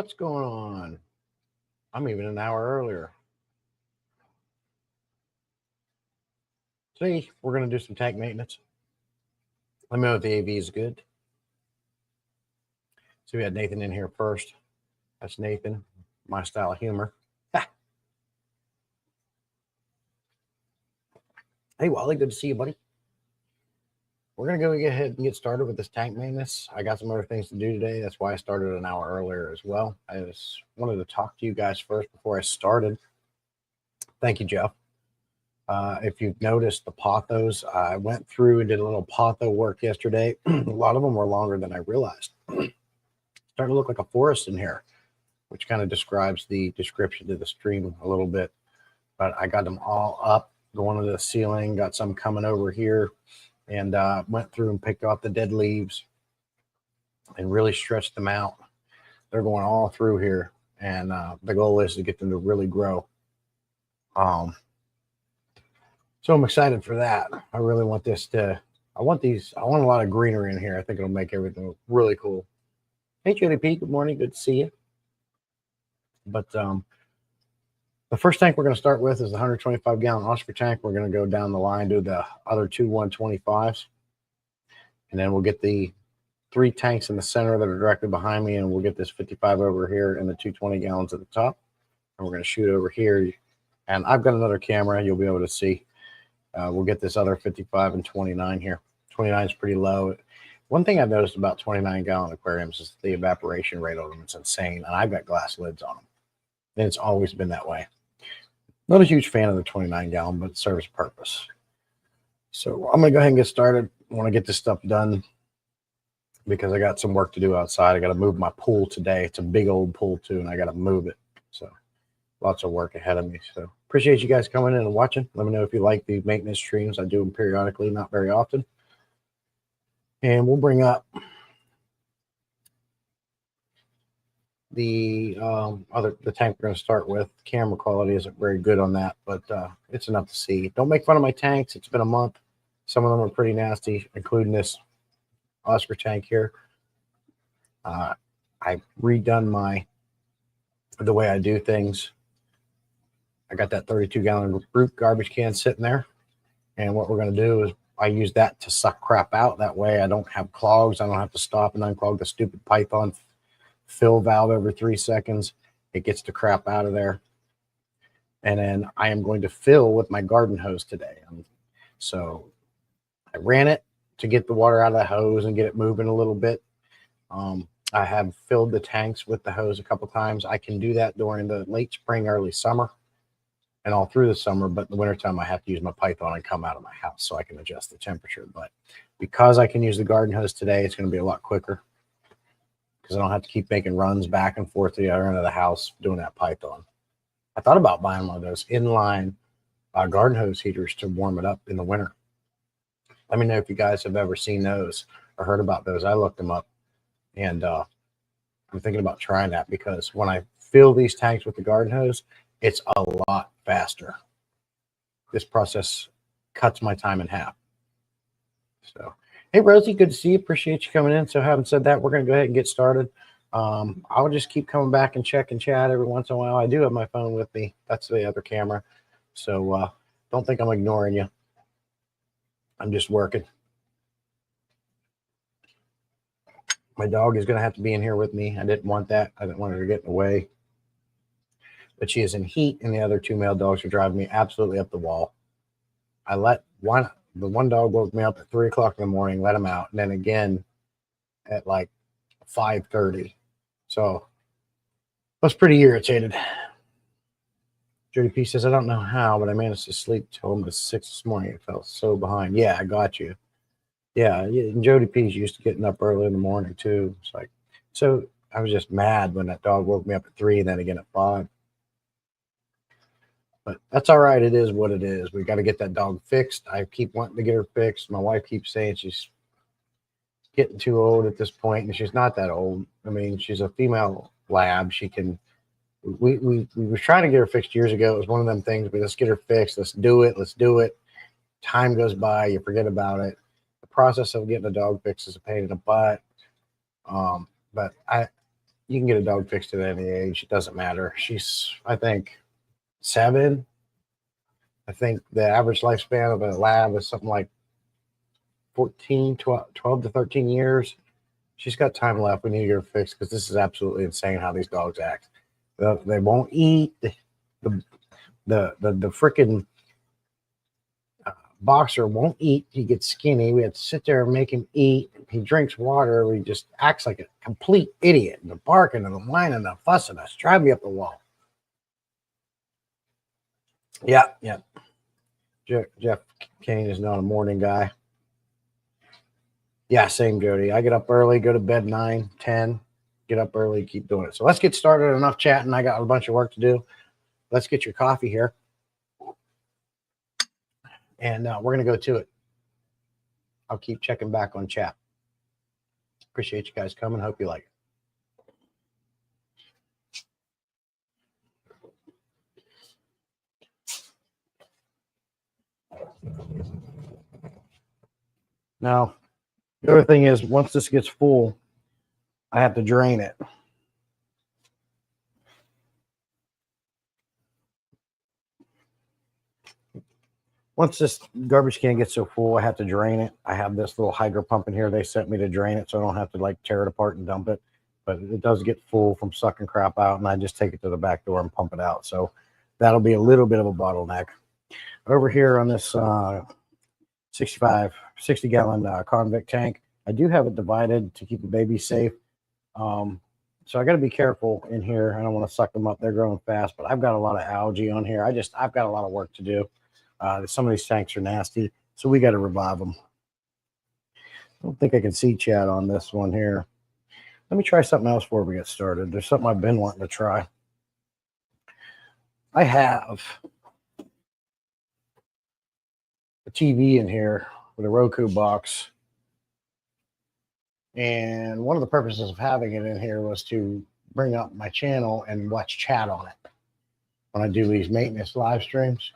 What's going on? I'm even an hour earlier. Today, we're going to do some tank maintenance. Let me know if the AV is good. So we had Nathan in here first. That's Nathan, my style of humor. Hey, Wally, good to see you, buddy. We're going to go ahead and get started with this tank maintenance. I got some other things to do today. That's why I started an hour earlier as well. I just wanted to talk to you guys first before I started. Thank you, Jeff. If you've noticed the pothos, I went through and did a little potho work yesterday. A lot of them were longer than I realized. Starting to look like a forest in here, which kind of describes the description to the stream a little bit. But I got them all up, going to the ceiling, got some coming over here, and went through and picked off the dead leaves and really stretched them out. They're going all through here, and the goal is to get them to really grow. So I'm excited for that. I really want this to, I want a lot of greenery in here. I think it'll make everything really cool. Hey, Judy P, good morning. Good to see you. But the first tank we're going to start with is the 125-gallon Oscar tank. We're going to go down the line to the other two 125s. And then we'll get the 3 tanks in the center that are directly behind me, and we'll get this 55 over here and the 220 gallons at the top. And we're going to shoot over here. And I've got another camera you'll be able to see. We'll get this other 55 and 29 here. 29 is pretty low. One thing I've noticed about 29-gallon aquariums is the evaporation rate on them. It's insane. And I've got glass lids on them. And it's always been that way. Not a huge fan of the 29-gallon, but it serves a purpose. So I'm going to go ahead and get started. I want to get this stuff done because I got some work to do outside. I got to move my pool today. It's a big old pool, too, and I got to move it. So lots of work ahead of me. So appreciate you guys coming in and watching. Let me know if you like the maintenance streams. I do them periodically, not very often. And we'll bring up the tank we're going to start with. Camera quality isn't very good on that, but it's enough to see. Don't make fun of my tanks. It's been a month. Some of them are pretty nasty, including this Oscar tank here. I've redone the way I do things. I got that 32-gallon root garbage can sitting there. And what we're going to do is I use that to suck crap out. That way I don't have clogs. I don't have to stop and unclog the stupid Python fill valve every 3 seconds. It gets the crap out of there. And then I am going to fill with my garden hose today. So I ran it to get the water out of the hose and get it moving a little bit. I have filled the tanks with the hose a couple times. I can do that during the late spring, early summer, and all through the summer. But in the wintertime, I have to use my Python and come out of my house so I can adjust the temperature. But because I can use the garden hose today, it's going to be a lot quicker because I don't have to keep making runs back and forth to the other end of the house doing that Python. I thought about buying one of those inline garden hose heaters to warm it up in the winter. Let me know if you guys have ever seen those or heard about those. I looked them up, and I'm thinking about trying that because when I fill these tanks with the garden hose, it's a lot faster. This process cuts my time in half. So, hey, Rosie, good to see you. Appreciate you coming in. So having said that, we're going to go ahead and get started. I'll just keep coming back and check and chat every once in a while. I do have my phone with me. That's the other camera. So don't think I'm ignoring you. I'm just working. My dog is going to have to be in here with me. I didn't want that. I didn't want her to get in the way. But she is in heat, and the other 2 male dogs are driving me absolutely up the wall. I let the one dog woke me up at 3 o'clock in the morning, let him out, and then again at like 5:30. So I was pretty irritated. Jody P says, I don't know how, but I managed to sleep till almost 6 this morning. It felt so behind. Yeah, I got you. Yeah, and Jody P's used to getting up early in the morning too. It's like, so I was just mad when that dog woke me up at 3 and then again at 5. But that's all right. It is what it is. We got to get that dog fixed. I keep wanting to get her fixed. My wife keeps saying she's getting too old at this point, and she's not that old. I mean, she's a female lab. She can. We were trying to get her fixed years ago. It was one of them things. But let's get her fixed. Let's do it. Let's do it. Time goes by. You forget about it. The process of getting a dog fixed is a pain in the butt. But You can get a dog fixed at any age. It doesn't matter. She's, I think, 7. I think the average lifespan of a lab is something like 14, 12 to 13 years. She's got time left. We need to get her fixed because this is absolutely insane how these dogs act. They won't eat. The freaking boxer won't eat. He gets skinny. We have to sit there and make him eat. He drinks water. He just acts like a complete idiot. And the barking and the whining and the fussing us. Drive me up the wall. Yeah. Jeff Kane is not a morning guy. Yeah, same, Jody. I get up early, go to bed 9, 10, get up early, keep doing it. So let's get started. Enough chatting. I got a bunch of work to do. Let's get your coffee here. And we're going to go to it. I'll keep checking back on chat. Appreciate you guys coming. Hope you like it. Now, the other thing is, once this gets full, I have to drain it. Once this garbage can gets so full, I have to drain it. I have this little hydro pump in here. They sent me to drain it so I don't have to like tear it apart and dump it. But it does get full from sucking crap out, and I just take it to the back door and pump it out. So that'll be a little bit of a bottleneck. Over here on this 60-gallon convict tank, I do have it divided to keep the babies safe. So I got to be careful in here. I don't want to suck them up. They're growing fast, but I've got a lot of algae on here. I've got a lot of work to do. Some of these tanks are nasty, so we got to revive them. I don't think I can see chat on this one here. Let me try something else before we get started. There's something I've been wanting to try. I have a TV in here with a Roku box. And one of the purposes of having it in here was to bring up my channel and watch chat on it when I do these maintenance live streams.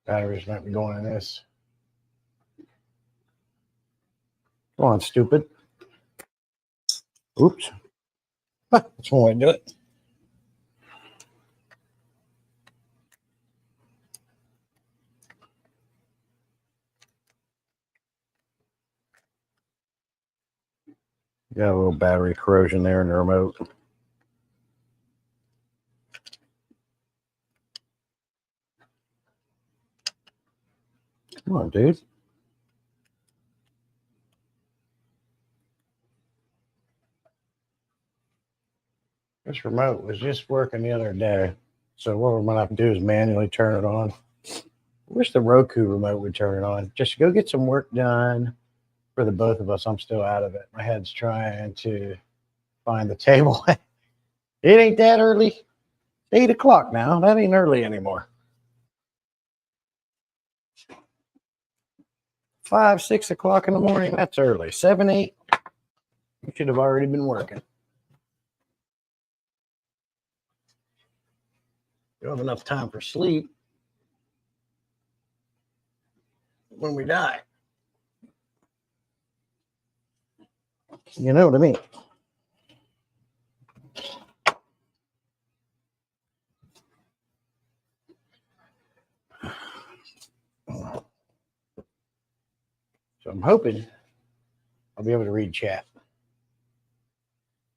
Batteries might be going in this. Go on, stupid. Oops. That's one way to do it. Got a little battery corrosion there in the remote. Come on, dude. This remote was just working the other day. So what we're going to have to do is manually turn it on. I wish the Roku remote would turn it on. Just go get some work done for the both of us. I'm still out of it. My head's trying to find the table. It ain't that early. It's 8 o'clock now. That ain't early anymore. 5, 6 o'clock in the morning. That's early. 7, 8. You should have already been working. You don't have enough time for sleep when we die. You know what I mean? So I'm hoping I'll be able to read chat.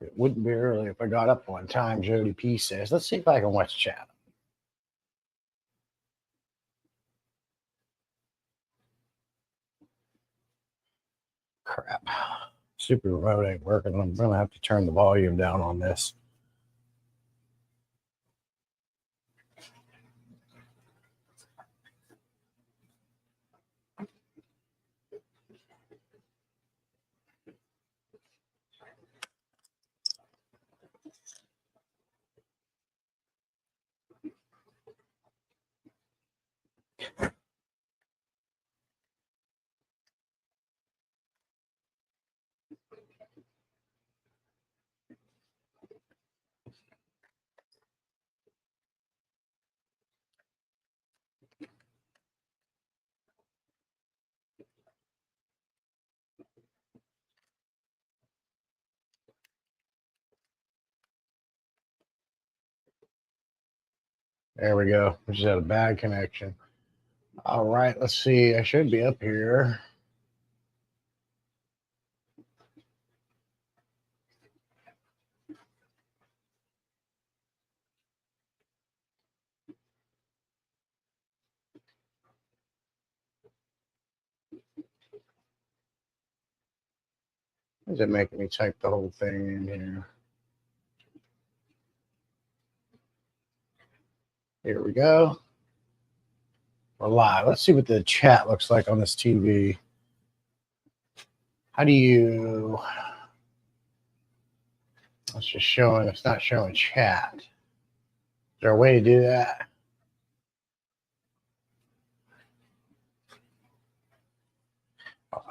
It wouldn't be early if I got up on time, Jody P says. Let's see if I can watch chat. Crap. Super remote ain't working. I'm going to have to turn the volume down on this. There we go. We just had a bad connection. All right, let's see. I should be up here. Is it making me type the whole thing in here? Here we go. We're live. Let's see what the chat looks like on this TV. How do you... It's just showing, it's not showing chat. Is there a way to do that?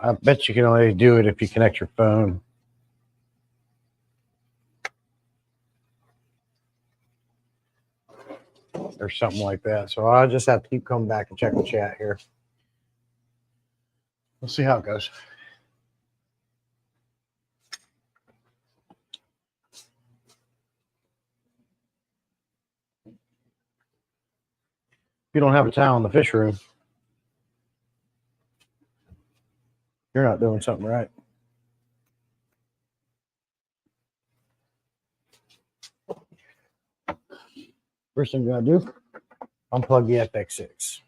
I bet you can only do it if you connect your phone. Or something like that. So I'll just have to keep coming back and check the chat here. We'll see how it goes. If you don't have a towel in the fish room, you're not doing something right. First thing you're going to do, unplug the FX6.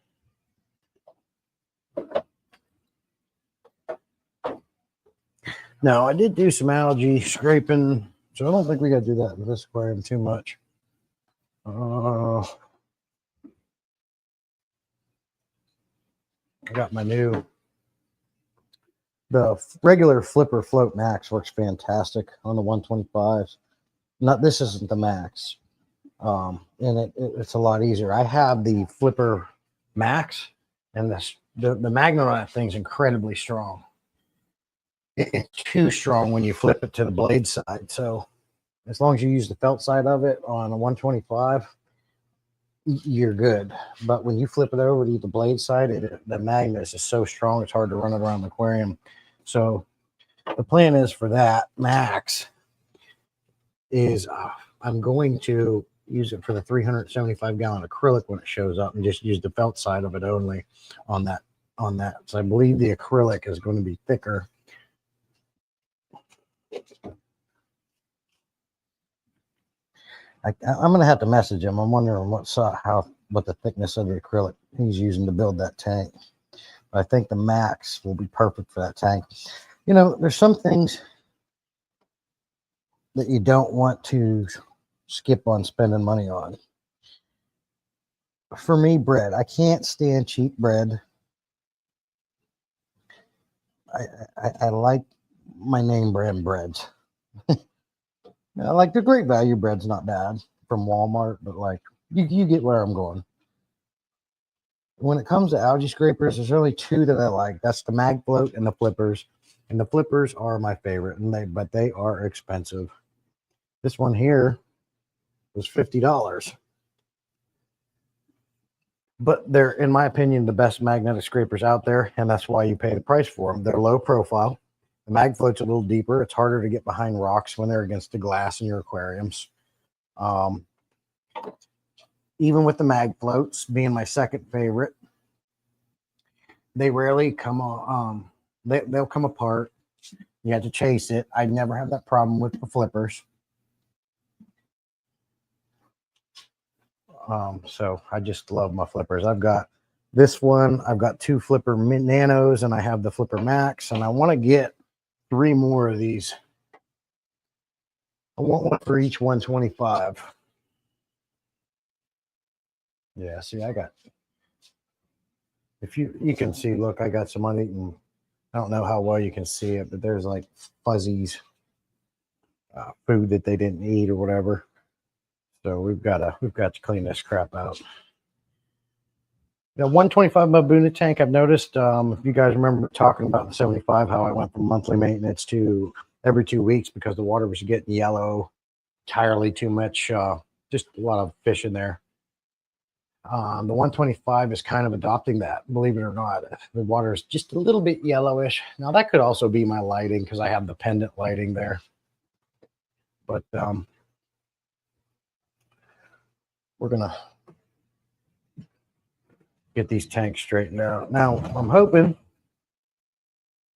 Now, I did do some algae scraping, so I don't think we got to do that with this aquarium too much. I got my new, the regular Flipper Float Max works fantastic on the 125s. Not, this isn't the Max. And it's a lot easier. I have the Flipper Max, and the magnet on that thing's incredibly strong. It's too strong when you flip it to the blade side. So as long as you use the felt side of it on a 125, you're good. But when you flip it over to the blade side, the magnet is just so strong, it's hard to run it around the aquarium. So the plan is for that Max is I'm going to use it for the 375-gallon acrylic when it shows up, and just use the felt side of it only on that. So I believe the acrylic is going to be thicker. I'm going to have to message him. I'm wondering what the thickness of the acrylic he's using to build that tank. But I think the Max will be perfect for that tank. You know, there's some things that you don't want to skip on spending money on. For me, bread. I can't stand cheap bread. I like my name brand breads. I like the Great Value bread's not bad from Walmart, but like you get where I'm going. When it comes to algae scrapers, there's only two that I like. That's the Mag Float and the Flippers. And the Flippers are my favorite, but they are expensive. This one here was $50. But they're, in my opinion, the best magnetic scrapers out there, and that's why you pay the price for them. They're low profile. The Mag Float's a little deeper. It's harder to get behind rocks when they're against the glass in your aquariums. Even with the Mag Floats being my second favorite, they rarely come on. They'll come apart. You have to chase it. I never have that problem with the Flippers. So I just love my Flippers. I've got this one. I've got two Flipper Nanos, and I have the Flipper Max, and I want to get 3 more of these. I want one for each 125. Yeah, see, I got, if you can see, look, I got some uneaten. I don't know how well you can see it, but there's like fuzzies, food that they didn't eat or whatever. So we've got to clean this crap out. The 125 Mabuna tank, I've noticed, if you guys remember talking about the 75, how I went from monthly maintenance to every 2 weeks because the water was getting yellow, entirely too much, just a lot of fish in there. The 125 is kind of adopting that, believe it or not. The water is just a little bit yellowish. Now, that could also be my lighting because I have the pendant lighting there. But we're going to get these tanks straightened out. Now, I'm hoping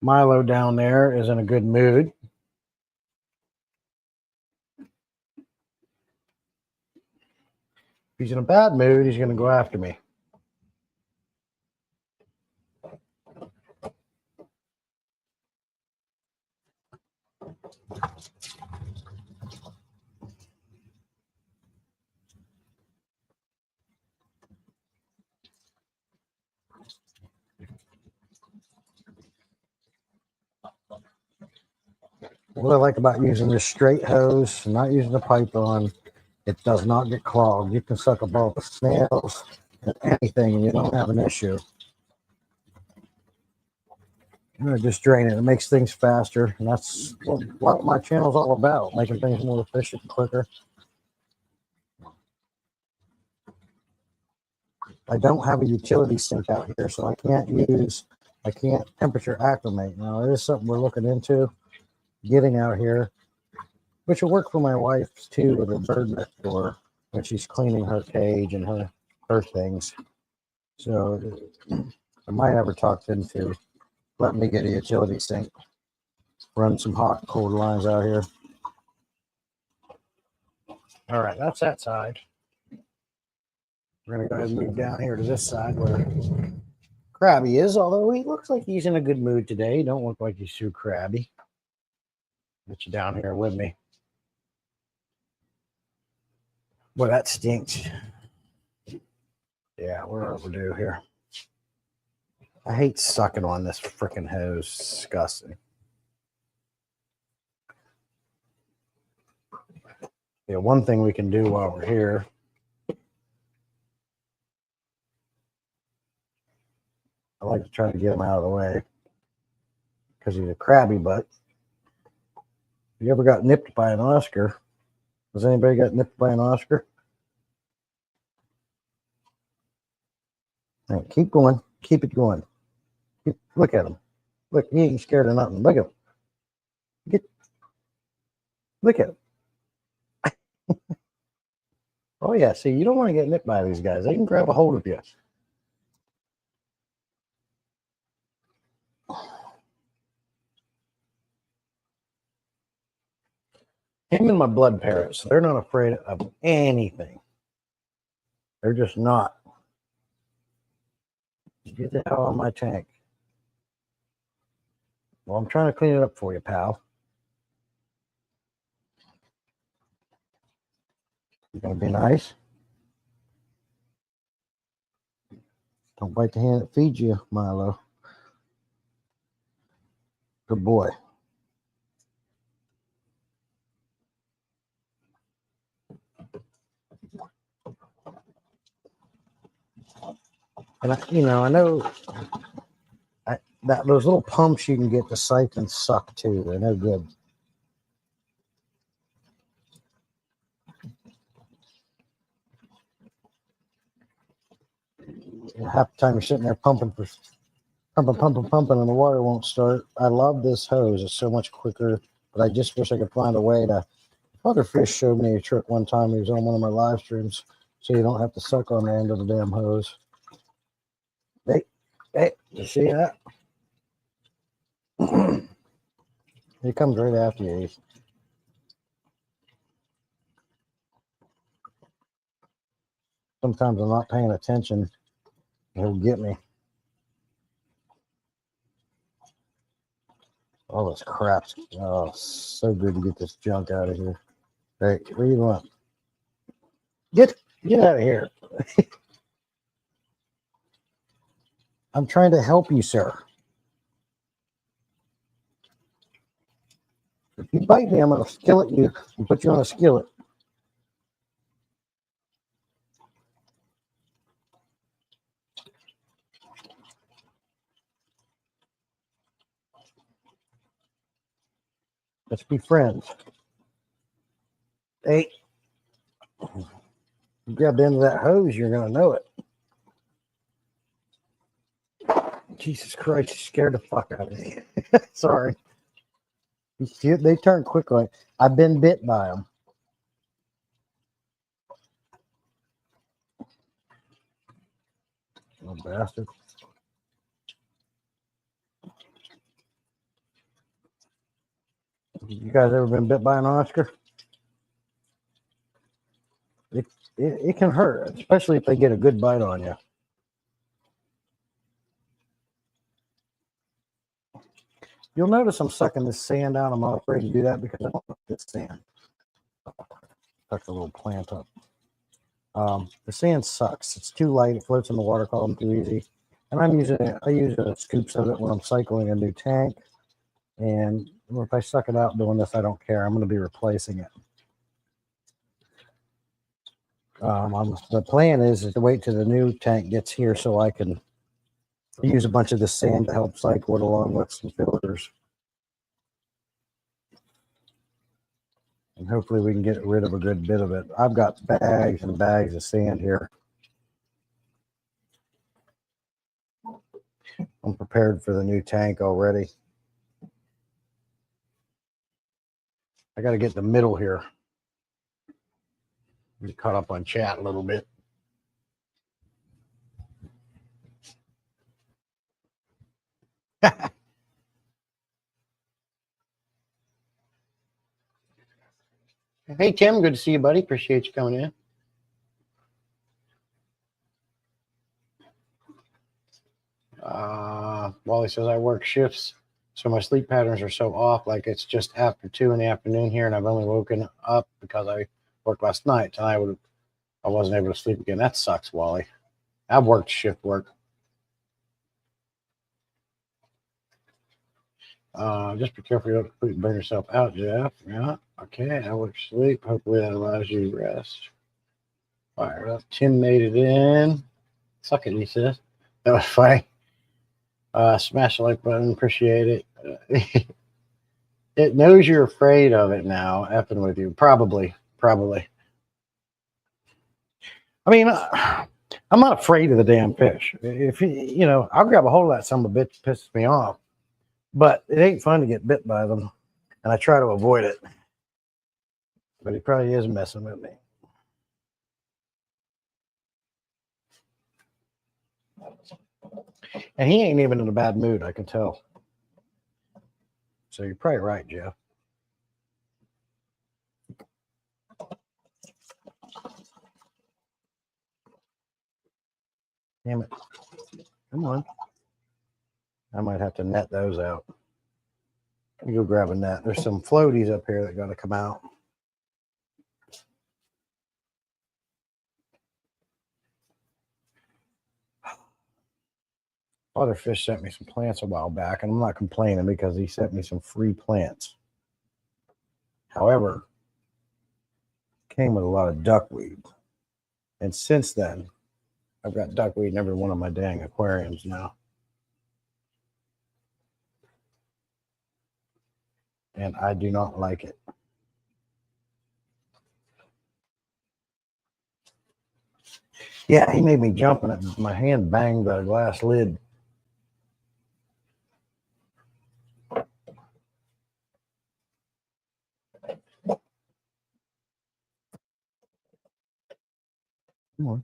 Milo down there is in a good mood. If he's in a bad mood, he's going to go after me. What I like about using this straight hose, not using the pipe on, it does not get clogged. You can suck up all the snails and anything and you don't have an issue. I'm going to just drain it. It makes things faster. And that's what my channel's all about, making things more efficient and quicker. I don't have a utility sink out here, so I can't temperature acclimate. Now, it is something we're looking into getting out here, which will work for my wife too with her bird next door when she's cleaning her cage and her things. So I might have her talked into letting me get a utility sink, run some hot cold lines out here. All right, that's that side. We're gonna go ahead and move down here to this side where Crabby is, although he looks like he's in a good mood today. He don't look like he's too crabby. Get you down here with me. Boy, that stinks. Yeah, we're overdue here. I hate sucking on this freaking hose. It's disgusting. Yeah, one thing we can do while we're here. I like to try to get him out of the way because he's a crabby butt. You ever got nipped by an Oscar? Has anybody got nipped by an Oscar? Right, keep going. Keep it going. Look at him. Look, he ain't scared of nothing. Look at him. Look at him. Oh, yeah. See, you don't want to get nipped by these guys. They can grab a hold of you. Him and my blood parrots, they're not afraid of anything. They're just not. Get the hell out of my tank. Well, I'm trying to clean it up for you, pal. You gonna be nice? Don't bite the hand that feeds you, Milo. Good boy. And I know that those little pumps you can get to siphon suck too. They're no good. Half the time you're sitting there pumping, and the water won't start. I love this hose. It's so much quicker, but I just wish I could find a way to. Other fish showed me a trick one time. He was on one of my live streams, so you don't have to suck on the end of the damn hose. Hey, you see that? He comes right after you. Sometimes I'm not paying attention. He'll get me. All this crap. Oh, so good to get this junk out of here. Hey, where you going? Get out of here. I'm trying to help you, sir. If you bite me, I'm going to skillet you and put you on a skillet. Let's be friends. Hey, you grab the end of that hose, you're going to know it. Jesus Christ, you scared the fuck out of me. Sorry. They turn quickly. I've been bit by them. Little bastard. You guys ever been bit by an Oscar? It can hurt, especially if they get a good bite on you. You'll notice I'm sucking this sand out. I'm not afraid to do that because I don't like this sand. Tuck the little plant up. The sand sucks. It's too light. It floats in the water column too easy. And I use scoops of it when I'm cycling a new tank. And if I suck it out doing this, I don't care. I'm going to be replacing it. The plan is to wait till the new tank gets here so I can use a bunch of this sand to help cycle it along with some filters. And hopefully we can get rid of a good bit of it. I've got bags and bags of sand here. I'm prepared for the new tank already. I got to get the middle here. Get caught up on chat a little bit. Hey, Tim, good to see you, buddy. Appreciate you coming in. Wally says I work shifts, so my sleep patterns are so off, like it's just after 2 in the afternoon here, and I've only woken up because I worked last night. Tonight I wasn't able to sleep again. That sucks, Wally. I've worked shift work. Just be careful you don't completely burn yourself out, Jeff. Yeah, okay. I work sleep. Hopefully that allows you to rest. Fire up. Tim made it in. Suck it, he says. That was funny. Smash the like button. Appreciate it. It knows you're afraid of it now, effing with you. Probably. I mean, I'm not afraid of the damn fish. If I'll grab a hold of that son of a bitch that pisses me off. But it ain't fun to get bit by them, and I try to avoid it. But he probably is messing with me. And he ain't even in a bad mood, I can tell. So you're probably right, Jeff. Damn it. Come on. I might have to net those out. Let me go grab a net. There's some floaties up here that got to come out. Other fish sent me some plants a while back, and I'm not complaining because he sent me some free plants. However, it came with a lot of duckweed. And since then, I've got duckweed in every one of my dang aquariums now. And I do not like it. Yeah, he made me jump, and my hand banged the glass lid. Come on.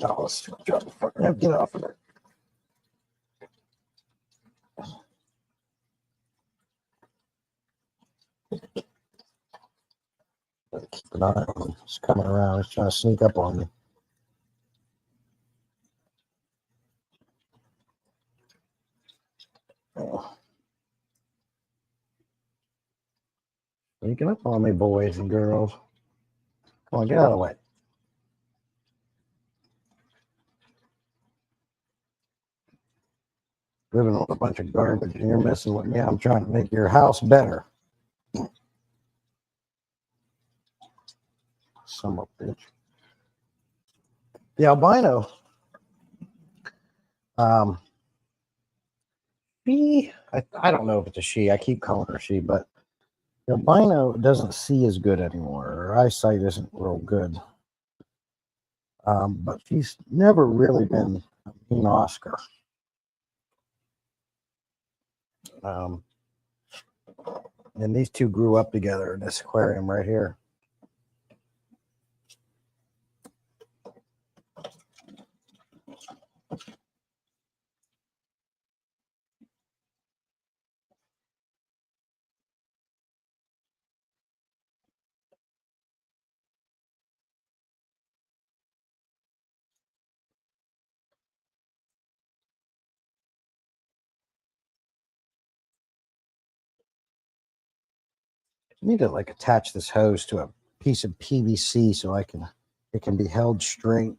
Oh, get off of it. Keep an eye on him. He's coming around. He's trying to sneak up on me. Oh. Sneaking up on me, boys and girls. Come on, get out of the way. Living on a bunch of garbage and you're messing with me. I'm trying to make your house better. Son of a bitch. The albino. I don't know if it's a she. I keep calling her she, but the albino doesn't see as good anymore. Her eyesight isn't real good. but she's never really been a mean Oscar. And these two grew up together in this aquarium right here. I need to like attach this hose to a piece of PVC so it can be held straight.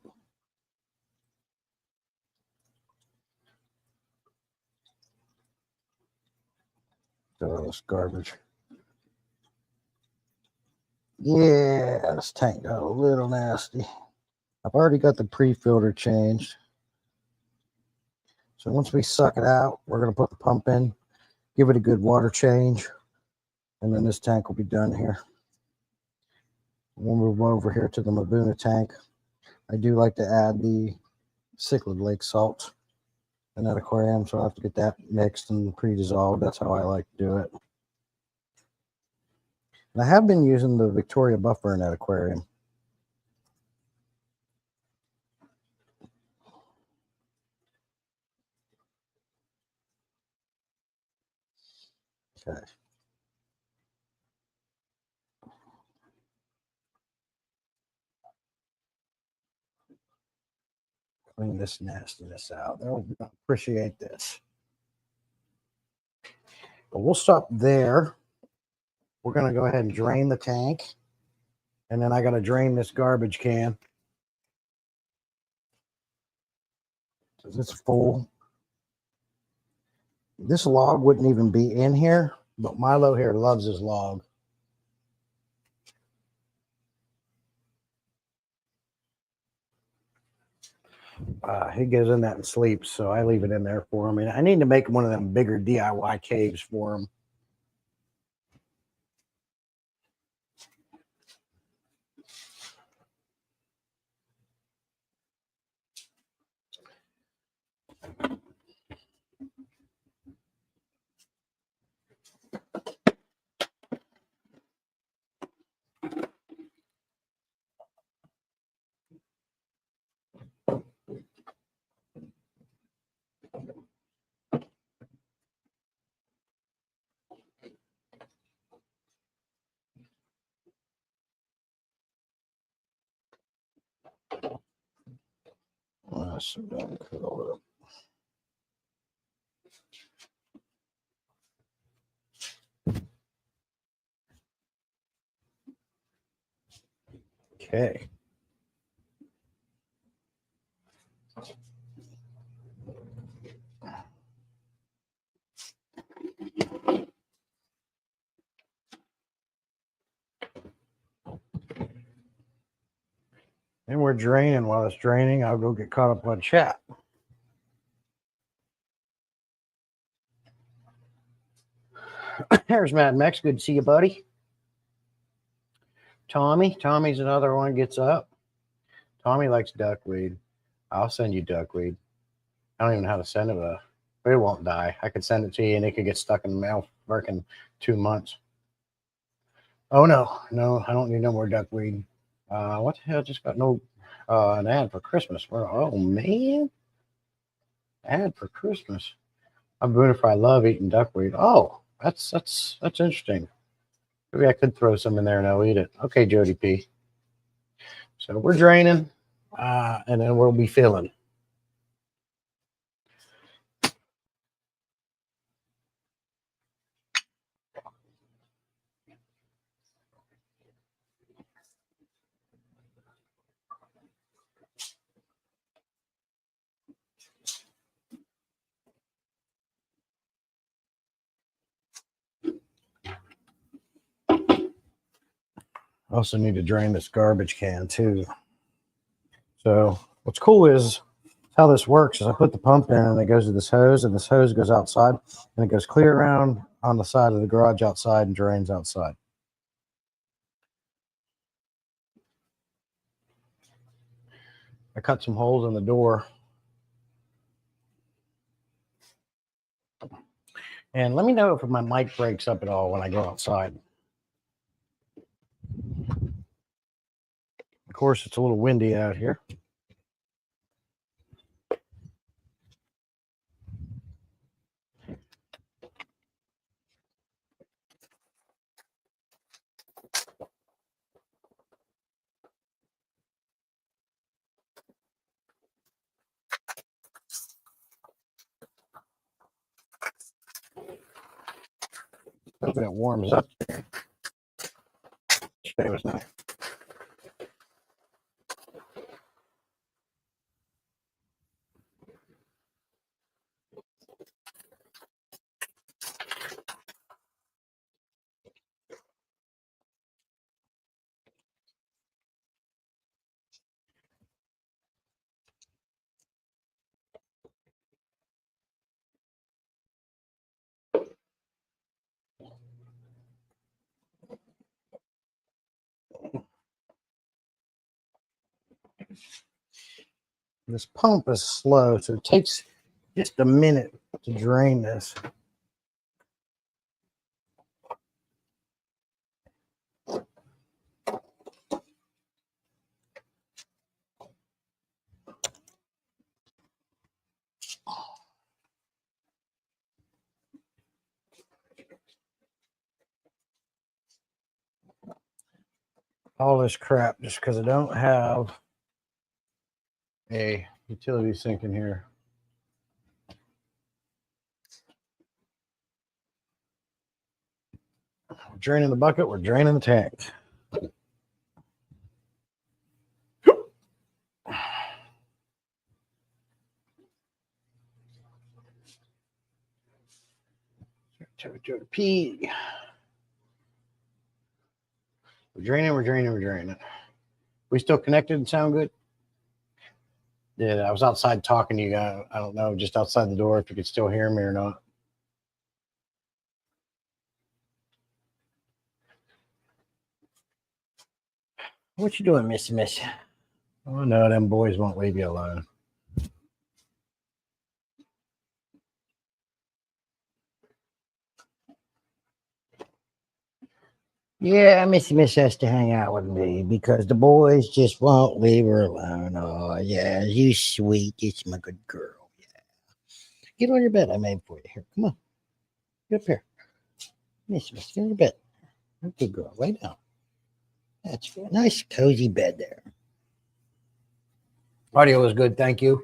Oh, this garbage. Yeah, this tank got a little nasty. I've already got the pre-filter changed. So once we suck it out, we're going to put the pump in, give it a good water change, and then this tank will be done here. We'll move over here to the Mabuna tank. I do like to add the cichlid lake salt in that aquarium, so I'll have to get that mixed and pre-dissolved. That's how I like to do it. And I have been using the Victoria buffer in that aquarium. Okay. Clean this nastiness out. They'll appreciate this. But we'll stop there. We're going to go ahead and drain the tank. And then I got to drain this garbage can. Because it's full. This log wouldn't even be in here, but Milo here loves his log. He goes in that and sleeps, so I leave it in there for him. And I need to make one of them bigger DIY caves for him. So don't curl it up. Okay. And we're draining. While it's draining, I'll go get caught up on chat. There's Mad Mex. Good to see you, buddy. Tommy's another one gets up. Tommy likes duckweed. I'll send you duckweed. I don't even know how to send it, but it won't die. I could send it to you and it could get stuck in the mail for 2 months. Oh, no, I don't need no more duckweed. What the hell? Just got an ad for Christmas. Oh, man. Ad for Christmas. I'm doing it if I love eating duckweed. Oh, that's interesting. Maybe I could throw some in there and I'll eat it. Okay, Jody P. So we're draining, and then we'll be filling. Also need to drain this garbage can too. So what's cool is how this works is I put the pump in and it goes to this hose, and this hose goes outside and it goes clear around on the side of the garage outside and drains outside. I cut some holes in the door. And let me know if my mic breaks up at all when I go outside. Of course, it's a little windy out here. Hoping it warms up. Stay with me. This pump is slow, so it takes just a minute to drain this. All this crap just because I don't have a utility sink in here. We're draining the bucket, we're draining the tank. To pee. We're draining, we're draining, we're draining. We still connected and sound good? Yeah, I was outside talking to you guys. I don't know, just outside the door if you could still hear me or not. What you doing, Miss? Oh no, them boys won't leave you alone. Yeah, Missy Miss has to hang out with me because the boys just won't leave her alone. Oh, yeah, you sweet. It's my good girl. Yeah. Get on your bed I made for you. Here, come on. Get up here. Miss, get on your bed. Good girl. Lay down. That's a nice, cozy bed there. Audio was good. Thank you.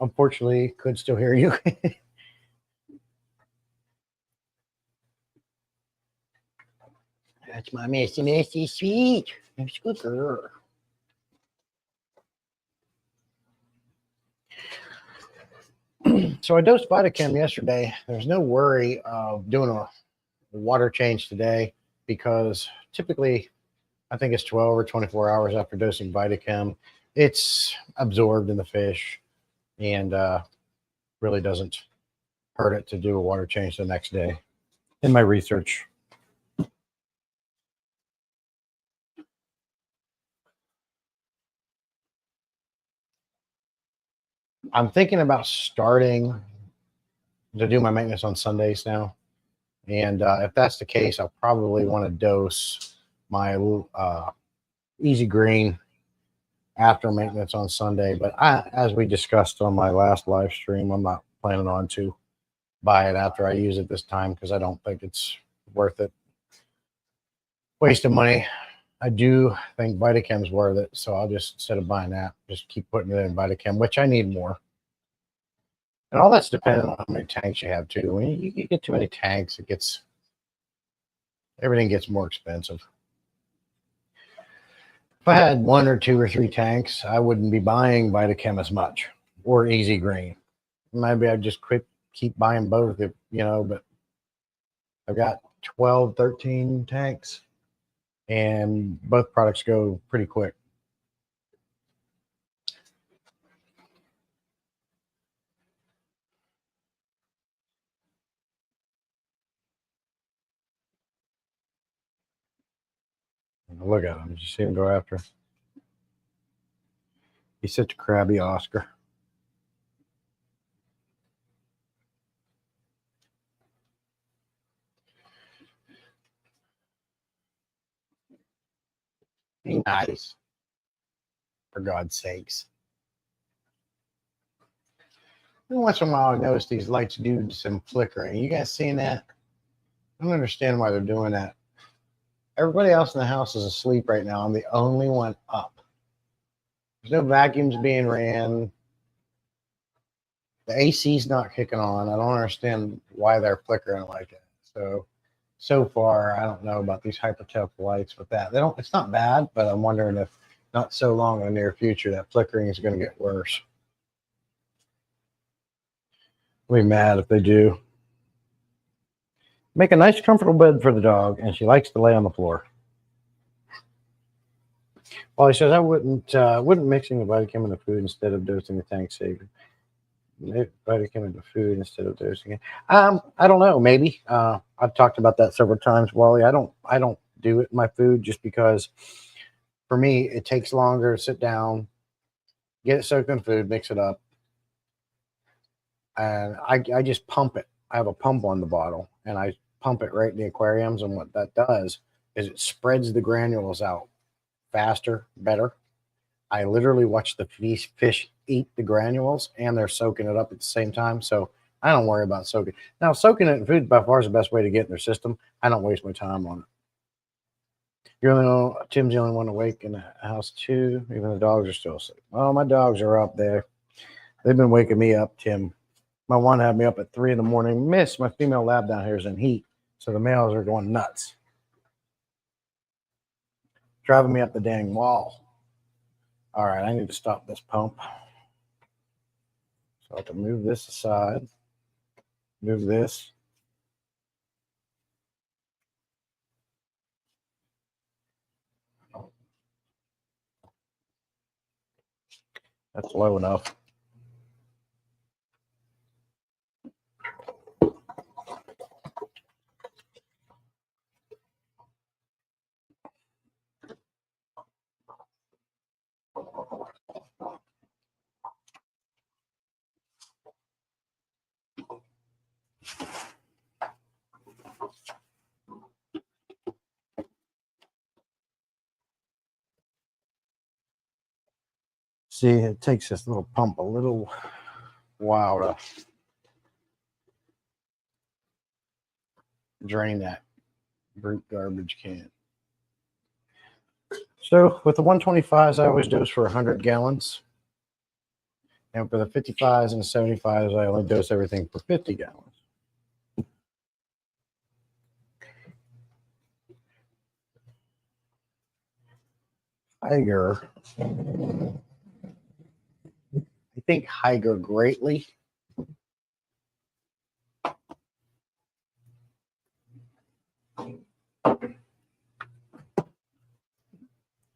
Unfortunately, could still hear you. That's my Missy sweet. That's a good girl. So I dosed Vitachem yesterday. There's no worry of doing a water change today because typically I think it's 12 or 24 hours after dosing Vitachem. It's absorbed in the fish and really doesn't hurt it to do a water change the next day in my research. I'm thinking about starting to do my maintenance on Sundays now. And if that's the case, I'll probably want to dose my Easy Green after maintenance on Sunday. But as we discussed on my last live stream, I'm not planning on to buy it after I use it this time because I don't think it's worth it. Waste of money. I do think Vitachem's worth it. So I'll just, instead of buying that, just keep putting it in Vitachem, which I need more. And all that's dependent on how many tanks you have too. When you get too many tanks, everything gets more expensive. If I had 1 or 2 or 3 tanks, I wouldn't be buying Vitachem as much or Easy Green. Maybe I'd just keep buying both, but I've got 12, 13 tanks and both products go pretty quick. Look at them. Did you see them go after? He's such a crabby Oscar. Be nice. For God's sakes. Every once in a while, I notice these lights do some flickering. You guys seeing that? I don't understand why they're doing that. Everybody else in the house is asleep right now. I'm the only one up. There's no vacuums being ran. The AC's not kicking on. I don't understand why they're flickering like that. So far, I don't know about these hypertech lights with that. They don't. It's not bad, but I'm wondering if not so long in the near future that flickering is going to get worse. I'll be mad if they do. Make a nice, comfortable bed for the dog, and she likes to lay on the floor. Well, he says I wouldn't mixing the Vitamin in the food instead of dosing the tank saver. Vitamin in the food instead of dosing it. I don't know. Maybe. I've talked about that several times, Wally. I don't do it in my food just because for me it takes longer to sit down, get it soaked in food, mix it up, and I just pump it. I have a pump on the bottle, and I pump it right in the aquariums. And what that does is it spreads the granules out faster, better. I literally watch the fish eat the granules, and they're soaking it up at the same time. So I don't worry about soaking. Now, soaking it in food by far is the best way to get in their system. I don't waste my time on it. Tim's the only one awake in the house too. Even the dogs are still asleep. Well, my dogs are up there. They've been waking me up, Tim. My one had me up at 3 in the morning. Miss, my female lab down here is in heat, so the males are going nuts, driving me up the dang wall. All right, I need to stop this pump. So I have to move this aside, move this. That's low enough. See, it takes this little pump a little while to drain that brute garbage can. So with the 125s, I always dose for 100 gallons. And for the 55s and the 75s, I only dose everything for 50 gallons. Higer, I think Higer greatly.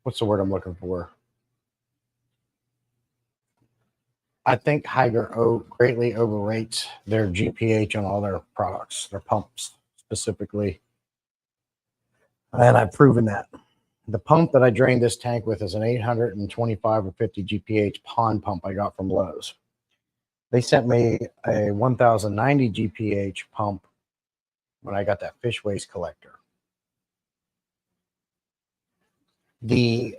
What's the word I'm looking for? I think Higer greatly overrates their GPH on all their products, their pumps specifically. And I've proven that. The pump that I drained this tank with is an 825 or 50 GPH pond pump I got from Lowe's. They sent me a 1090 GPH pump when I got that fish waste collector. The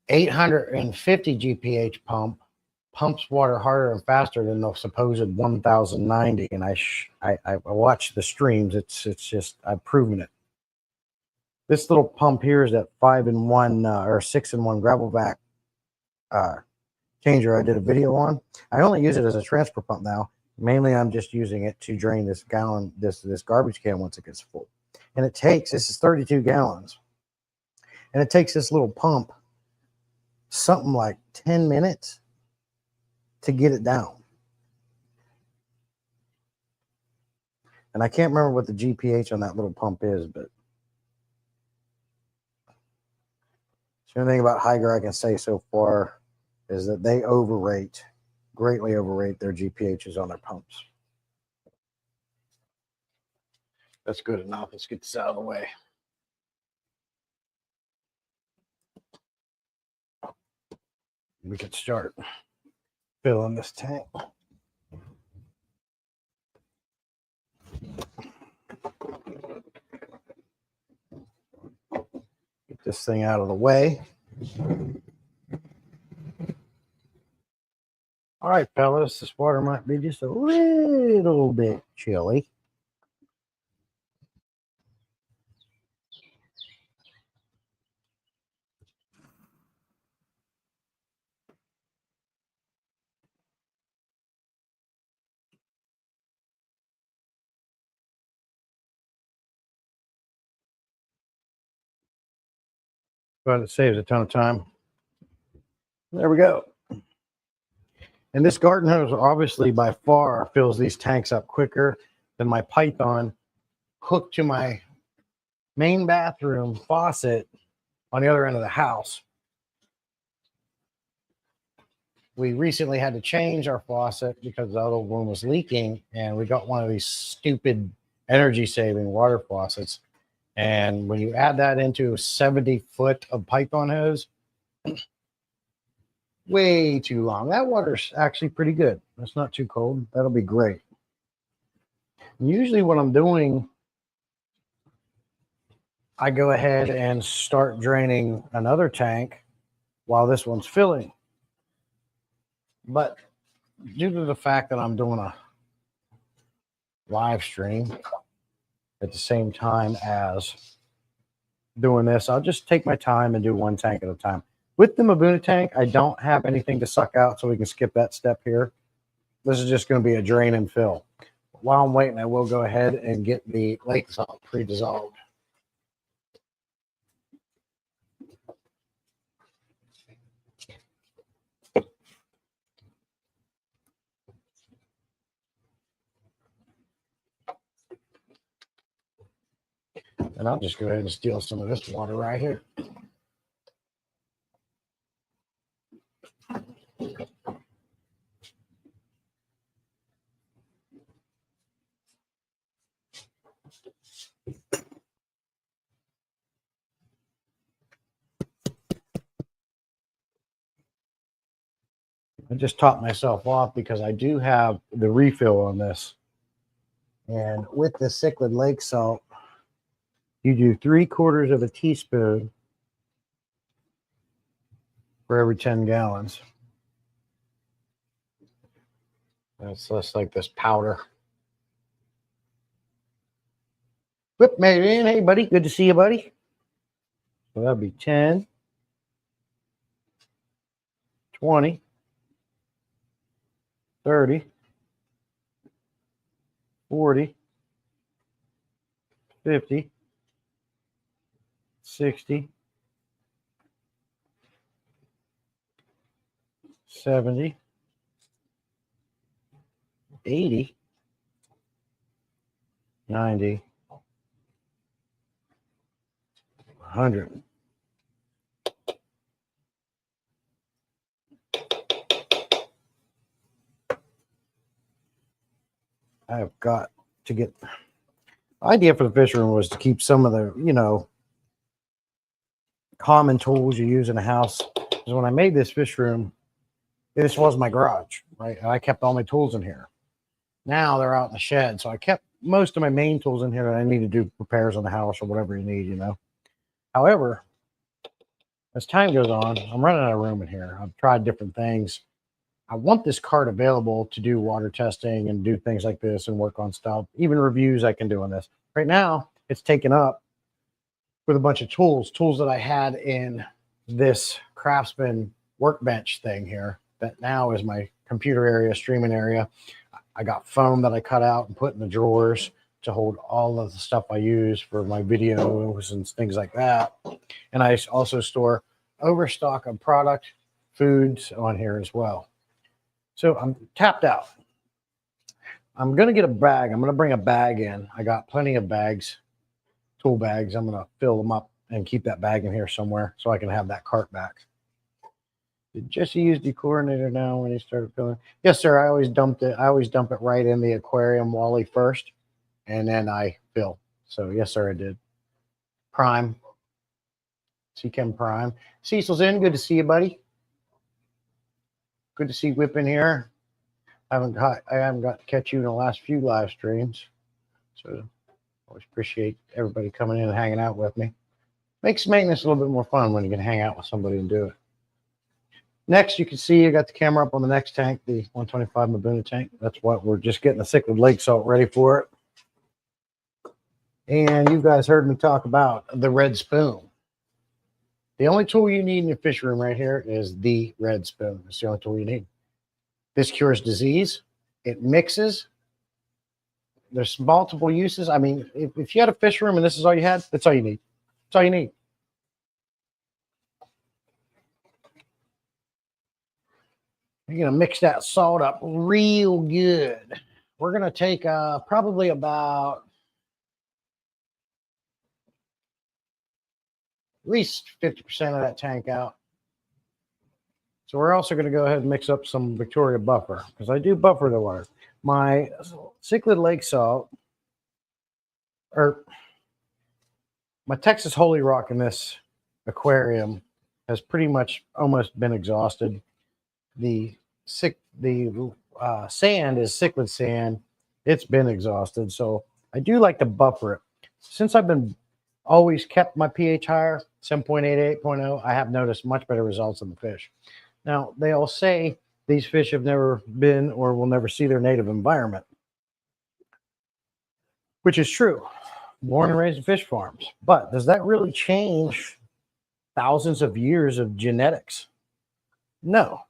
850 GPH pump pumps water harder and faster than the supposed 1090. And I watched the streams. It's just, I've proven it. This little pump here is that 5-in-1 or 6-in-1 gravel vac changer I did a video on. I only use it as a transfer pump now. Mainly, I'm just using it to drain this gallon, this garbage can once it gets full. And it takes, this is 32 gallons. And it takes this little pump something like 10 minutes to get it down. And I can't remember what the GPH on that little pump is, but the only thing about Higer I can say so far is that they greatly overrate their GPHs on their pumps. That's good enough. Let's get this out of the way. we could start filling this tank. Get this thing out of the way. All right, fellas, this water might be just a little bit chilly. But it saves a ton of time. There we go. And this garden hose obviously by far fills these tanks up quicker than my Python hooked to my main bathroom faucet on the other end of the house. We recently had to change our faucet because the other one was leaking, and we got one of these stupid energy saving water faucets. And when you add that into 70 foot of Python hose, way too long. That water's actually pretty good. It's not too cold. That'll be great. And usually what I'm doing, I go ahead and start draining another tank while this one's filling. But due to the fact that I'm doing a live stream at the same time as doing this, I'll just take my time and do one tank at a time. With the Mabuna tank, I don't have anything to suck out, so we can skip that step here. This is just going to be a drain and fill. While I'm waiting, I will go ahead and get the lake salt pre-dissolved. And I'll just go ahead and steal some of this water right here. I just topped myself off because I do have the refill on this. And with the cichlid lake salt, you do 3/4 of a teaspoon for every 10 gallons. That's less like this powder. Whip made it in. Hey, buddy. Good to see you, buddy. So that'd be 10, 20, 30, 40, 50, 60, 70, 80, 90, 100. I've got to get the idea for the fish room was to keep some of the, common tools you use in a house. Because when I made this fish room, this was my garage, right? And I kept all my tools in here. Now they're out in the shed. So I kept most of my main tools in here that I need to do repairs on the house or whatever you need, However, as time goes on, I'm running out of room in here. I've tried different things. I want this cart available to do water testing and do things like this and work on stuff. Even reviews I can do on this. Right now, it's taken up with a bunch of tools that I had in this Craftsman workbench thing here that now is my computer area, streaming area. I got foam that I cut out and put in the drawers to hold all of the stuff I use for my videos and things like that. And I also store overstock of product, foods on here as well. So I'm tapped out. I'm going to get a bag. I'm going to bring a bag in. I got plenty of bags, tool bags. I'm going to fill them up and keep that bag in here somewhere so I can have that cart back. Did Jesse use the chlorinator now when he started filling? Yes, sir. I always dump it right in the aquarium Wally first, and then I fill. So yes, sir, I did. Prime. Chem Prime. Cecil's in. Good to see you, buddy. Good to see Whip in here. I haven't got to catch you in the last few live streams, so always appreciate everybody coming in and hanging out with me. Makes maintenance a little bit more fun when you can hang out with somebody and do it. Next, you can see I got the camera up on the next tank, the 125 Mabuna tank. That's what we're just getting the cichlid lake salt ready for it. And you guys heard me talk about the red spoon. The only tool you need in your fish room right here is the red spoon. It's the only tool you need. This cures disease. It mixes. There's multiple uses. I mean, if you had a fish room and this is all you had, that's all you need. That's all you need. You're going to mix that salt up real good. We're going to take probably about at least 50% of that tank out. So we're also going to go ahead and mix up some Victoria buffer because I do buffer the water. My cichlid lake salt, or my Texas Holy Rock in this aquarium has pretty much almost been exhausted. The sand is cichlid sand. It's been exhausted. So I do like to buffer it. Since I've been always kept my pH higher, 7.8, 8.0, I have noticed much better results in the fish. Now, they all say these fish have never been or will never see their native environment, which is true. Born and raised in fish farms. But does that really change thousands of years of genetics? No.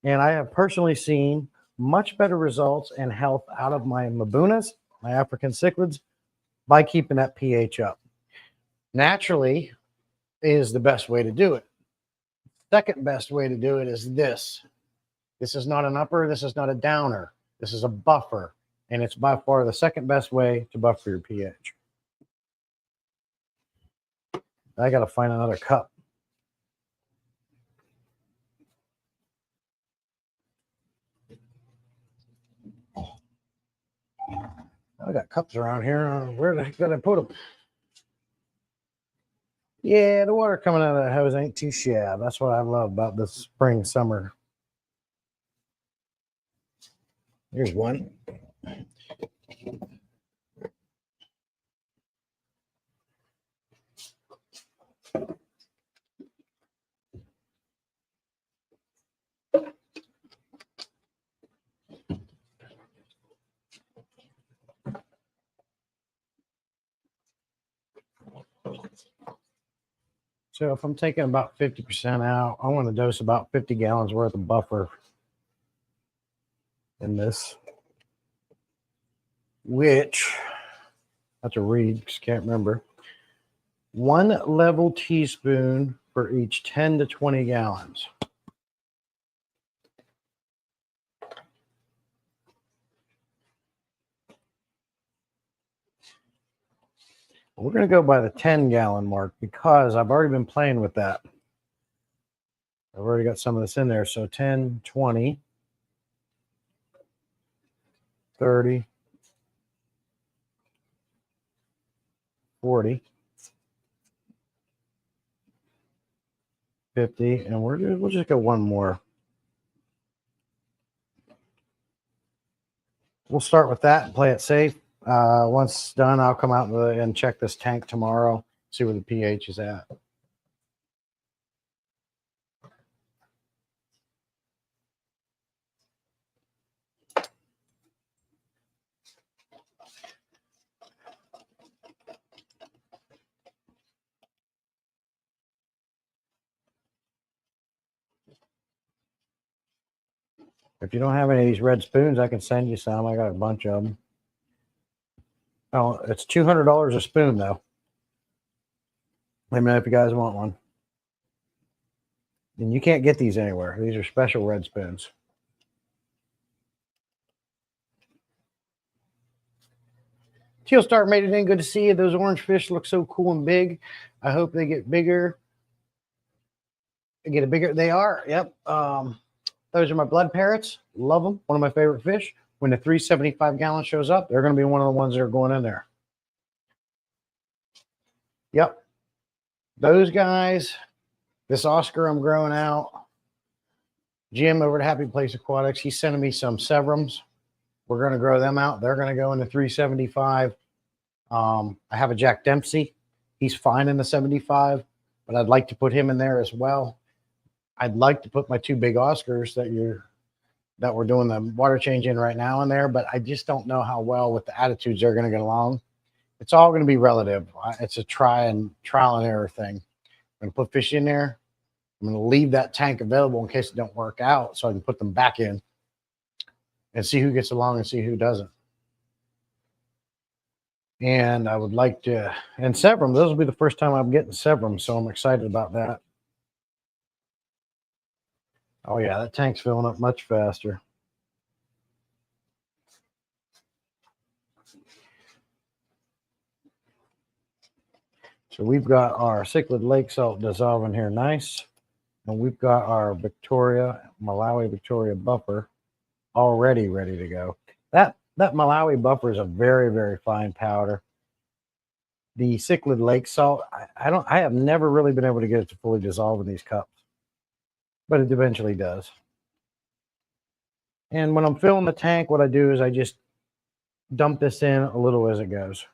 And I have personally seen much better results and health out of my Mabunas, my African cichlids, by keeping that pH up. Naturally is the best way to do it. Second best way to do it is this. This is not an upper. This is not a downer. This is a buffer. And it's by far the second best way to buffer your pH. I got to find another cup. I got cups around here. Where the heck did I put them? Yeah, the water coming out of the hose ain't too shabby. That's what I love about this spring, summer. Here's one. So if I'm taking about 50% out, I want to dose about 50 gallons worth of buffer in this, which I have to read because I can't remember. 1 level teaspoon for each 10 to 20 gallons. We're going to go by the 10-gallon mark because I've already been playing with that. I've already got some of this in there. So 10, 20, 30, 40, 50, and we'll just go one more. We'll start with that and play it safe. Once it's done, I'll come out and check this tank tomorrow, see where the pH is at. If you don't have any of these red spoons, I can send you some. I got a bunch of them. Oh, it's $200 a spoon, though. Let me know if you guys want one. And you can't get these anywhere. These are special red spoons. Teal Star made it in. Good to see you. Those orange fish look so cool and big. I hope they get bigger. They are. Yep. Those are my blood parrots. Love them. One of my favorite fish. When the 375 gallon shows up, they're going to be one of the ones that are going in there. Yep. Those guys, this Oscar I'm growing out, Jim over at Happy Place Aquatics, he's sending me some Severums. We're going to grow them out. They're going to go into 375. I have a Jack Dempsey. He's fine in the 75, but I'd like to put him in there as well. I'd like to put my two big Oscars that we're doing the water change in right now in there, but I just don't know how well with the attitudes they're going to get along. It's all going to be relative. It's a trial and error thing. I'm going to put fish in there. I'm going to leave that tank available in case it don't work out so I can put them back in and see who gets along and see who doesn't. And I would like to, and Severum, this will be the first time I'm getting Severum, so I'm excited about that. Oh yeah, that tank's filling up much faster. So we've got our cichlid lake salt dissolving here nice. And we've got our Malawi Victoria buffer already ready to go. That Malawi buffer is a very, very fine powder. The cichlid lake salt, I have never really been able to get it to fully dissolve in these cups, but it eventually does. And when I'm filling the tank, what I do is I just dump this in a little as it goes.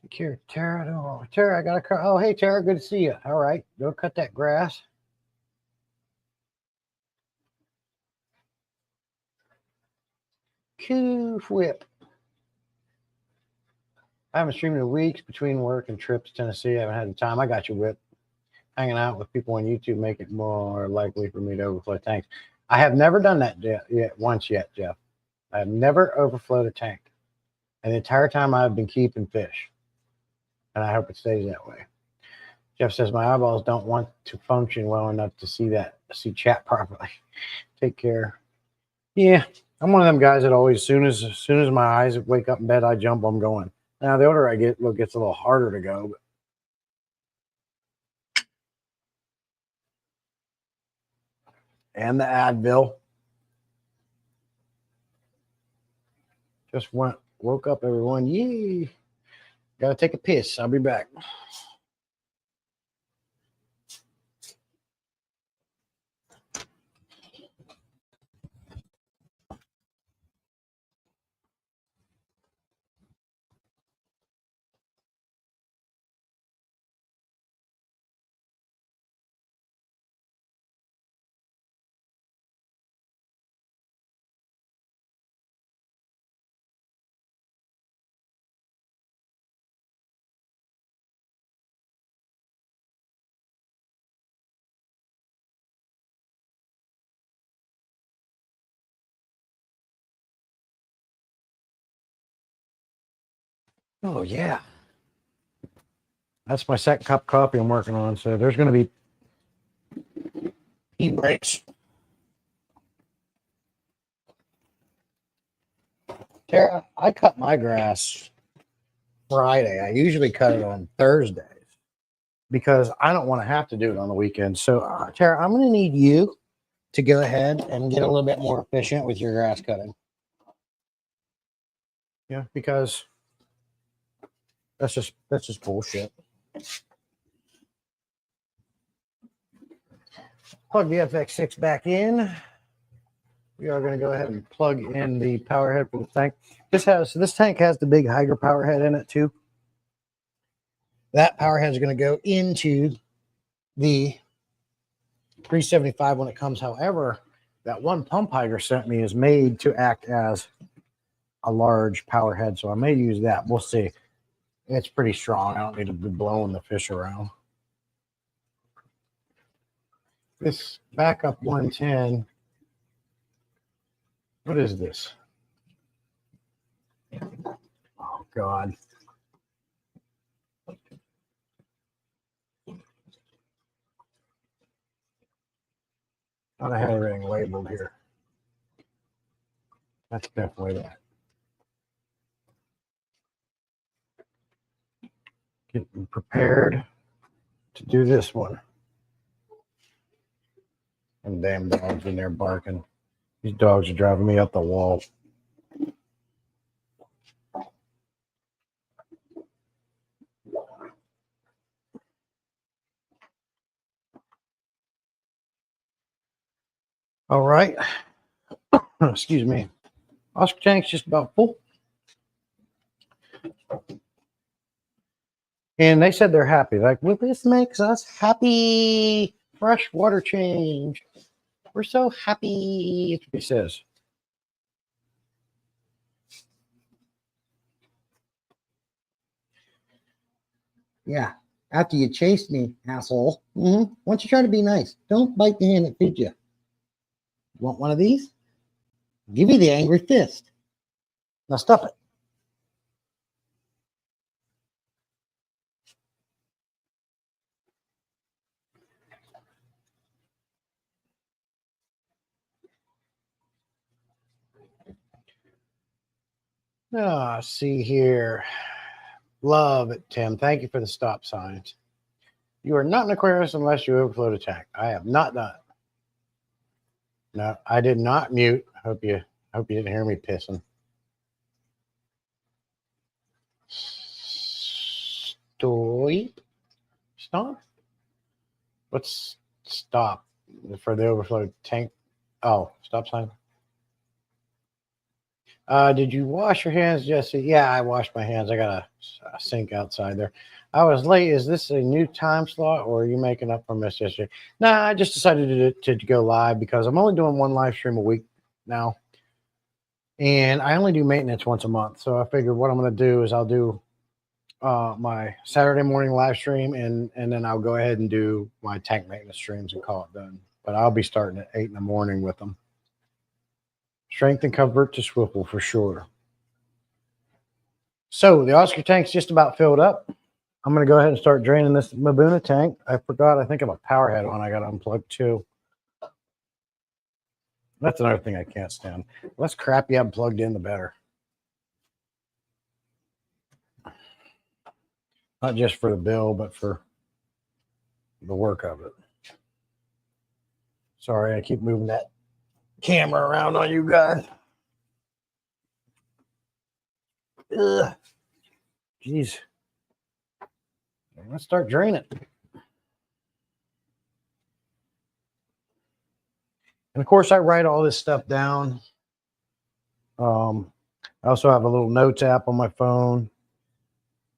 Take care, Tara. Oh, Tara, I got to. Oh, hey, Tara, good to see you. All right, go cut that grass. Coof whip. I haven't streamed in weeks between work and trips to Tennessee. I haven't had the time. I got you, Whip. Hanging out with people on YouTube make it more likely for me to overflow tanks. I have never done that once yet, Jeff. I have never overflowed a tank. And the entire time I've been keeping fish. And I hope it stays that way. Jeff says my eyeballs don't want to function well enough to see chat properly. Take care. Yeah, I'm one of them guys that always, as soon as my eyes wake up in bed, I jump, I'm going. Now, the older I get, it gets a little harder to go. And the Advil. Just woke up, everyone. Yee. Got to take a piss. I'll be back. Oh, yeah. That's my second cup of coffee I'm working on. So there's going to be tea breaks. Tara, I cut my grass Friday. I usually cut it on Thursdays because I don't want to have to do it on the weekend. So, Tara, I'm going to need you to go ahead and get a little bit more efficient with your grass cutting. Yeah, because that's just bullshit. Plug the FX6 back in. We are going to go ahead and plug in the power head for the tank. This tank has the big Hydro power head in it too. That power head is going to go into the 375 when it comes. However, that one pump Hydro sent me is made to act as a large power head, so I may use that. We'll see. It's pretty strong. I don't need to be blowing the fish around. This backup 110. What is this? Oh, God. Thought I had everything labeled here. That's definitely that. Getting prepared to do this one. And damn dogs in there barking. These dogs are driving me up the wall. All right. Excuse me. Oscar tank's just about full. And they said they're happy. Like, well, this makes us happy. Fresh water change. We're so happy. That's what he says. Yeah. After you chased me, asshole. Why don't you try to be nice? Don't bite the hand that feeds you. Want one of these? Give you the angry fist. Now stuff it. Ah, see here. Love it, Tim. Thank you for the stop signs. You are not an Aquarius unless you overflow the tank. I have not done it. No, I did not mute. Hope you didn't hear me pissing. Stop. What's stop for the overflow tank? Oh, stop sign. Did you wash your hands, Jesse? Yeah, I washed my hands. I got a sink outside there. I was late. Is this a new time slot, or are you making up for miss yesterday? Nah, I just decided to go live because I'm only doing one live stream a week now, and I only do maintenance once a month. So I figured what I'm going to do is I'll do my Saturday morning live stream, and then I'll go ahead and do my tank maintenance streams and call it done. But I'll be starting at 8 in the morning with them. Strength and comfort to swivel for sure. So the Oscar tank's just about filled up. I'm going to go ahead and start draining this Mabuna tank. I forgot. I think I have a power head on. I got to unplug too. That's another thing I can't stand. The less crap you have plugged in, the better. Not just for the bill, but for the work of it. Sorry, I keep moving that camera around on you guys. Ugh. Jeez. Let's start draining. And of course, I write all this stuff down. I also have a little notes app on my phone.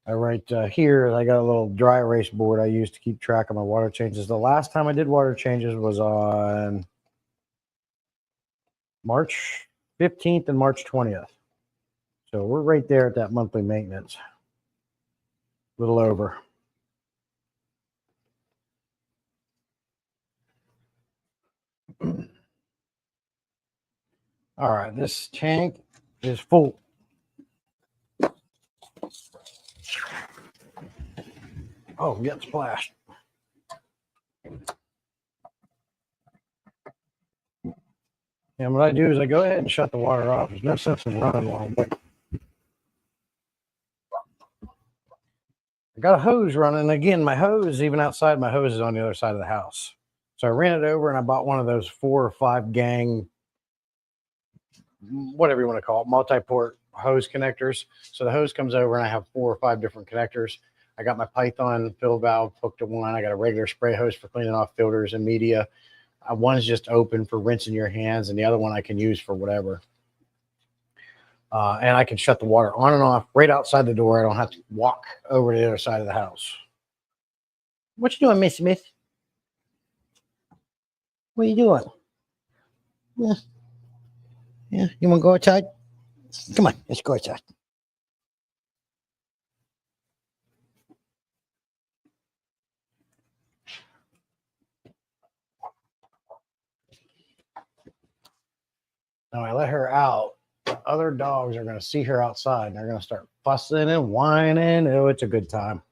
I write here. I got a little dry erase board I use to keep track of my water changes. The last time I did water changes was on March 15th and March 20th. So we're right there at that monthly maintenance. A little over. All right, this tank is full. Oh, get splashed. And what I do is I go ahead and shut the water off. There's no sense in running while I'm waiting. I got a hose running. Again, my hose, even outside, my hose is on the other side of the house. So I ran it over and I bought one of those 4 or 5 gang, whatever you want to call it, multi-port hose connectors. So the hose comes over and I have 4 or 5 different connectors. I got my Python fill valve hooked to one. I got a regular spray hose for cleaning off filters and media. One's just open for rinsing your hands, and the other one I can use for whatever. And I can shut the water on and off right outside the door. I don't have to walk over to the other side of the house. What you doing, Miss Smith? What are you doing? Yeah. Yeah. You want to go outside? Come on, let's go outside. Now I let her out. Other dogs are going to see her outside and they're going to start fussing and whining. Oh, it's a good time.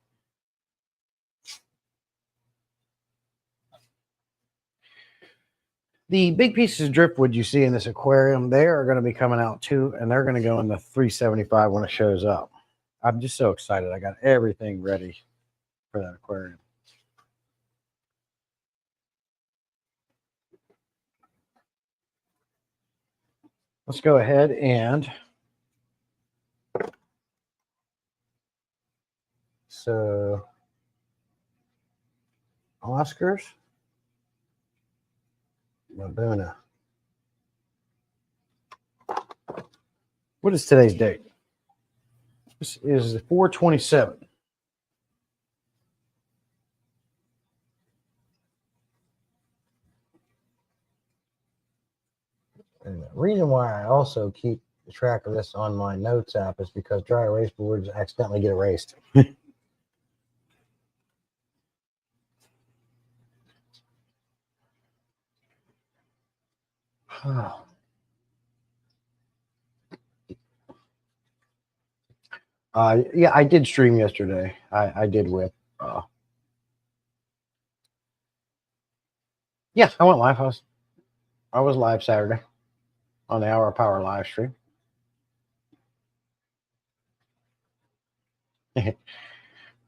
The big pieces of driftwood you see in this aquarium, they are going to be coming out too, and they're going to go in the 375 when it shows up. I'm just so excited. I got everything ready for that aquarium. let's go ahead and so Oscars, Laguna. What is today's date? This is 4/27. And the reason why I also keep track of this on my notes app is because dry erase boards accidentally get erased. Yeah, I did stream yesterday. I did whip. Yeah, I went live. I was live Saturday on the Hour of Power live stream.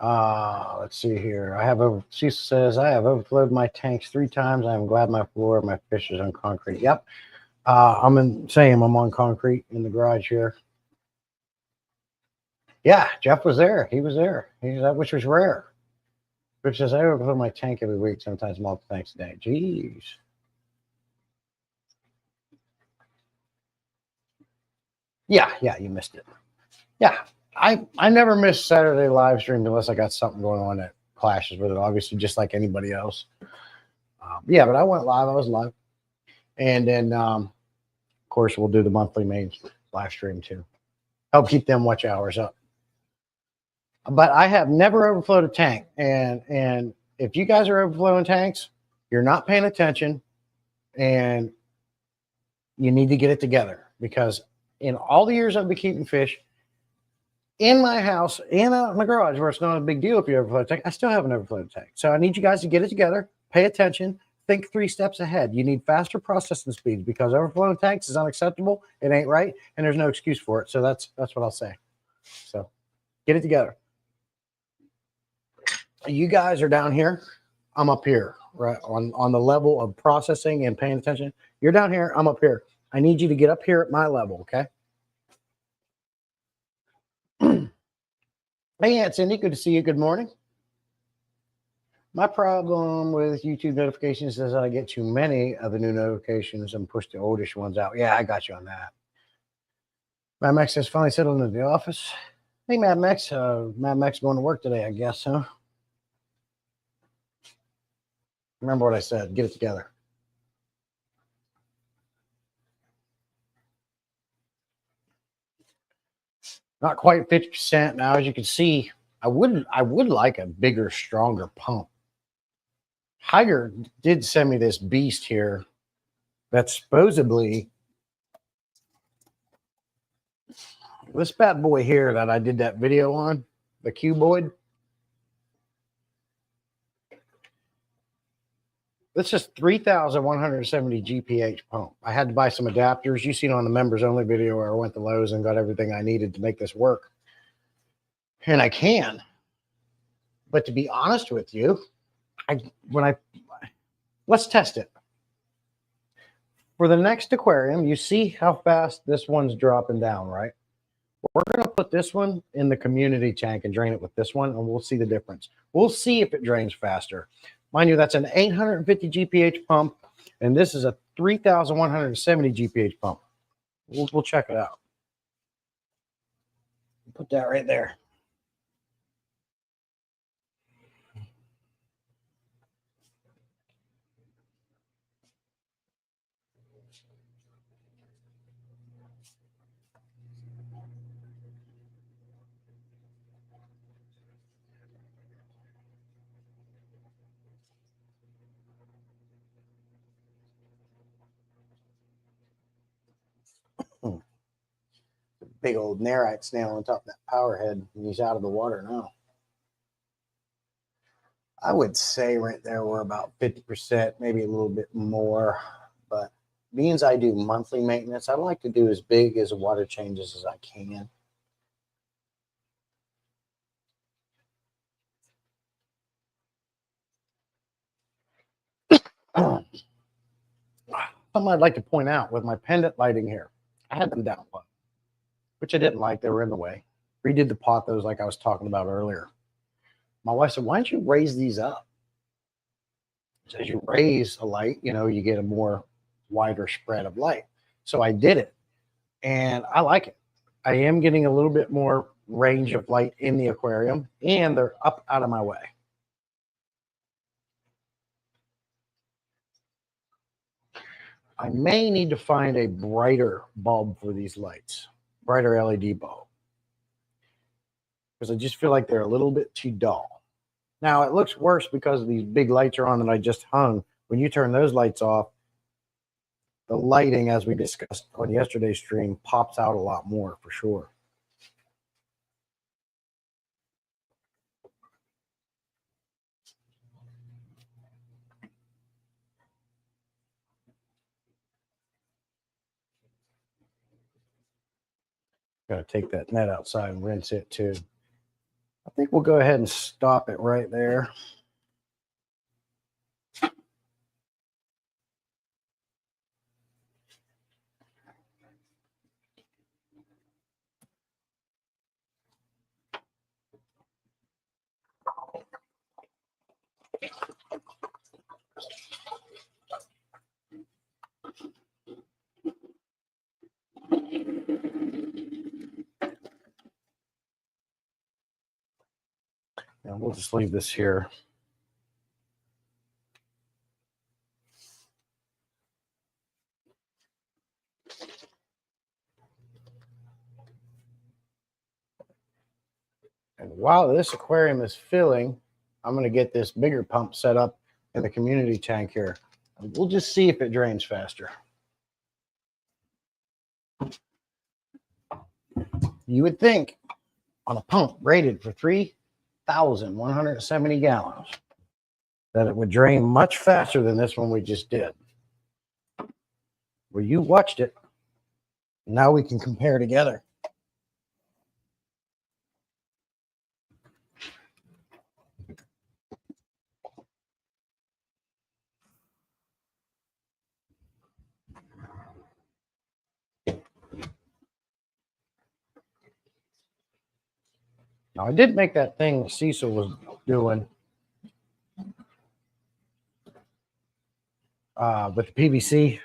Let's see here. She says, I have overflowed my tanks 3 times. I am glad my floor of my fish is on concrete. Yep. I'm on concrete in the garage here. Yeah, Jeff was there. He was there. Which was rare. Which says, I overflow my tank every week, sometimes multiple tanks a day. Jeez. Yeah, you missed it. Yeah, I never miss Saturday live stream unless I got something going on that clashes with it, obviously, just like anybody else. Yeah, but I went live. I was live. And then, of course, we'll do the monthly main live stream too. Help keep them watch hours up. But I have never overflowed a tank. And if you guys are overflowing tanks, you're not paying attention and you need to get it together, because in all the years I've been keeping fish in my house and out in the garage, where it's not a big deal if you overflow a tank, I still haven't overflowed a tank. So I need you guys to get it together, pay attention, think 3 steps ahead. You need faster processing speeds, because overflowing tanks is unacceptable. It ain't right, and there's no excuse for it. So that's what I'll say. So get it together. You guys are down here. I'm up here, right on the level of processing and paying attention. You're down here. I'm up here. I need you to get up here at my level, okay? Hey, Aunt Cindy, good to see you. Good morning. My problem with YouTube notifications is that I get too many of the new notifications and push the oldish ones out. Yeah, I got you on that. Mad Max has finally settled into the office. Hey, Mad Max. Mad Max going to work today, I guess, huh? Remember what I said. Get it together. Not quite 50% now. As you can see, I would like a bigger, stronger pump. Higer did send me this beast here that's supposedly this bad boy here that I did that video on, the cuboid. This is 3,170 GPH pump. I had to buy some adapters. You seen on the members only video where I went to Lowe's and got everything I needed to make this work. And I can. But to be honest with you, let's test it. For the next aquarium, you see how fast this one's dropping down, right? We're going to put this one in the community tank and drain it with this one, and we'll see the difference. We'll see if it drains faster. Mind you, that's an 850 GPH pump, and this is a 3,170 GPH pump. We'll check it out. Put that right there. Big old Nerite snail on top of that power head, and he's out of the water now. I would say right there we're about 50%, maybe a little bit more. But being as I do monthly maintenance, I like to do as big as water changes as I can. Something I'd like to point out with my pendant lighting here. I had them down low, which I didn't like. They were in the way. Redid the pothos like I was talking about earlier. My wife said, why don't you raise these up? So as you raise a light, you get a more wider spread of light. So I did it, and I like it. I am getting a little bit more range of light in the aquarium, and they're up out of my way. I may need to find a brighter bulb for these lights, brighter LED bulb, because I just feel like they're a little bit too dull. Now, it looks worse because these big lights are on that I just hung. When you turn those lights off, the lighting, as we discussed on yesterday's stream, pops out a lot more for sure. Got to take that net outside and rinse it too. I think we'll go ahead and stop it right there. And we'll just leave this here. And while this aquarium is filling, I'm going to get this bigger pump set up in the community tank here. We'll just see if it drains faster. You would think on a pump rated for 3,170 gallons that it would drain much faster than this one we just did. Well, you watched it. Now we can compare together. Now, I did make that thing Cecil was doing with the PVC.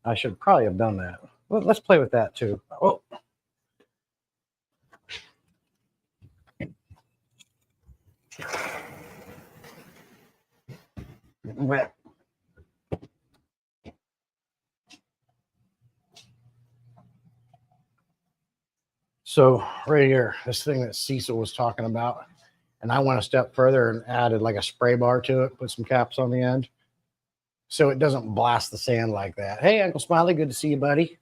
I should probably have done that. Well, let's play with that too. Oh. Wet. So right here, this thing that Cecil was talking about, and I went a step further and added like a spray bar to it, put some caps on the end, so it doesn't blast the sand like that. Hey, Uncle Smiley, good to see you, buddy.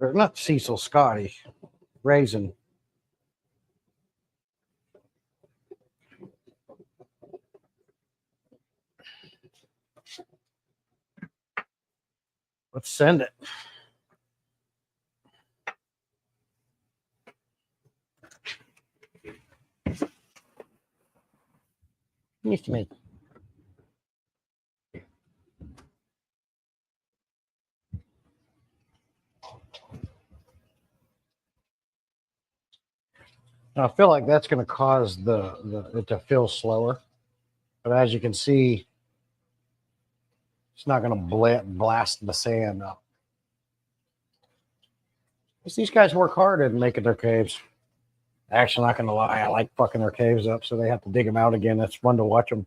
Or not Cecil, Scotty, Raisin. Let's send it. Nice to meet you. Now, I feel like that's going to cause it to fill slower. But as you can see, it's not going to blast the sand up. These guys work hard at making their caves. Actually, not going to lie, I like fucking their caves up, so they have to dig them out again. It's fun to watch them.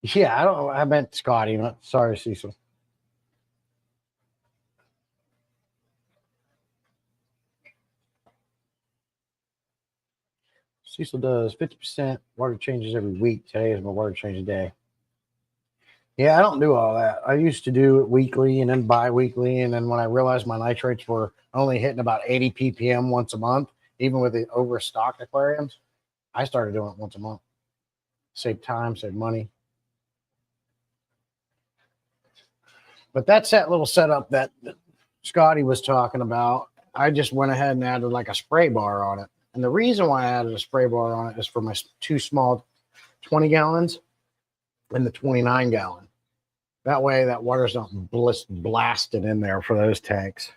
Yeah, I meant Scotty. Sorry, Cecil. Cecil does 50% water changes every week. Today is my water change day. Yeah, I don't do all that. I used to do it weekly and then bi-weekly. And then when I realized my nitrates were only hitting about 80 ppm once a month, even with the overstocked aquariums, I started doing it once a month. Save time, save money. But that's that little setup that Scotty was talking about. I just went ahead and added like a spray bar on it. And the reason why I added a spray bar on it is for my two small 20 gallons and the 29 gallon. That way that water's not blasted in there for those tanks.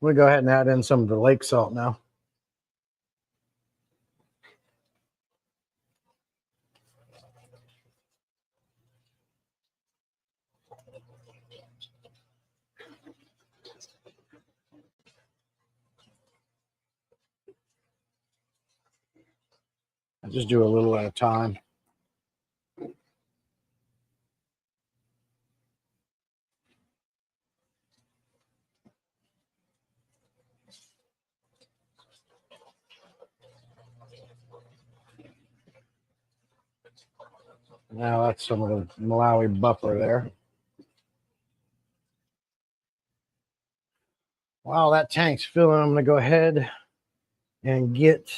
We'll go ahead and add in some of the lake salt now. I just do a little at a time. Now that's some of the Malawi buffer there. While that tank's filling, I'm going to go ahead and get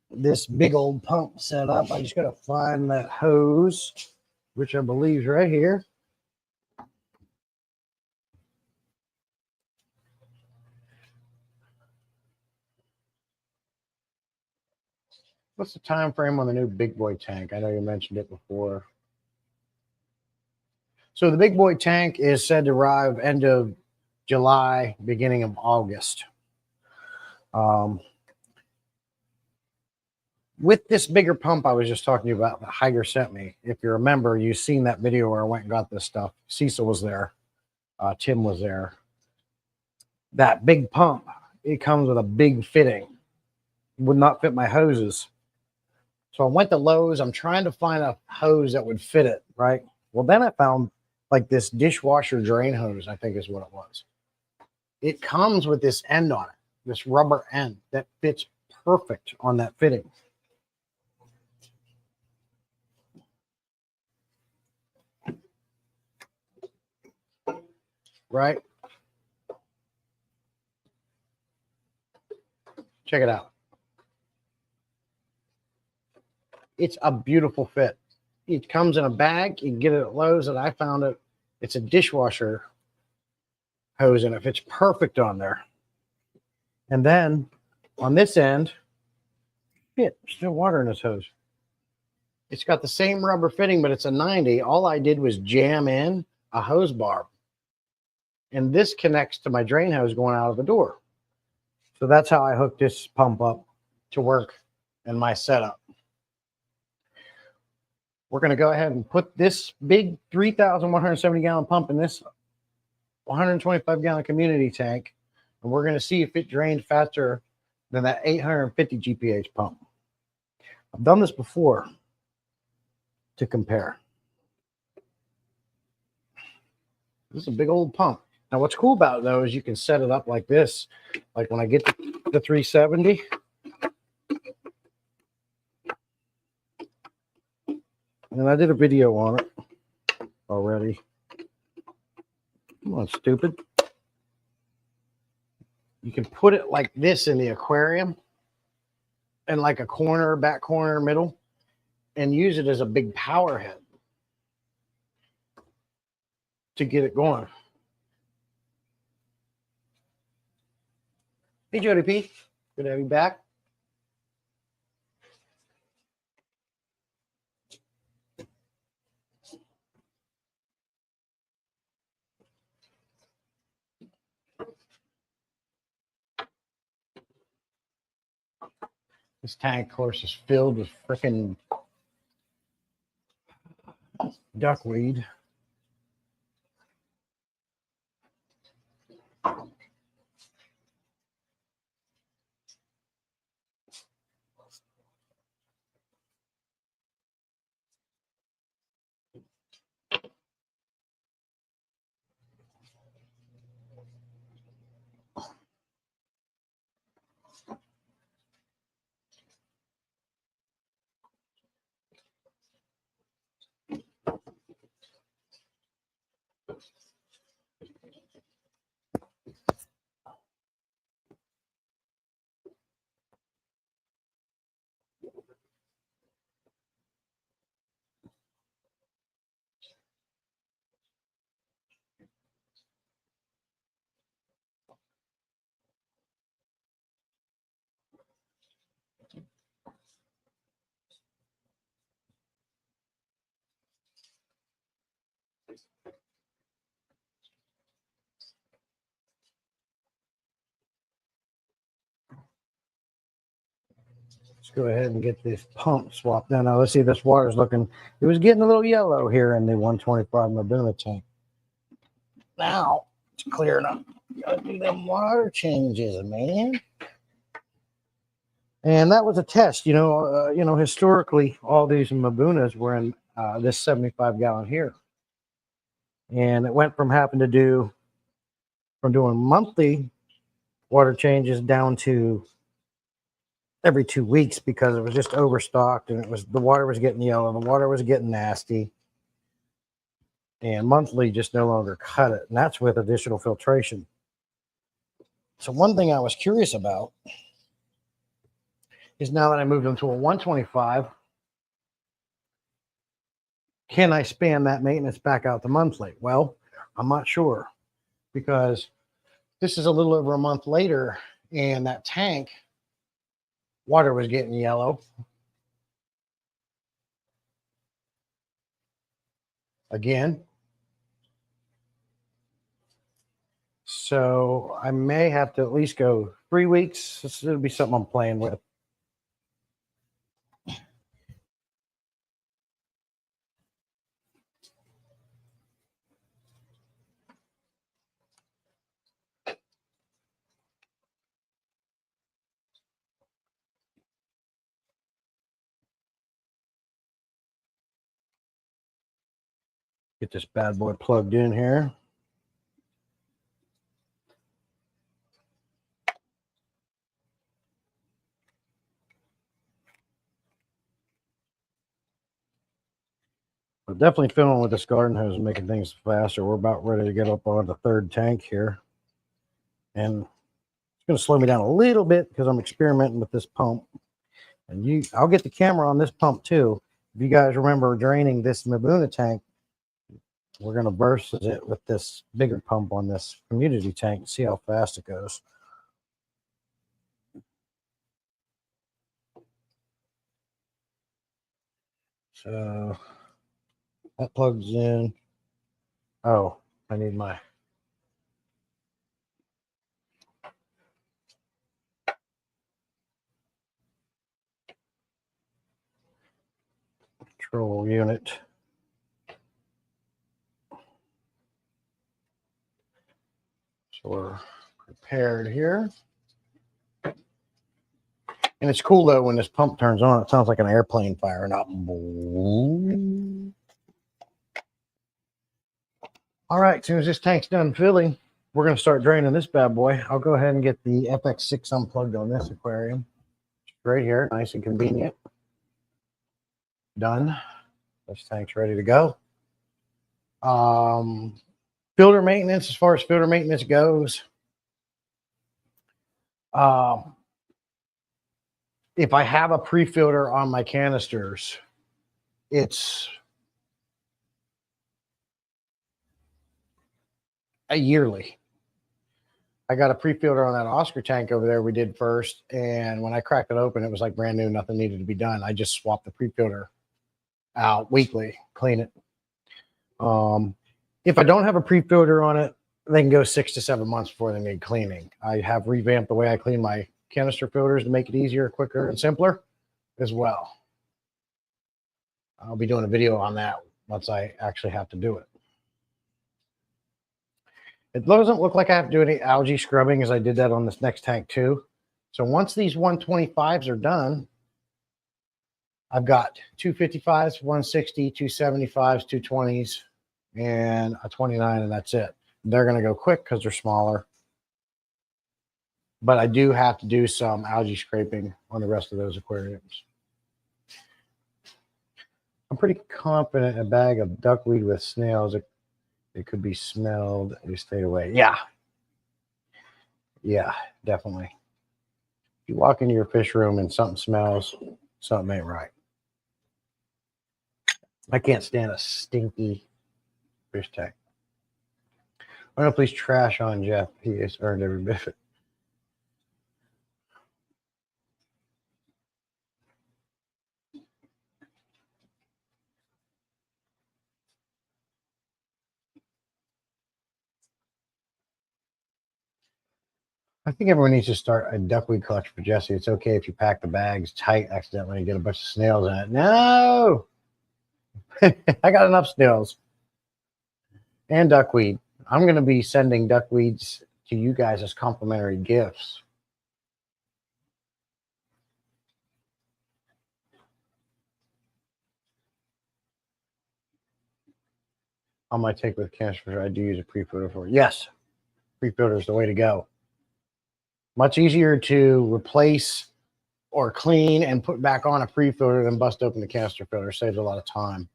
this big old pump set up. I just got to find that hose, which I believe is right here. What's the time frame on the new big boy tank? I know you mentioned it before. So the big boy tank is said to arrive end of July, beginning of August. With this bigger pump I was just talking to you about that Higer sent me, if you remember, you've seen that video where I went and got this stuff. Cecil was there. Tim was there. That big pump, it comes with a big fitting. It would not fit my hoses. So I went to Lowe's. I'm trying to find a hose that would fit it, right? Well, then I found like this dishwasher drain hose, I think is what it was. It comes with this end on it, this rubber end that fits perfect on that fitting. Right? Check it out. It's a beautiful fit. It comes in a bag. You can get it at Lowe's, and I found it. It's a dishwasher hose, and it fits perfect on there. And then on this end, still water in this hose. It's got the same rubber fitting, but it's a 90. All I did was jam in a hose barb. And this connects to my drain hose going out of the door. So that's how I hooked this pump up to work in my setup. We're going to go ahead and put this big 3,170 gallon pump in this 125 gallon community tank. And we're going to see if it drains faster than that 850 GPH pump. I've done this before to compare. This is a big old pump. Now, what's cool about it, though, is you can set it up like this. Like when I get to the 370, and I did a video on it already. Come on, stupid. You can put it like this in the aquarium in like a corner, back corner, middle, and use it as a big power head to get it going. Hey, Jody P. Good to have you back. This tank, of course, is filled with freaking duckweed. Let's go ahead and get this pump swapped down. Now let's see, this water's looking, it was getting a little yellow here in the 125 Mabuna tank. Now it's clear enough. Gotta do them water changes, man. And that was a test, historically all these Mabunas were in this 75 gallon here. And it went from doing monthly water changes down to every 2 weeks because it was just overstocked and the water was getting yellow, the water was getting nasty, and monthly just no longer cut it. And that's with additional filtration. So one thing I was curious about is now that I moved them to a 125, can I span that maintenance back out to monthly? Well, I'm not sure because this is a little over a month later and that tank water was getting yellow again. So I may have to at least go 3 weeks. This will be something I'm playing with. Get this bad boy plugged in here. We're definitely filling with this garden hose and making things faster. We're about ready to get up on the third tank here. And it's going to slow me down a little bit because I'm experimenting with this pump. And I'll get the camera on this pump too. If you guys remember draining this Mabuna tank, we're going to burst it with this bigger pump on this community tank and see how fast it goes. So that plugs in. Oh, I need my control unit. So we're prepared here. And it's cool though when this pump turns on, it sounds like an airplane firing up. All right, as soon as this tank's done filling, we're going to start draining this bad boy. I'll go ahead and get the FX6 unplugged on this aquarium. Right here, nice and convenient. Done. This tank's ready to go. Filter maintenance, as far as filter maintenance goes, if I have a pre-filter on my canisters, it's a yearly. I got a pre-filter on that Oscar tank over there we did first, and when I cracked it open, it was like brand new, nothing needed to be done. I just swapped the pre-filter out weekly, clean it. If I don't have a pre-filter on it, they can go 6 to 7 months before they need cleaning. I have revamped the way I clean my canister filters to make it easier, quicker, and simpler as well. I'll be doing a video on that once I actually have to do it. It doesn't look like I have to do any algae scrubbing as I did that on this next tank too. So once these 125s are done, I've got 255s, 160, 275s, 220s, and a 29, and that's it. They're going to go quick because they're smaller. But I do have to do some algae scraping on the rest of those aquariums. I'm pretty confident a bag of duckweed with snails, it could be smelled. You stay away. Yeah. Yeah, definitely. If you walk into your fish room and something smells, something ain't right. I can't stand a stinky fish tank. I'm going to please trash on Jeff. He has earned every bit of it. I think everyone needs to start a duckweed collection for Jesse. It's okay if you pack the bags tight accidentally and get a bunch of snails in it. No, I got enough snails and duckweed. I'm going to be sending duckweeds to you guys as complimentary gifts. On my take with canister, I do use a pre-filter for it. Yes, pre-filter is the way to go. Much easier to replace or clean and put back on a pre-filter than bust open the canister filter. Saves a lot of time.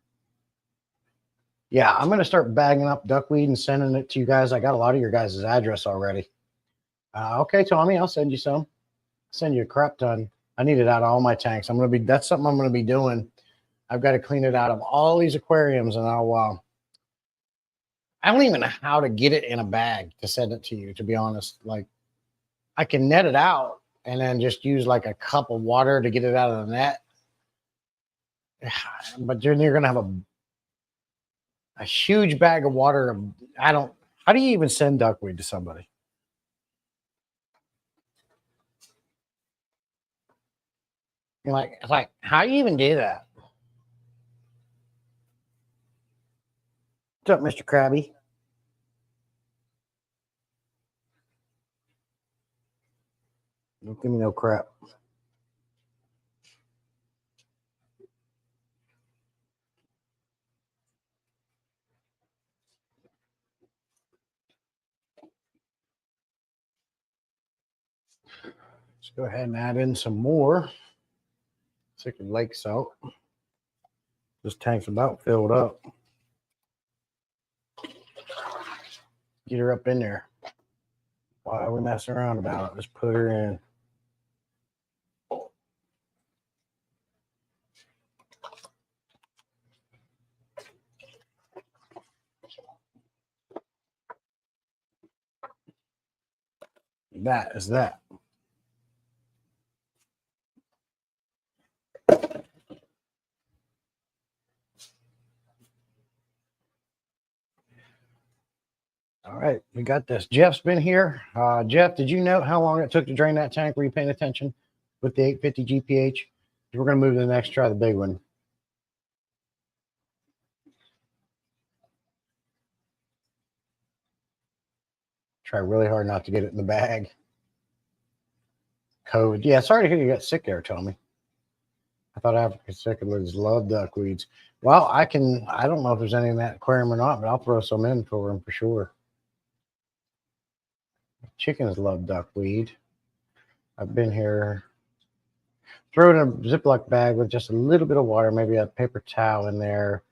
Yeah, I'm going to start bagging up duckweed and sending it to you guys. I got a lot of your guys' address already. Okay, Tommy, I'll send you some. Send you a crap ton. I need it out of all my tanks. That's something I'm going to be doing. I've got to clean it out of all these aquariums, and I don't even know how to get it in a bag to send it to you, to be honest. Like, I can net it out and then just use like a cup of water to get it out of the net. But you're going to have a huge bag of water. How do you even send duckweed to somebody? It's like, how do you even do that? What's up, Mr. Krabby? Don't give me no crap. Let's go ahead and add in some more Sick of lake salt. This tank's about filled up. Get her up in there. Why are we messing around about it? Just put her in. That is that. All right, we got this. Jeff's been here. Jeff, did you know how long it took to drain that tank? Were you paying attention with the 850 GPH? We're going to move to the next, try the big one. Try really hard not to get it in the bag. COVID. Yeah, sorry to hear you got sick there, Tommy. I thought African cichlids love duckweeds. Well, I don't know if there's any in that aquarium or not, but I'll throw some in for them for sure. Chickens love duckweed. I've been here. Throw it in a Ziploc bag with just a little bit of water, maybe a paper towel in there.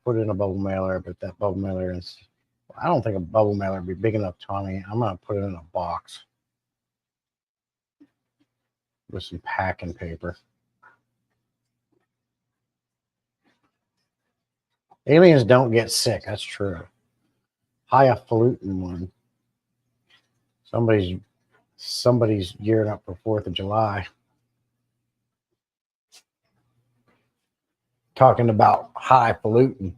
Put it in a bubble mailer, but that bubble mailer is, I don't think a bubble mailer would be big enough, Tommy. I'm going to put it in a box with some packing paper. Aliens don't get sick. That's true. Highfalutin one. Somebody's gearing up for 4th of July. Talking about highfalutin.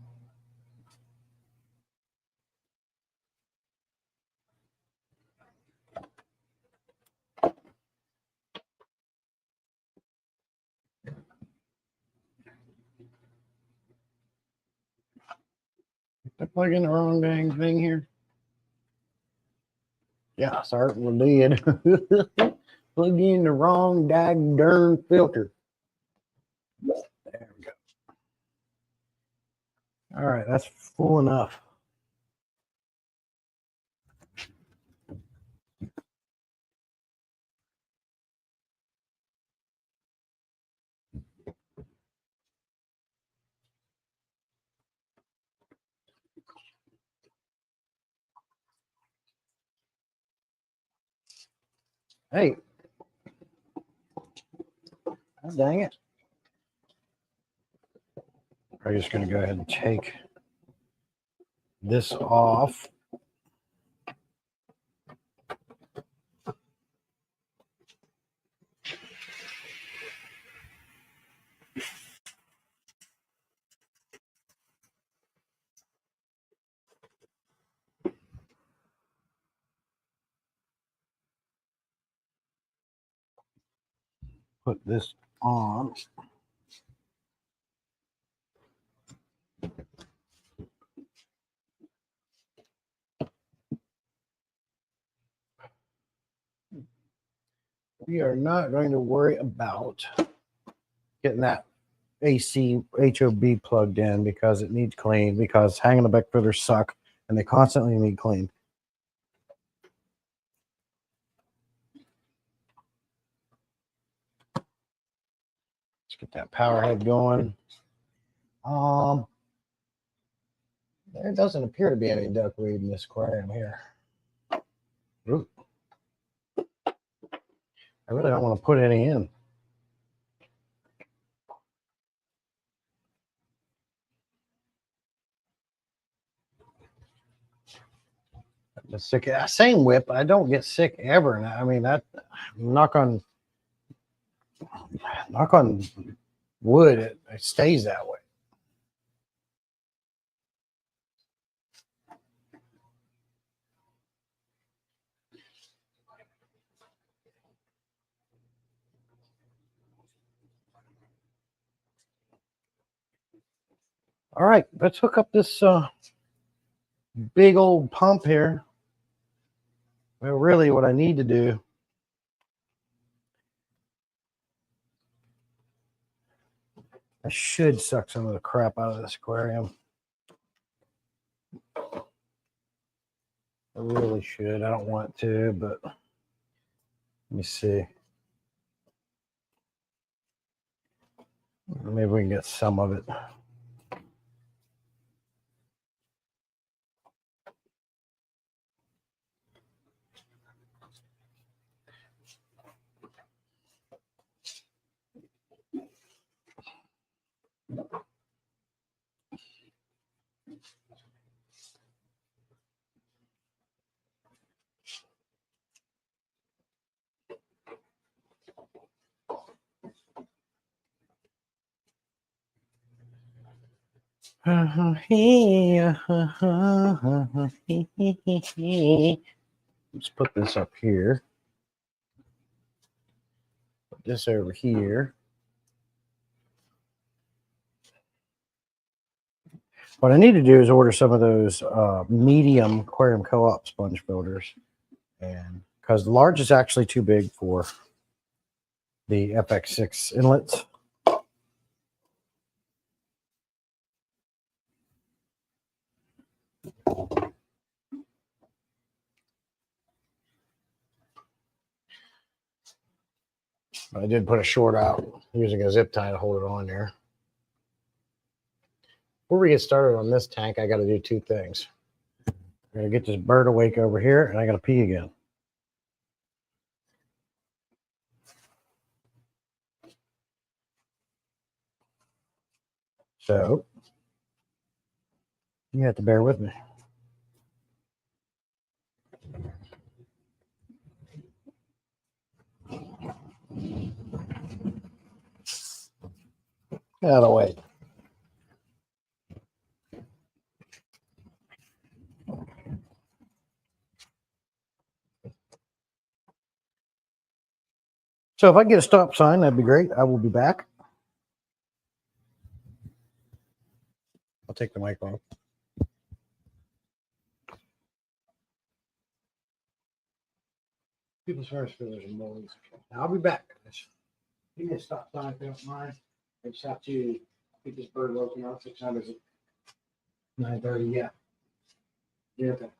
Did I plug in the wrong dang thing here? Yeah, certainly did. Plug in the wrong dag darn filter. There we go. All right, that's full enough. Hey, oh, dang it. I'm just going to go ahead and take this off. put this on. We are not going to worry about getting that AC HOB plugged in because it needs clean, because hanging the back fillers suck and they constantly need clean. Let's get that power head going. There doesn't appear to be any duckweed in this aquarium here. Ooh. I really don't want to put any in. I'm sick. Same whip. I don't get sick ever. I mean, that knock on wood, it stays that way. All right, let's hook up this big old pump here. Well, really what I need to do I should suck some of the crap out of this aquarium. I really should. I don't want to, but let me see. Maybe we can get some of it. Let's put this up here. Put this over here. What I need to do is order some of those medium aquarium co-op sponge filters, and because the large is actually too big for the FX6 inlets. I did put a short out using a zip tie to hold it on there. Before we get started on this tank, I got to do two things. I'm going to get this bird awake over here, and I got to pee again. So you have to bear with me. Get out of the way. So if I get a stop sign, that'd be great. I will be back. I'll take the mic off. People's first fillers and molds. I'll be back. Give me a stop sign if you don't mind. I just have to get this bird woken up. 600 is 9:30. Yeah. Yeah. Okay.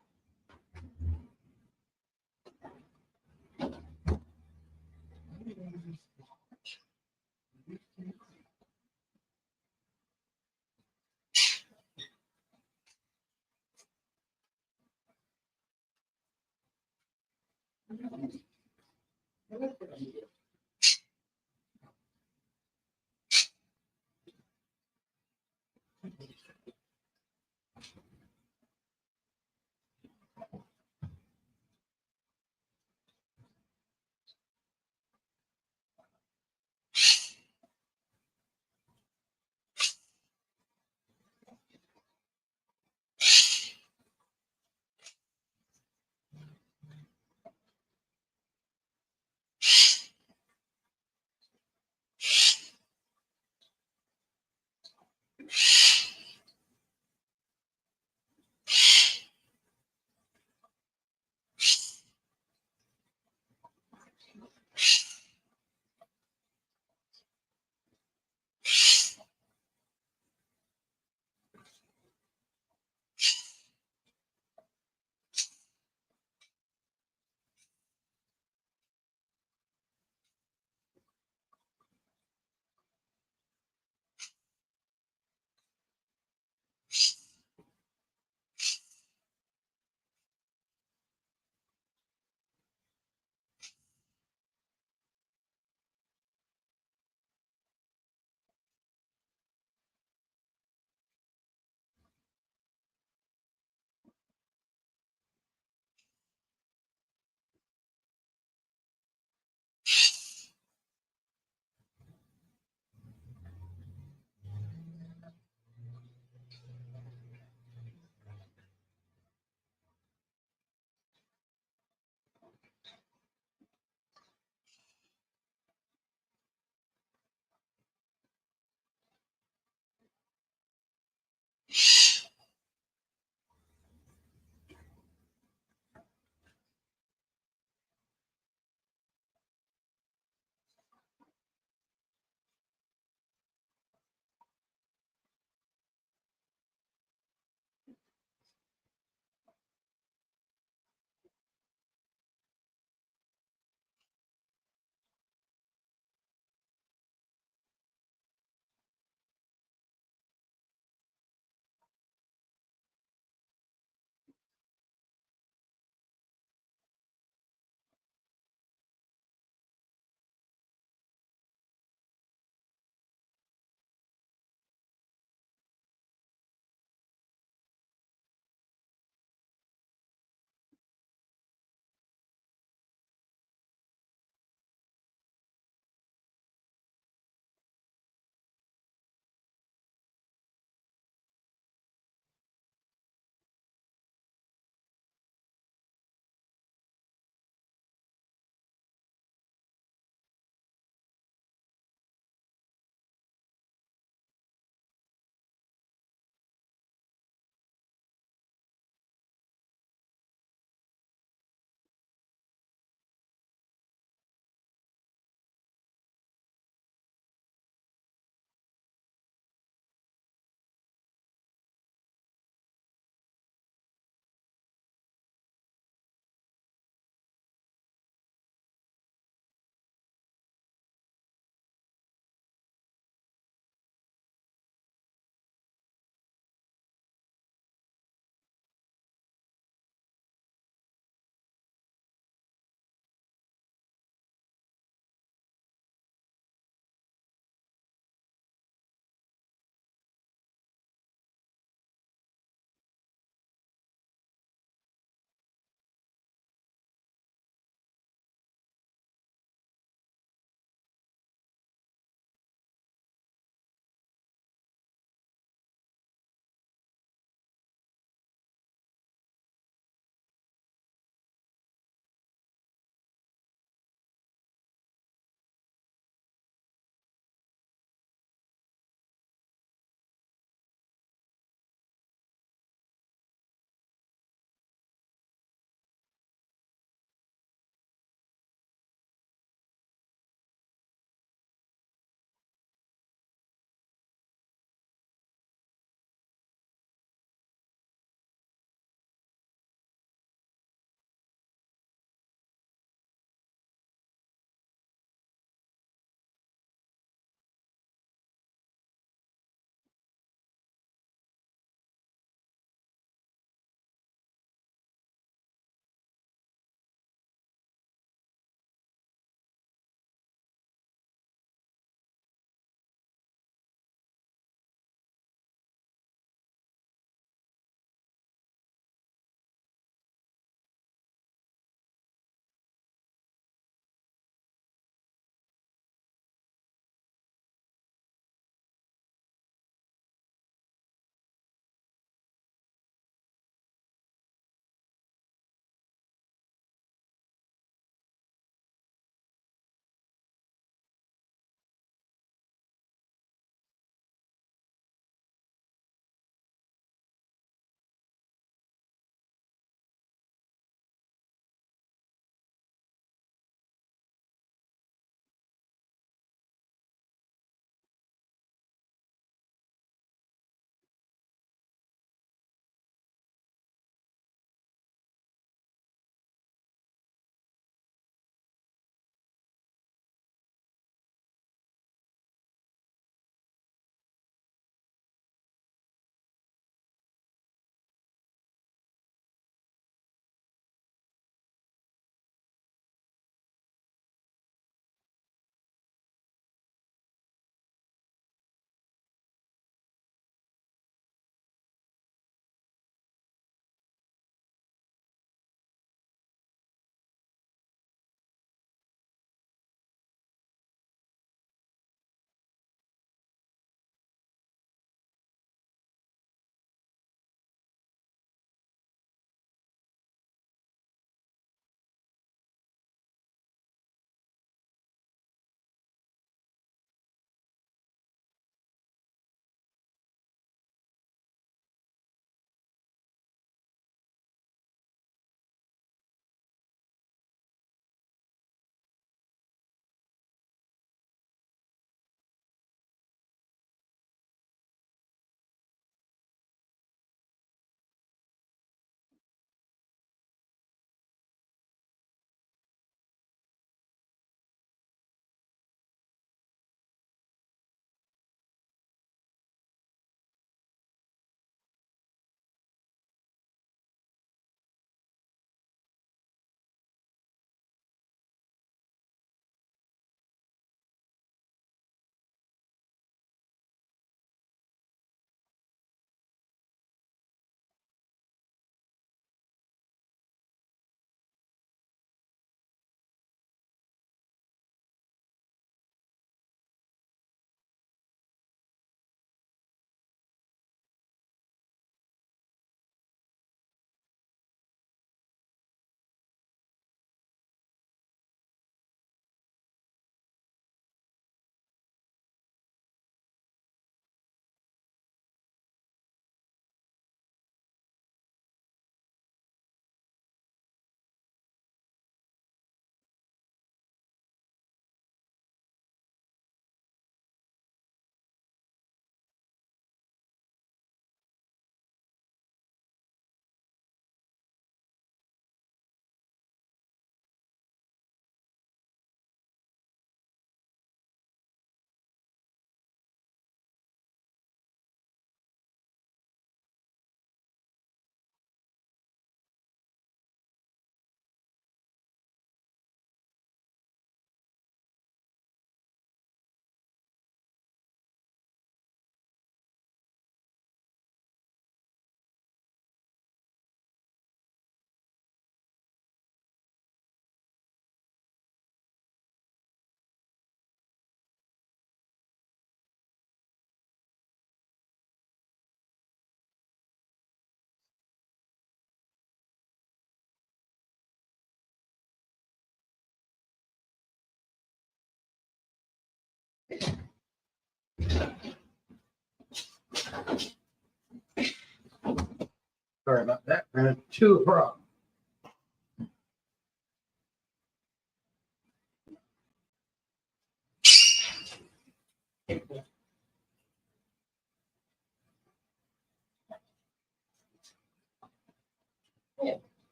Sorry about that. Ran into a problem.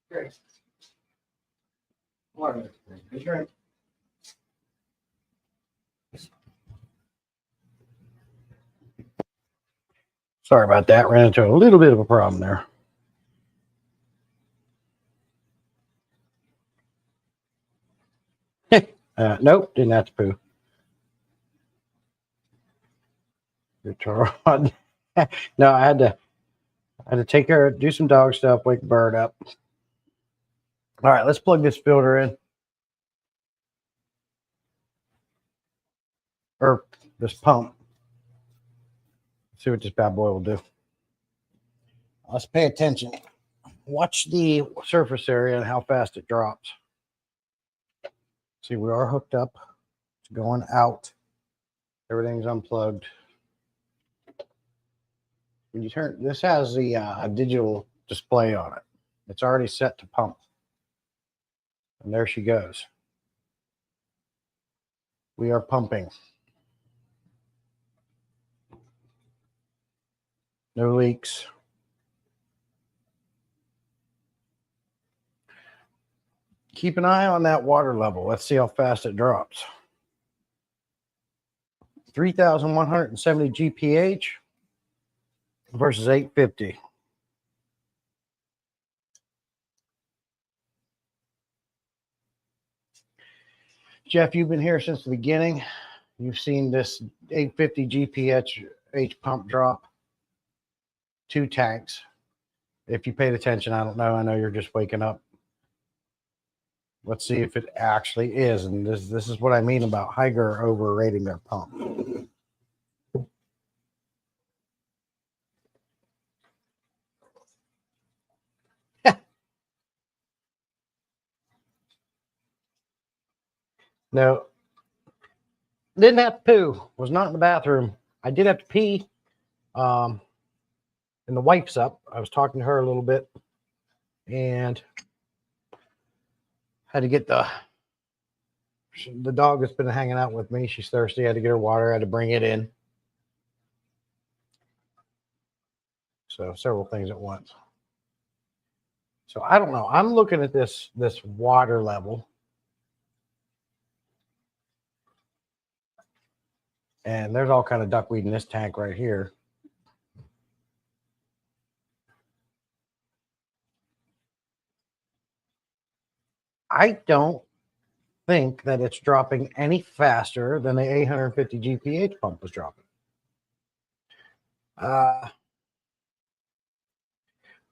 Great. Water. Good drink. Sorry about that. Ran into a little bit of a problem there. Nope, didn't have to poo. No, I had to take care of, do some dog stuff, wake the bird up. All right, let's plug this filter in. Or this pump. See what this bad boy will do. Let's pay attention. Watch the surface area and how fast it drops. See, we are hooked up. It's going out. Everything's unplugged. When you turn, this has the digital display on it. It's already set to pump. And there she goes. We are pumping. No leaks. Keep an eye on that water level. Let's see how fast it drops. 3,170 GPH versus 850. Jeff, you've been here since the beginning. You've seen this 850 GPH pump drop. 2 tanks. If you paid attention, I don't know. I know you're just waking up. Let's see if it actually is. And this is what I mean about Higer overrating their pump. No, didn't have to poo. Was not in the bathroom. I did have to pee. And the wife's up. I was talking to her a little bit, and had to get the dog that's been hanging out with me. She's thirsty. I had to get her water. I had to bring it in. So several things at once. So I don't know. I'm looking at this water level. And there's all kind of duckweed in this tank right here. I don't think that it's dropping any faster than the 850 GPH pump was dropping. I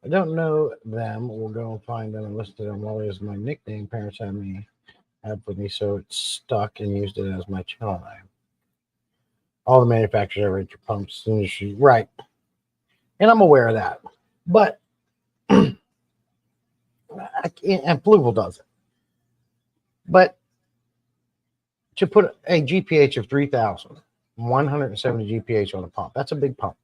don't know them. We'll go and find them and listen to them. Wally is my nickname parents had for me, so it's stuck and used it as my channel name. All the manufacturers ever rate your pumps industry, right? And I'm aware of that, but and Fluval does it. But to put a GPH of 3,170 GPH on a pump, that's a big pump.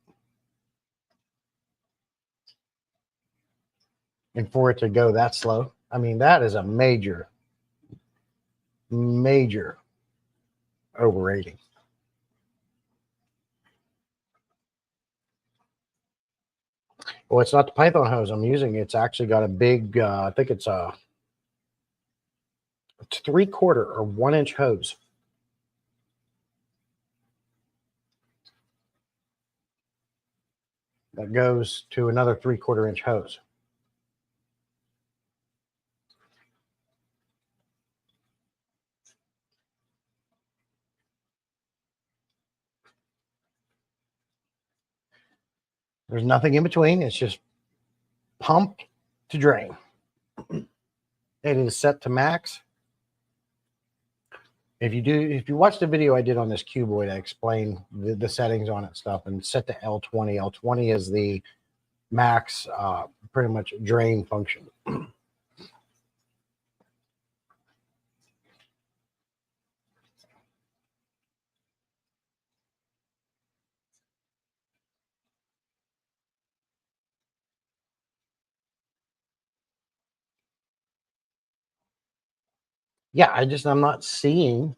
And for it to go that slow, I mean, that is a major overrating. Well, it's not the Python hose I'm using. It's actually got a big, I think it's a 3/4 or 1-inch hose. That goes to another 3/4 inch hose. There's nothing in between. It's just pump to drain. It is set to max. If you watch the video I did on this cuboid, I explained the settings on it stuff and set to L20. L20 is the max pretty much drain function. Yeah, I'm not seeing.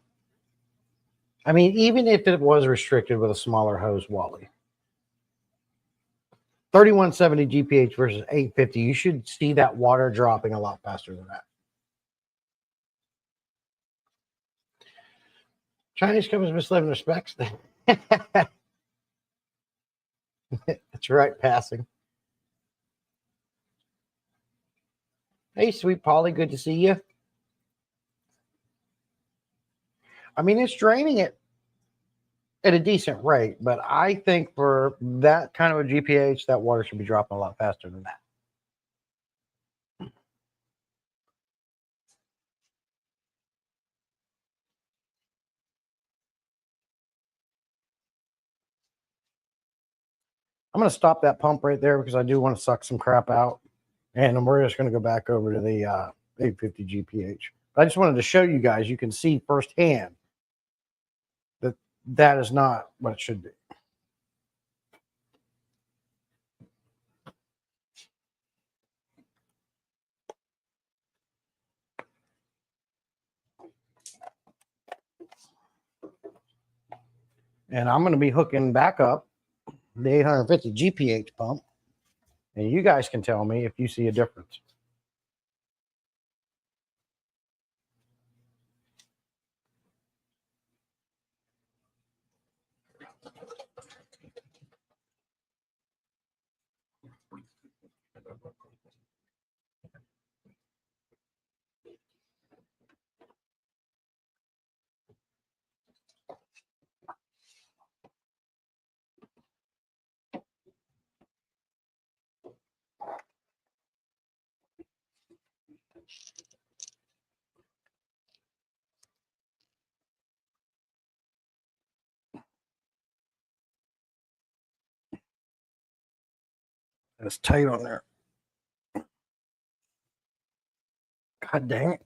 I mean, even if it was restricted with a smaller hose, Wally, 3170 GPH versus 850, you should see that water dropping a lot faster than that. Chinese companies misled in respects. That's right, passing. Hey, sweet Polly, good to see you. I mean, it's draining it at a decent rate, but I think for that kind of a GPH, that water should be dropping a lot faster than that. I'm going to stop that pump right there because I do want to suck some crap out. And we're just going to go back over to the 850 GPH. But I just wanted to show you guys, you can see firsthand that that is not what it should be. And I'm going to be hooking back up the 850 GPH pump. And you guys can tell me if you see a difference. It's tight on there. God dang it.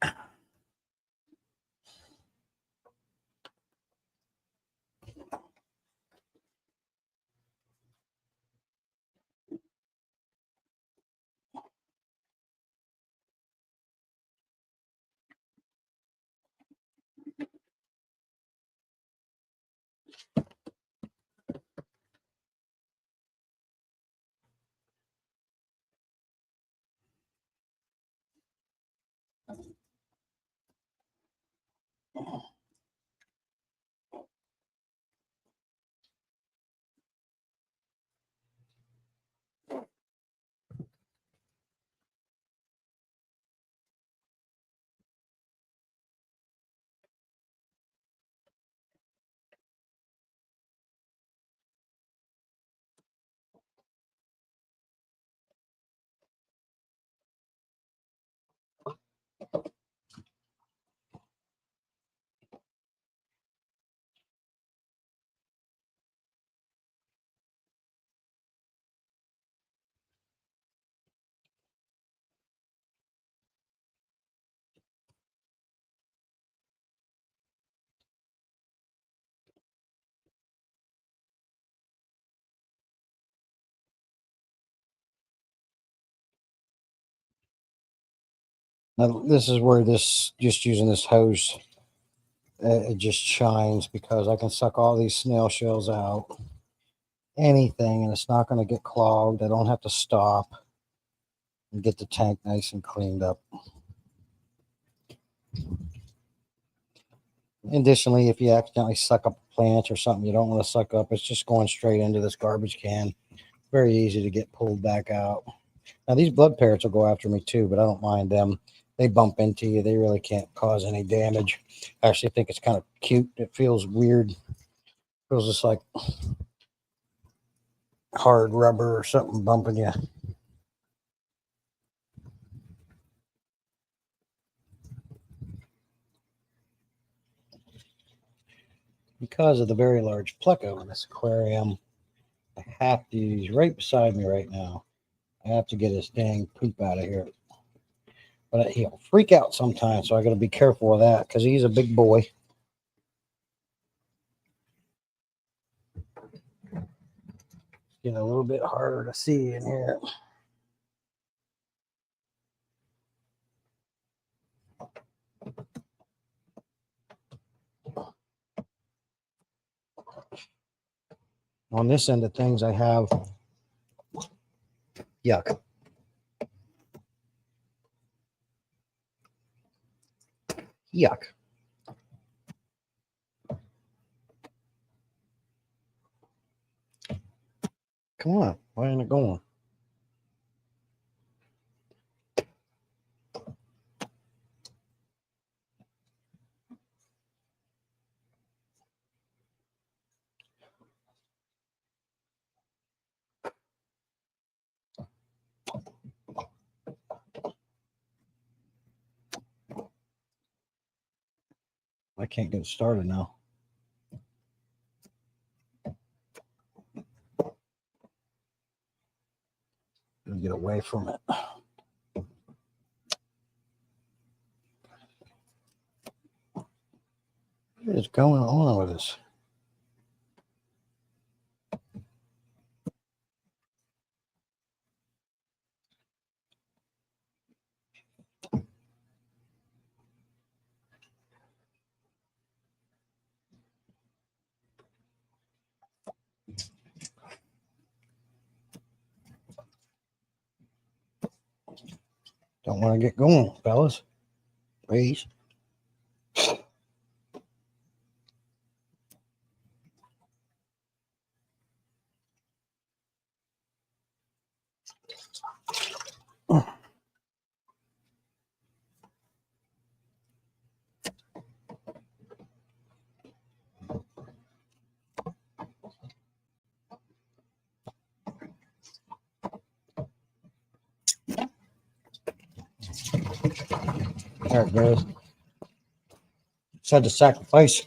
Now, this is where just using this hose, it just shines because I can suck all these snail shells out, anything, and it's not going to get clogged. I don't have to stop and get the tank nice and cleaned up. Additionally, if you accidentally suck up a plant or something you don't want to suck up, it's just going straight into this garbage can. Very easy to get pulled back out. Now, these blood parrots will go after me too, but I don't mind them. They bump into you. They really can't cause any damage. I actually think it's kind of cute. It feels weird. It feels just like hard rubber or something bumping you. because of the very large pleco in this aquarium, I have to, he's right beside me right now. I have to get his dang poop out of here. But he'll freak out sometimes, so I got to be careful of that because he's a big boy. Getting a little bit harder to see in here. On this end of things, I have yuck. Yuck. Come on, why ain't it going? I can't get it started now. Get away from it. What is going on with this? Don't want to get going, fellas. Please. There it goes. Just had to sacrifice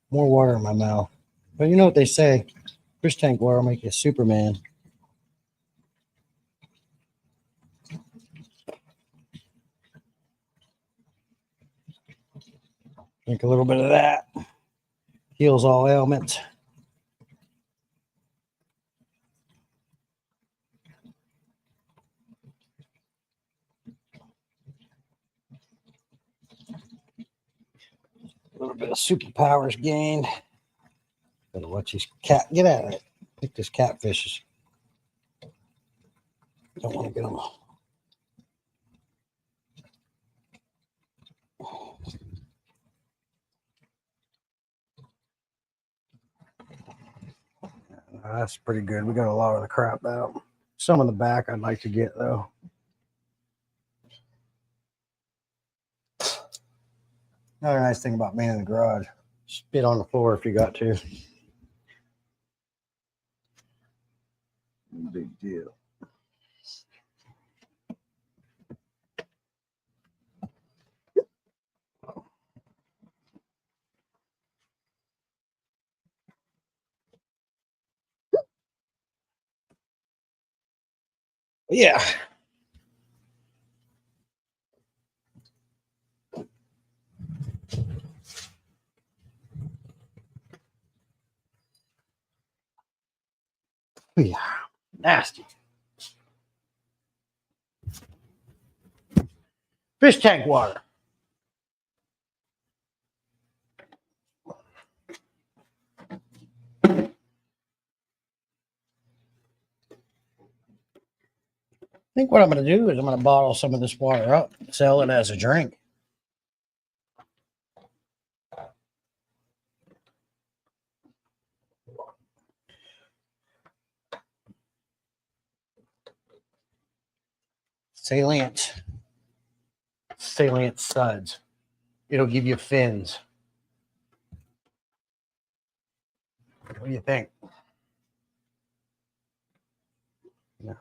more water in my mouth. But you know what they say? Fish tank water will make you Superman. Drink a little bit of that. Heals all ailments. A little bit of superpowers gained. Gotta watch these cat. Get out of it. Pick this catfishes. Don't want to get them. That's pretty good. We got a lot of the crap out. Some of the back I'd like to get though. Another nice thing about being in the garage, spit on the floor if you got to. Big deal. Yeah. Yeah. Nasty. Fish tank water. I think what I'm going to do is I'm going to bottle some of this water up, sell it as a drink. Salient suds. It'll give you fins. What do you think? Yeah.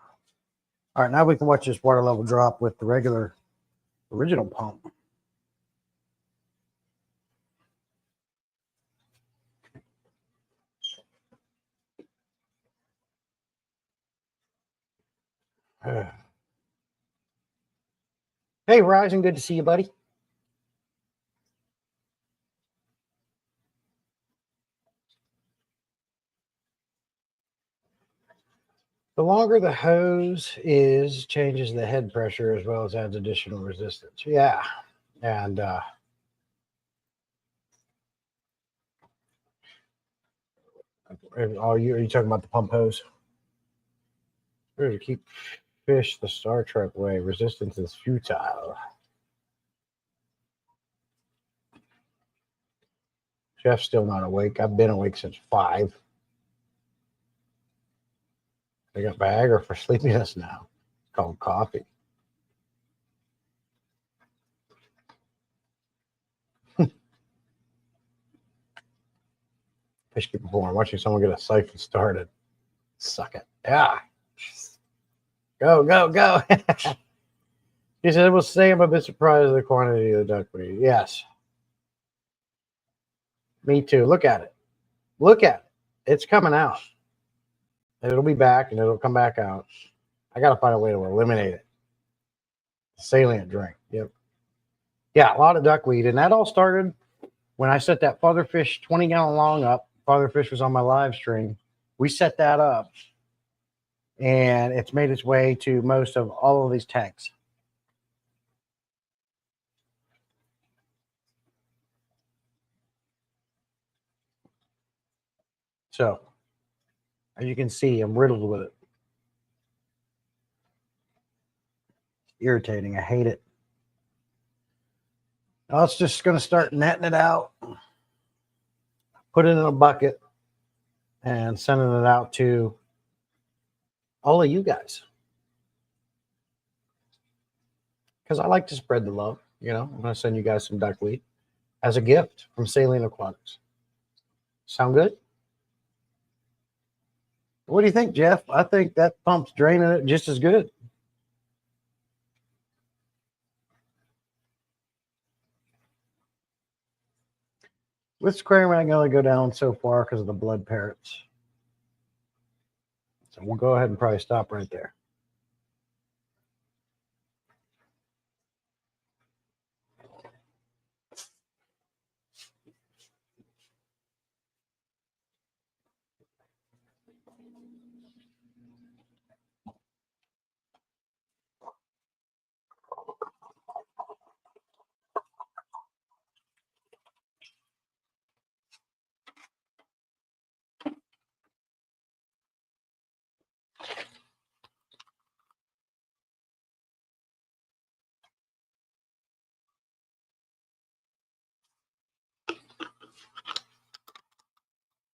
All right, now we can watch this water level drop with the regular original pump. Hey, Ryzen, good to see you, buddy. The longer the hose is, changes the head pressure as well as adds additional resistance. Yeah. And are you talking about the pump hose? To keep fish the Star Trek way, resistance is futile. Jeff's still not awake. I've been awake since 5. I got Viagra for sleepiness now. It's called coffee. Fish keep born. Watching someone get a siphon started. Suck it. Yeah. Go, go, go. He said, I will say I'm a bit surprised at the quantity of the duckweed. Yes. Me too. Look at it. Look at it. It's coming out. And it'll be back and it'll come back out. I got to find a way to eliminate it. Salient drink. Yep. Yeah, a lot of duckweed. And that all started when I set that fatherfish 20-gallon long up. Fatherfish was on my live stream. We set that up. And it's made its way to most of all of these tanks. So, as you can see, I'm riddled with it. Irritating. I hate it. Now it's just going to start netting it out, put it in a bucket, and sending it out to all of you guys. Because I like to spread the love. You know, I'm going to send you guys some duckweed as a gift from Saline Aquatics. Sound good? What do you think, Jeff? I think that pump's draining it just as good. With aquarium, I can only go down so far because of the blood parrots. So we'll go ahead and probably stop right there.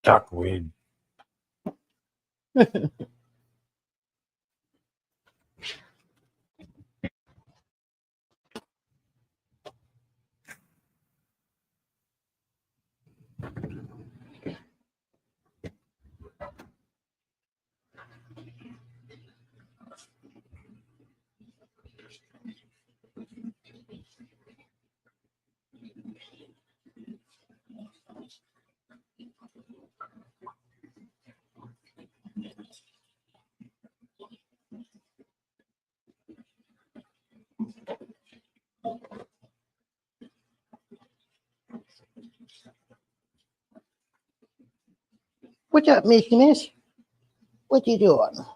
Duckweed. What's up, Miss? What you doing?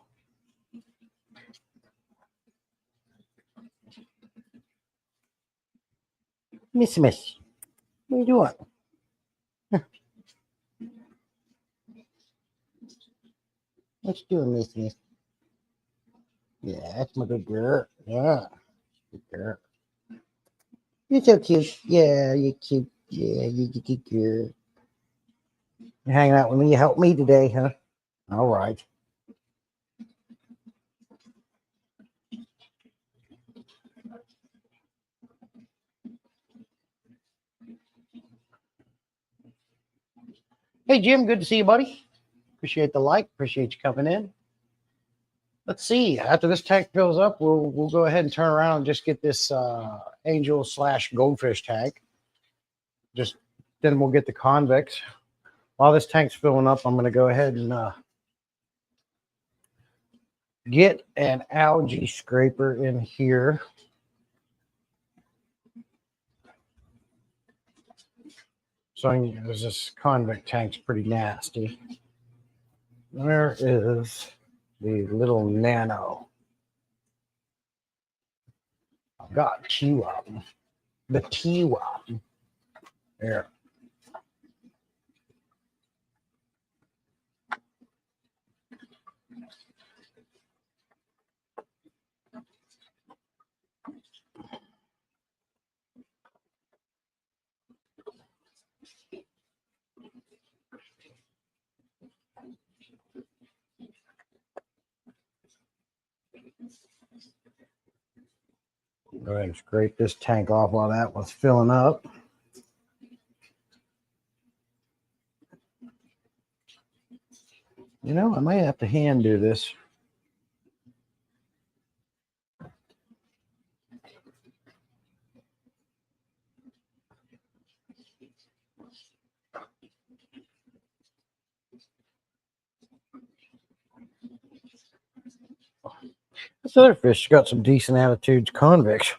Miss, what you doing? What you doing, Miss? Yeah, that's my good girl. Yeah, good girl. You're so cute. Yeah, you're cute. Yeah, you're a good girl. You're hanging out with me. You helped me today, huh? All right. Hey, Jim, good to see you, buddy. Appreciate the like. Appreciate you coming in. Let's see. After this tank fills up, we'll go ahead and turn around and just get this angel / goldfish tank. Just then we'll get the convicts. While this tank's filling up, I'm going to go ahead and get an algae scraper in here. So there's this convict tank's pretty nasty. Where is the little nano? I've got two of them. The two of them. There. Go ahead and scrape this tank off while that was filling up. You know, I might have to hand do this. This other fish got some decent attitudes, convicts.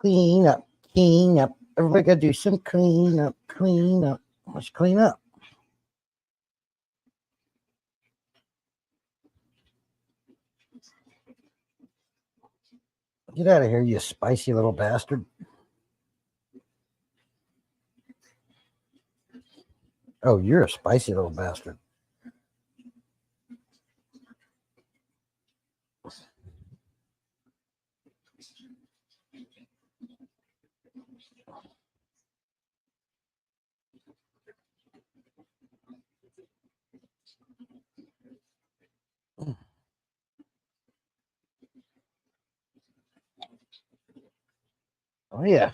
Clean up, clean up. Everybody got to do some clean up, clean up. Let's clean up. Get out of here, you spicy little bastard. Oh, you're a spicy little bastard. Oh, yeah.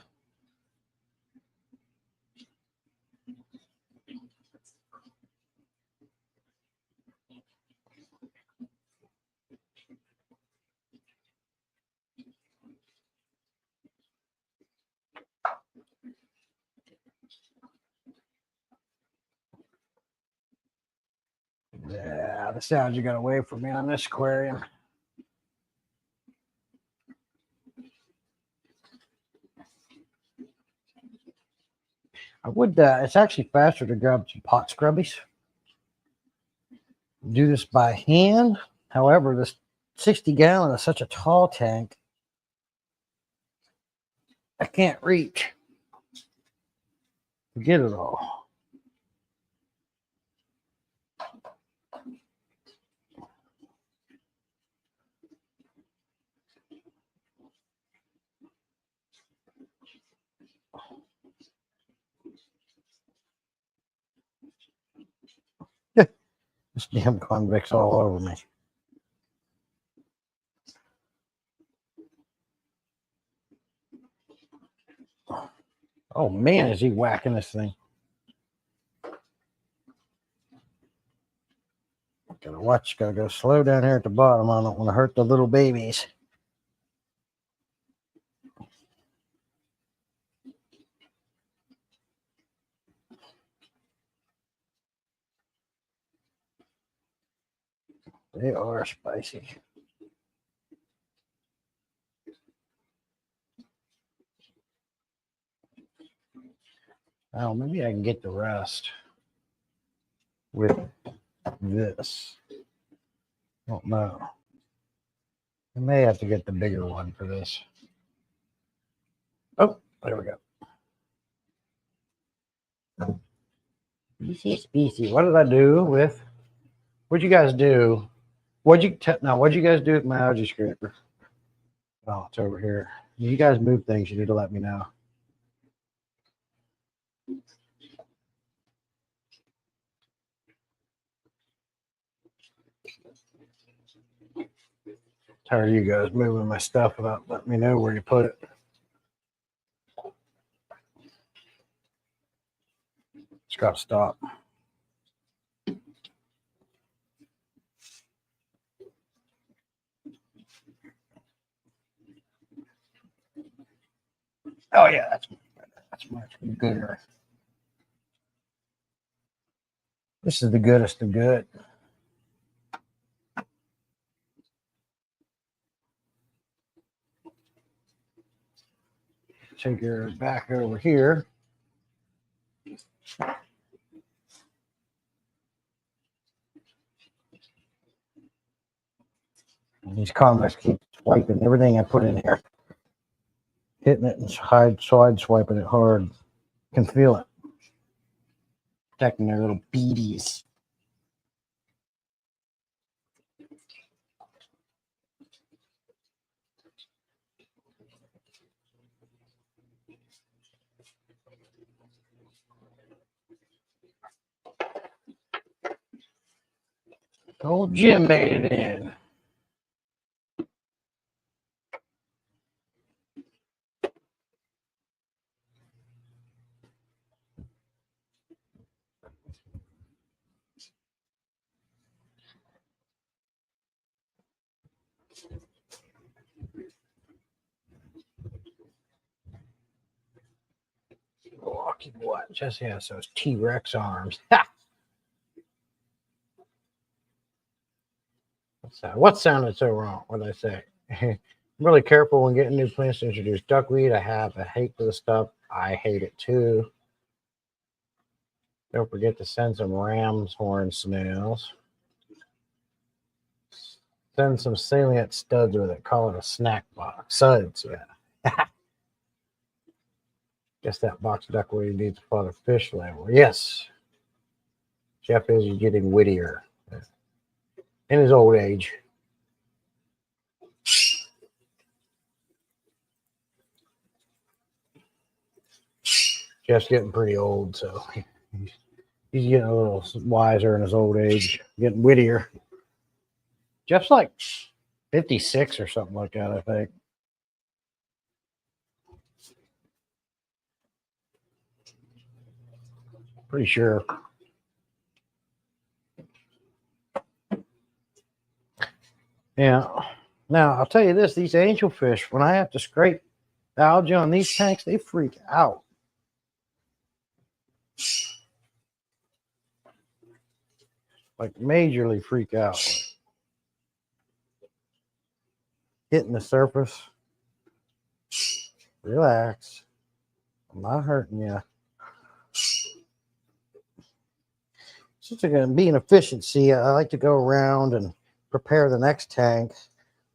Yeah, the sounds you got away from me on this aquarium. I would, it's actually faster to grab some pot scrubbies. Do this by hand. However, this 60-gallon is such a tall tank, I can't reach to get it all. This damn convict's all over me. Oh man, is he whacking this thing? Gotta watch, gotta go slow down here at the bottom. I don't want to hurt the little babies. They are spicy. Oh, maybe I can get the rest with this. Oh no. I may have to get the bigger one for this. Oh, there we go. Species. What did I do with? What'd you guys do? What'd you guys do with my algae scraper? Oh, it's over here. You guys move things. You need to let me know. Tired of you guys moving my stuff without letting me know where you put it. It's got to stop. Oh yeah, that's much gooder. This is the goodest of good. Take her back over here. And these comics keep swiping everything I put in here. Hitting it and side swiping it hard. Can feel it. Protecting their little beaties. Old Jim made it in. Lucky boy. Jesse has those T-Rex arms. Ha! What sounded so wrong? What did I say? I'm really careful when getting new plants to introduce duckweed. I have a hate for the stuff. I hate it too. Don't forget to send some ram's horn snails. Send some salient studs with it. Call it a snack box. Suds, yeah. Guess that box of duckweed needs a father fish label. Yes. Jeff is getting wittier in his old age. Jeff's getting pretty old, so he's getting a little wiser in his old age, getting wittier. Jeff's like 56 or something like that, I think. Pretty sure. Yeah. Now, I'll tell you this, these angelfish, when I have to scrape the algae on these tanks, they freak out. Like majorly freak out. Hitting the surface. Relax. I'm not hurting you. Since it's going to be an efficiency, I like to go around and prepare the next tank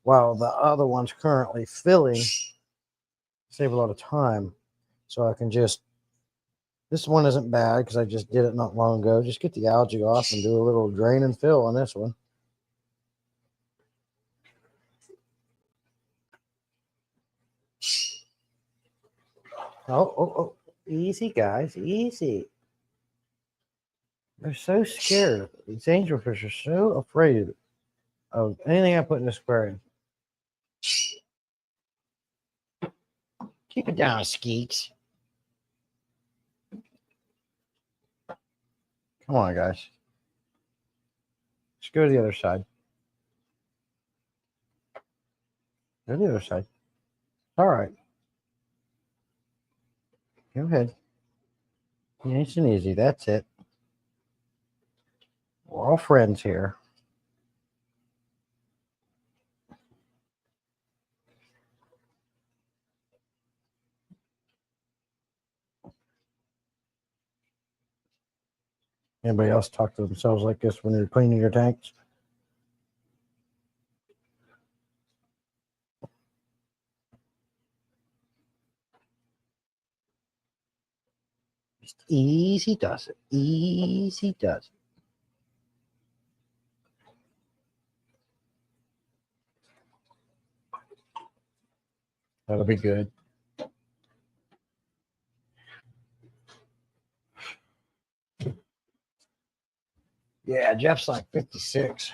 while the other one's currently filling. Save a lot of time. So I can just, this one isn't bad because I just did it not long ago. Just get the algae off and do a little drain and fill on this one. Oh, easy, guys, easy. They're so scared. These angelfish are so afraid of anything I put in this aquarium. Keep it down, Skeeks. Come on, guys. Let's go to the other side. Go to the other side. All right. Go ahead. Nice and easy. That's it. We're all friends here. Anybody else talk to themselves like this when you're cleaning your tanks? Just easy does it. Easy does it. That'll be good. Yeah, Jeff's like 56.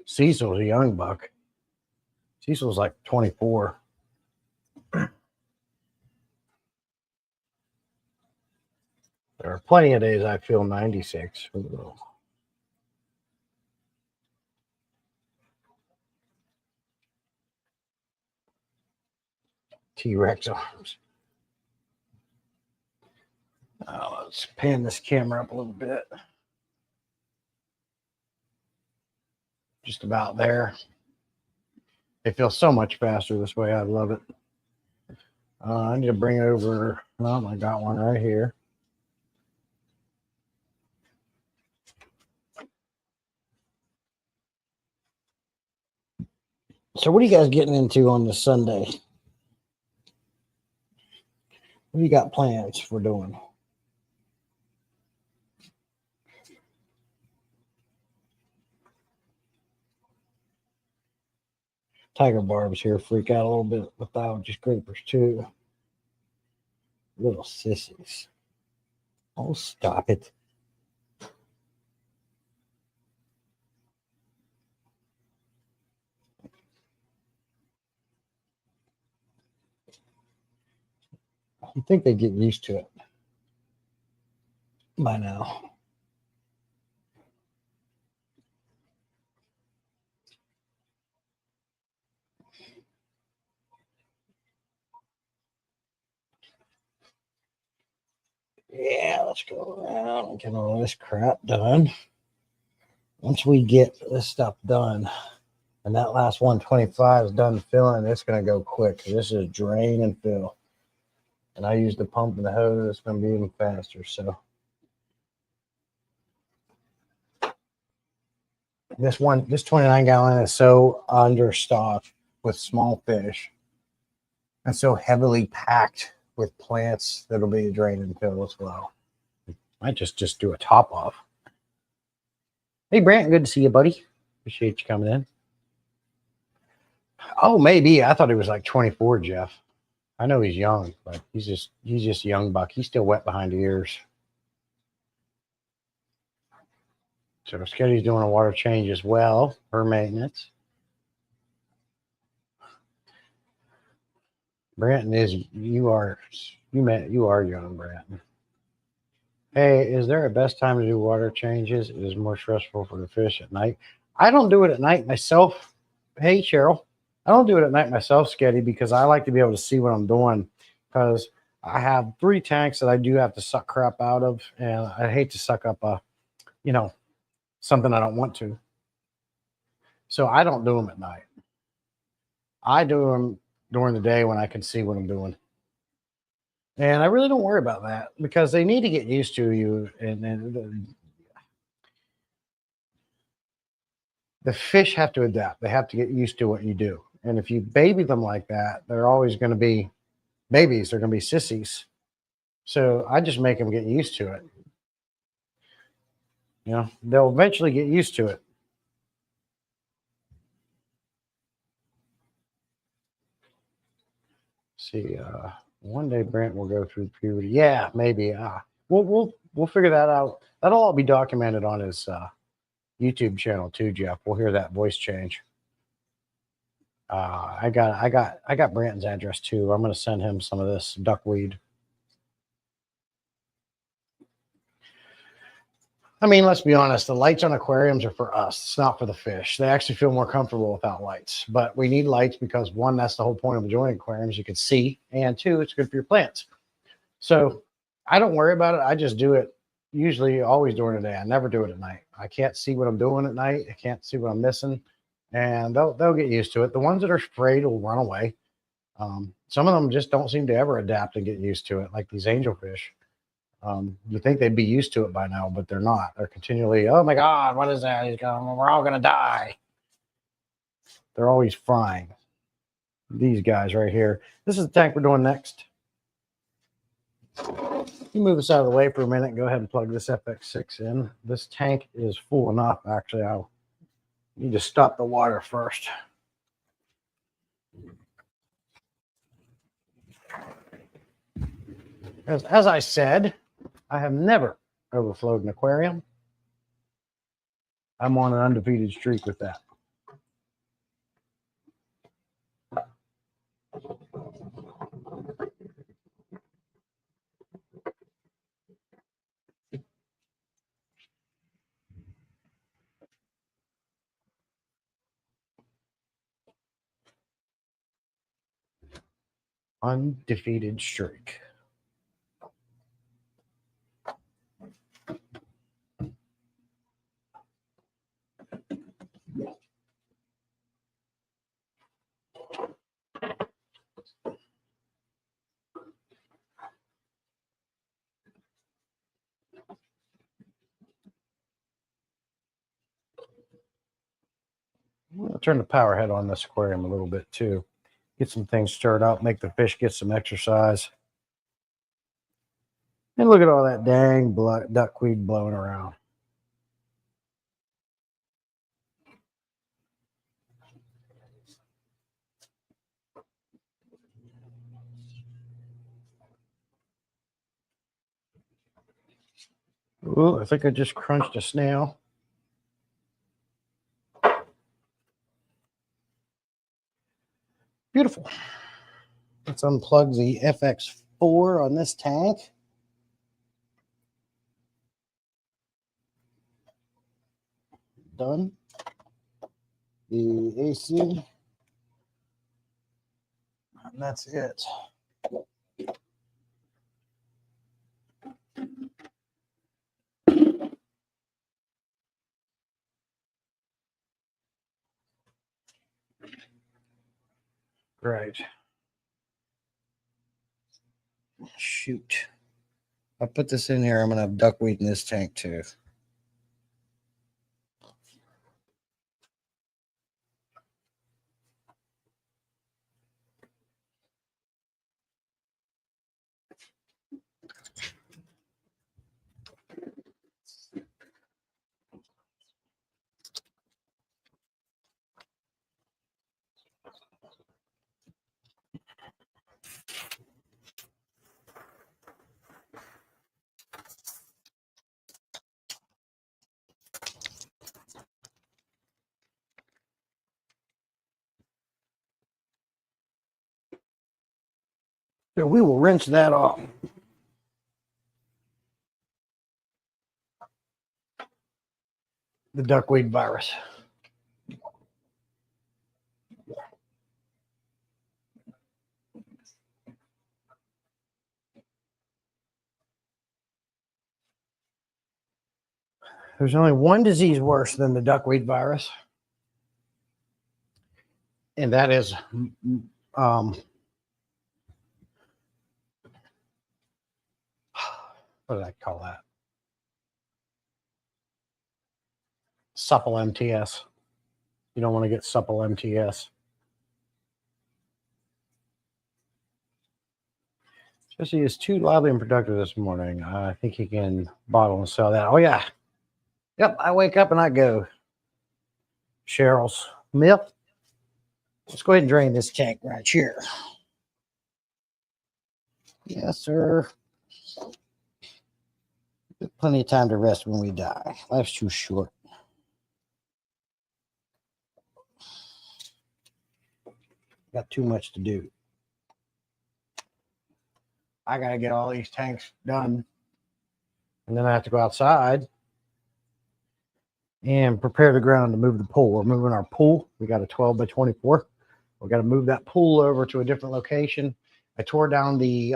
Cecil's a young buck. Cecil's like 24. There are plenty of days I feel 96. T-Rex arms. Let's pan this camera up a little bit. Just about there. It feels so much faster this way. I love it. I need to bring it over. Oh, I got one right here. So what are you guys getting into on this Sunday? What do you got plans for doing? Tiger barbs here freak out a little bit with algae scrapers too. Little sissies. Oh, stop it. You think they get used to it by now. Yeah, let's go around and get all this crap done. Once we get this stuff done, and that last 125 is done filling, it's going to go quick. This is drain and fill. And I use the pump and the hose, it's going to be even faster. So this 29 gallon is so understocked with small fish and so heavily packed with plants that'll be a drain and fill as well. Might just do a top off. Hey Brant, good to see you, buddy. Appreciate you coming in. Oh, maybe. I thought he was like 24, Jeff. I know he's young, but he's just a young buck. He's still wet behind the ears. So Sketty's doing a water change as well for maintenance. Branton you are young, Branton. Hey, is there a best time to do water changes? It is more stressful for the fish at night. I don't do it at night myself. Hey, Cheryl. I don't do it at night myself, Sketty, because I like to be able to see what I'm doing. Because I have 3 tanks that I do have to suck crap out of, and I hate to suck up something I don't want to. So I don't do them at night. I do them during the day when I can see what I'm doing. And I really don't worry about that because they need to get used to you. And the fish have to adapt. They have to get used to what you do. And if you baby them like that, they're always going to be babies. They're going to be sissies. So I just make them get used to it. They'll eventually get used to it. See, one day Brent will go through puberty. Yeah, maybe. We'll figure that out. That'll all be documented on his YouTube channel too, Jeff. We'll hear that voice change. I got Branton's address too. I'm going to send him some of this duckweed. I mean, let's be honest. The lights on aquariums are for us. It's not for the fish. They actually feel more comfortable without lights. But we need lights because 1, that's the whole point of enjoying aquariums. You can see, and 2, it's good for your plants. So I don't worry about it. I just do it usually always during the day. I never do it at night. I can't see what I'm doing at night. I can't see what I'm missing. And they'll get used to it. The ones that are afraid will run away. Some of them just don't seem to ever adapt and get used to it, like these angelfish. You think they'd be used to it by now, but they're not. They're continually, oh my God, what is that? He's going, we're all going to die. They're always frying. These guys right here. This is the tank we're doing next. You move this out of the way for a minute. Go ahead and plug this FX6 in. This tank is full enough. Actually, I'll need to stop the water first. As I said, I have never overflowed an aquarium. I'm on an undefeated streak with that. undefeated streak. I'll turn the power head on this aquarium a little bit too. Get some things stirred up, make the fish get some exercise. And look at all that dang duckweed blowing around. Ooh, I think I just crunched a snail. Beautiful. Let's unplug the FX4 on this tank. Done. The AC. And that's it. Right. Shoot. I'll put this in here. I'm going to have duckweed in this tank too. So we will rinse that off. The duckweed virus. There's only one disease worse than the duckweed virus, and that is what did I call that? Supple MTS. You don't want to get supple MTS. Jesse is too lively and productive this morning. I think he can bottle and sell that. Oh, yeah. Yep, I wake up and I go. Cheryl's milk. Let's go ahead and drain this tank right here. Yes, sir. Plenty of time to rest when we die. Life's too short. Got too much to do. I got to get all these tanks done. And then I have to go outside and prepare the ground to move the pool. We're moving our pool. We got a 12 by 24. We got to move that pool over to a different location. I tore down the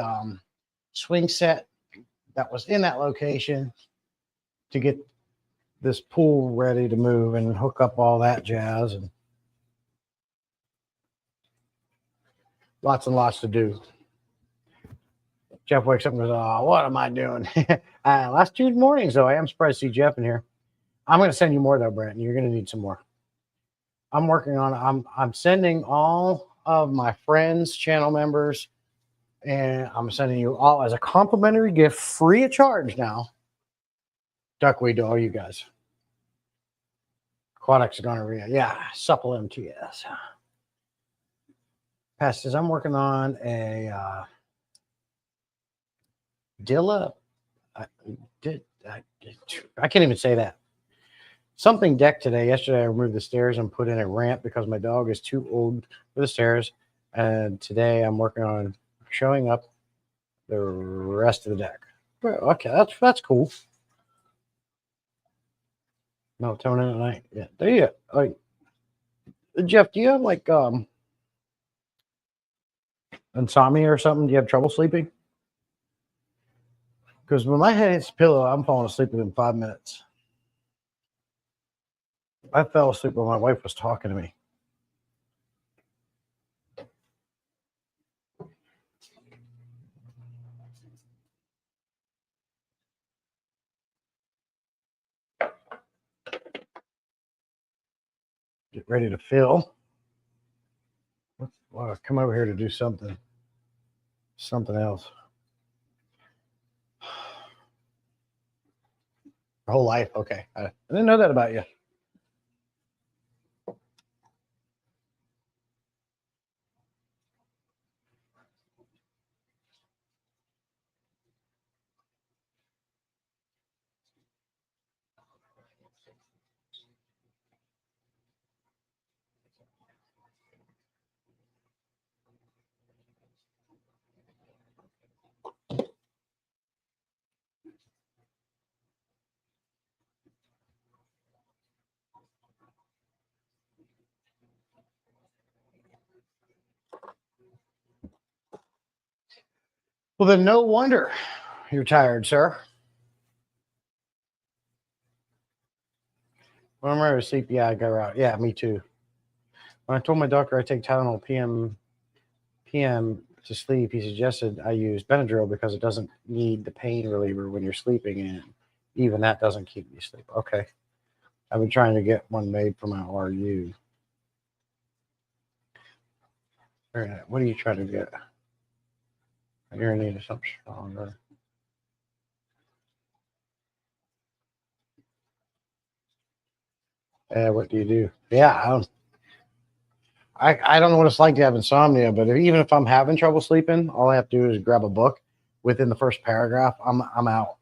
swing set that was in that location to get this pool ready to move and hook up all that jazz. And lots and lots to do. Jeff wakes up and goes, oh, what am I doing? Last Tuesday morning, so I am surprised to see Jeff in here. I'm going to send you more, though, Brent. You're going to need some more. I'm working on I'm sending all of my friends, channel members, and I'm sending you all as a complimentary gift, free of charge now, duckweed to all you guys. Aquatics gonorrhea. Yeah, supple MTS. Pat says, I'm working on a Dilla. I can't even say that. Something deck today. Yesterday, I removed the stairs and put in a ramp because my dog is too old for the stairs. And today, I'm working on showing up the rest of the deck. Well, okay, that's cool. Melatonin at night. Yeah, there you go. Jeff, do you have like insomnia or something? Do you have trouble sleeping? Because when my head hits the pillow, I'm falling asleep within 5 minutes. I fell asleep when my wife was talking to me. Get ready to fill. Well, come over here to do something else. Your whole life. Okay. I didn't know that about you. Well, then no wonder you're tired, sir. When I'm ready to sleep, yeah, I go out. Yeah, me too. When I told my doctor I take Tylenol PM to sleep, he suggested I use Benadryl because it doesn't need the pain reliever when you're sleeping, and even that doesn't keep me asleep. Okay. I've been trying to get one made for my RU. What are you trying to get? You're gonna need something stronger. What do you do? Yeah, I don't know what it's like to have insomnia, but even if I'm having trouble sleeping, all I have to do is grab a book. Within the first paragraph, I'm out.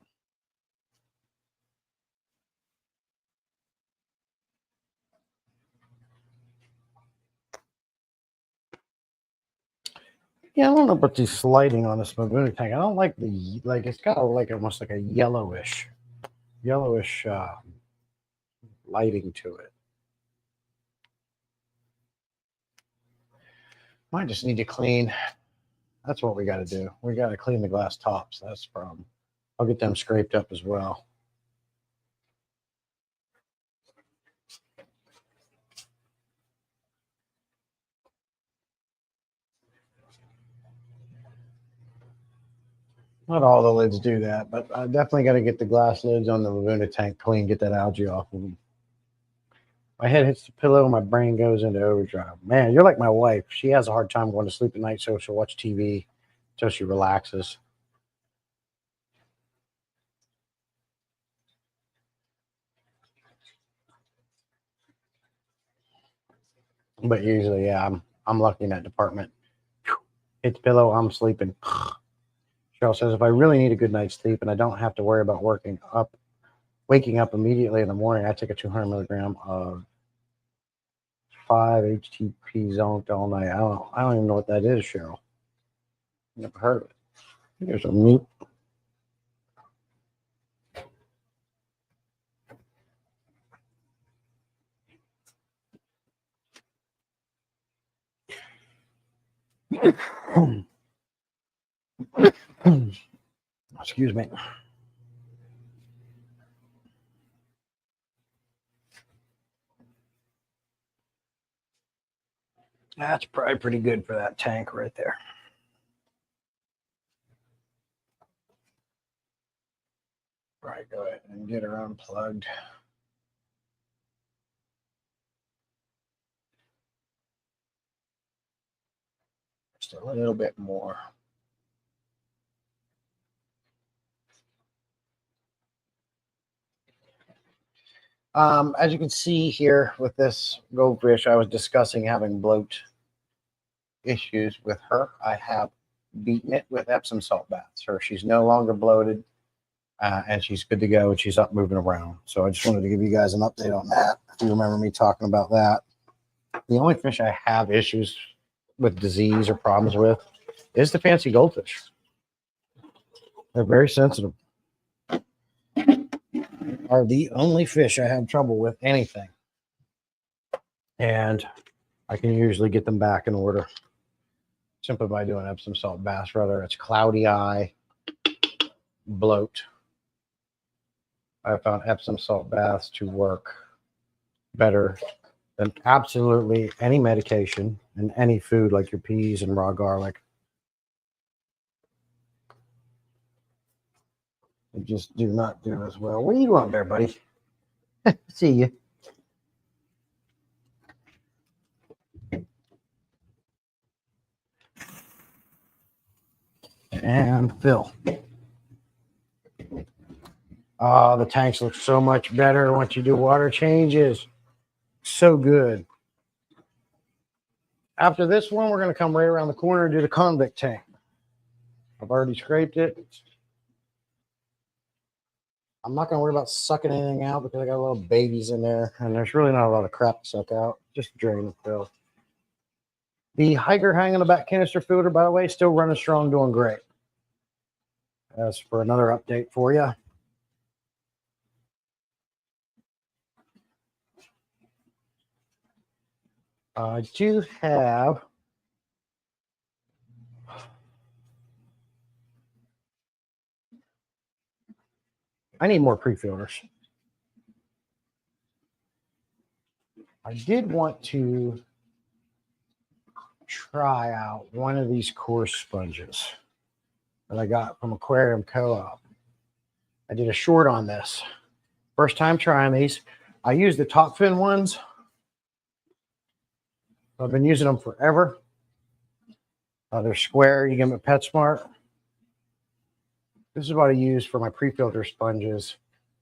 Yeah, I don't know about the sliding on this Mabuna tank. I don't like it's got almost like a yellowish lighting to it. Might just need to clean. That's what we got to do. We got to clean the glass tops. That's the problem. I'll get them scraped up as well. Not all the lids do that, but I definitely got to get the glass lids on the Laguna tank clean, get that algae off of them. My head hits the pillow, my brain goes into overdrive. Man, you're like my wife. She has a hard time going to sleep at night, so she'll watch TV until she relaxes. But usually, yeah, I'm lucky in that department. Hit the pillow, I'm sleeping. Cheryl says if I really need a good night's sleep and I don't have to worry about waking up immediately in the morning, I take a 200 milligram of 5-HTP zoned all night. I don't even know what that is, Cheryl. Never heard of it. Here's a meat. Excuse me. That's probably pretty good for that tank right there. Right, go ahead and get her unplugged. Just a little bit more. As you can see here with this goldfish, I was discussing having bloat issues with her. I have beaten it with Epsom salt baths. She's no longer bloated, and she's good to go, and she's up moving around. So I just wanted to give you guys an update on that. If you remember me talking about that. The only fish I have issues with disease or problems with is the fancy goldfish. They're very sensitive. Are the only fish I have trouble with anything. And I can usually get them back in order. simply by doing Epsom salt baths, whether it's cloudy eye, bloat. I found Epsom salt baths to work better than absolutely any medication and any food like your peas and raw garlic. They just do not do as well. What do you want there, buddy? See you. And fill. Oh, the tanks look so much better once you do water changes. So good. After this one, we're going to come right around the corner and do the convict tank. I've already scraped it. I'm not going to worry about sucking anything out because I got little babies in there, and there's really not a lot of crap to suck out. Just drain and fill. The hiker hang on the back canister filter, by the way, still running strong, doing great. As for another update for you. I do have I need more pre-filters. I did want to try out one of these coarse sponges that I got from Aquarium Co-op. I did a short on this. First time trying these. I use the top fin ones. I've been using them forever. They're square. You get them at PetSmart. This is what I use for my pre-filter sponges,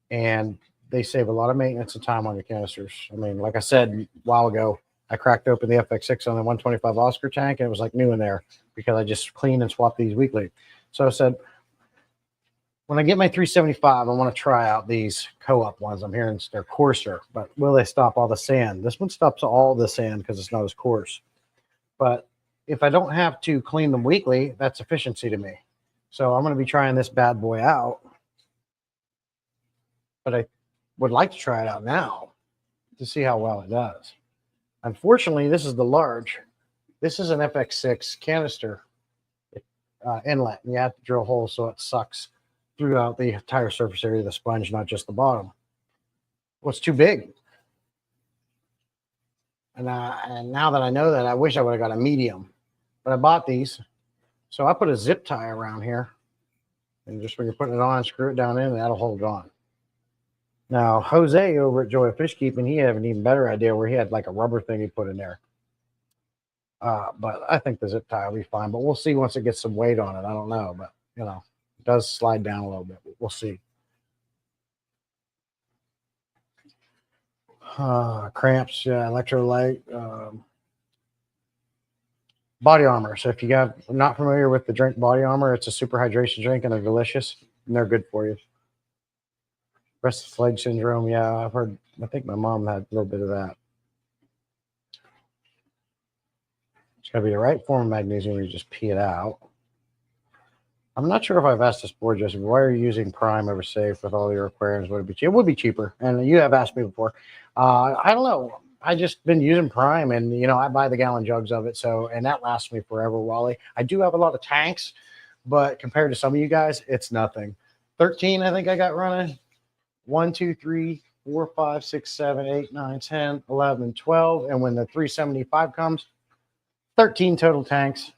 and they save a lot of maintenance and time on your canisters. I mean, like I said a while ago, I cracked open the FX6 on the 125 Oscar tank, and it was like new in there because I just clean and swap these weekly. So I said, when I get my 375, I want to try out these Co-op ones. I'm hearing they're coarser, but will they stop all the sand? This one stops all the sand because it's not as coarse. But if I don't have to clean them weekly, that's efficiency to me. So I'm going to be trying this bad boy out. But I would like to try it out now to see how well it does. Unfortunately, this is the large. This is an FX6 canister inlet, and you have to drill holes so it sucks throughout the entire surface area of the sponge, not just the bottom. Well, it's too big. And now that I know that, I wish I would have got a medium. But I bought these. So I put a zip tie around here. And just when you're putting it on, screw it down in, and that'll hold it on. Now, Jose over at Joy of Fish Keeping, he had an even better idea where he had like a rubber thing he put in there. But I think the zip tie will be fine. But we'll see once it gets some weight on it. I don't know. But, you know, it does slide down a little bit. We'll see. Cramps, electrolyte, body armor. So if you are not familiar with the drink Body Armor, it's a super hydration drink and they're delicious and they're good for you. Restless leg syndrome, yeah, I've heard. I think my mom had a little bit of that. It's got to be the right form of magnesium where you just pee it out. I'm not sure if I've asked this board, Joseph, why are you using Prime over Safe with all your aquariums? Would it be cheap? It would be cheaper. And you have asked me before. I don't know. I just been using Prime, and you know I buy the gallon jugs of it, so and that lasts me forever, Wally. I do have a lot of tanks, but compared to some of you guys, it's nothing. 13, I think I got running. 1, 2, 3, 4, 5, 6, 7, 8, 9, 10, 11, 12, and when the 375 comes, 13 total tanks.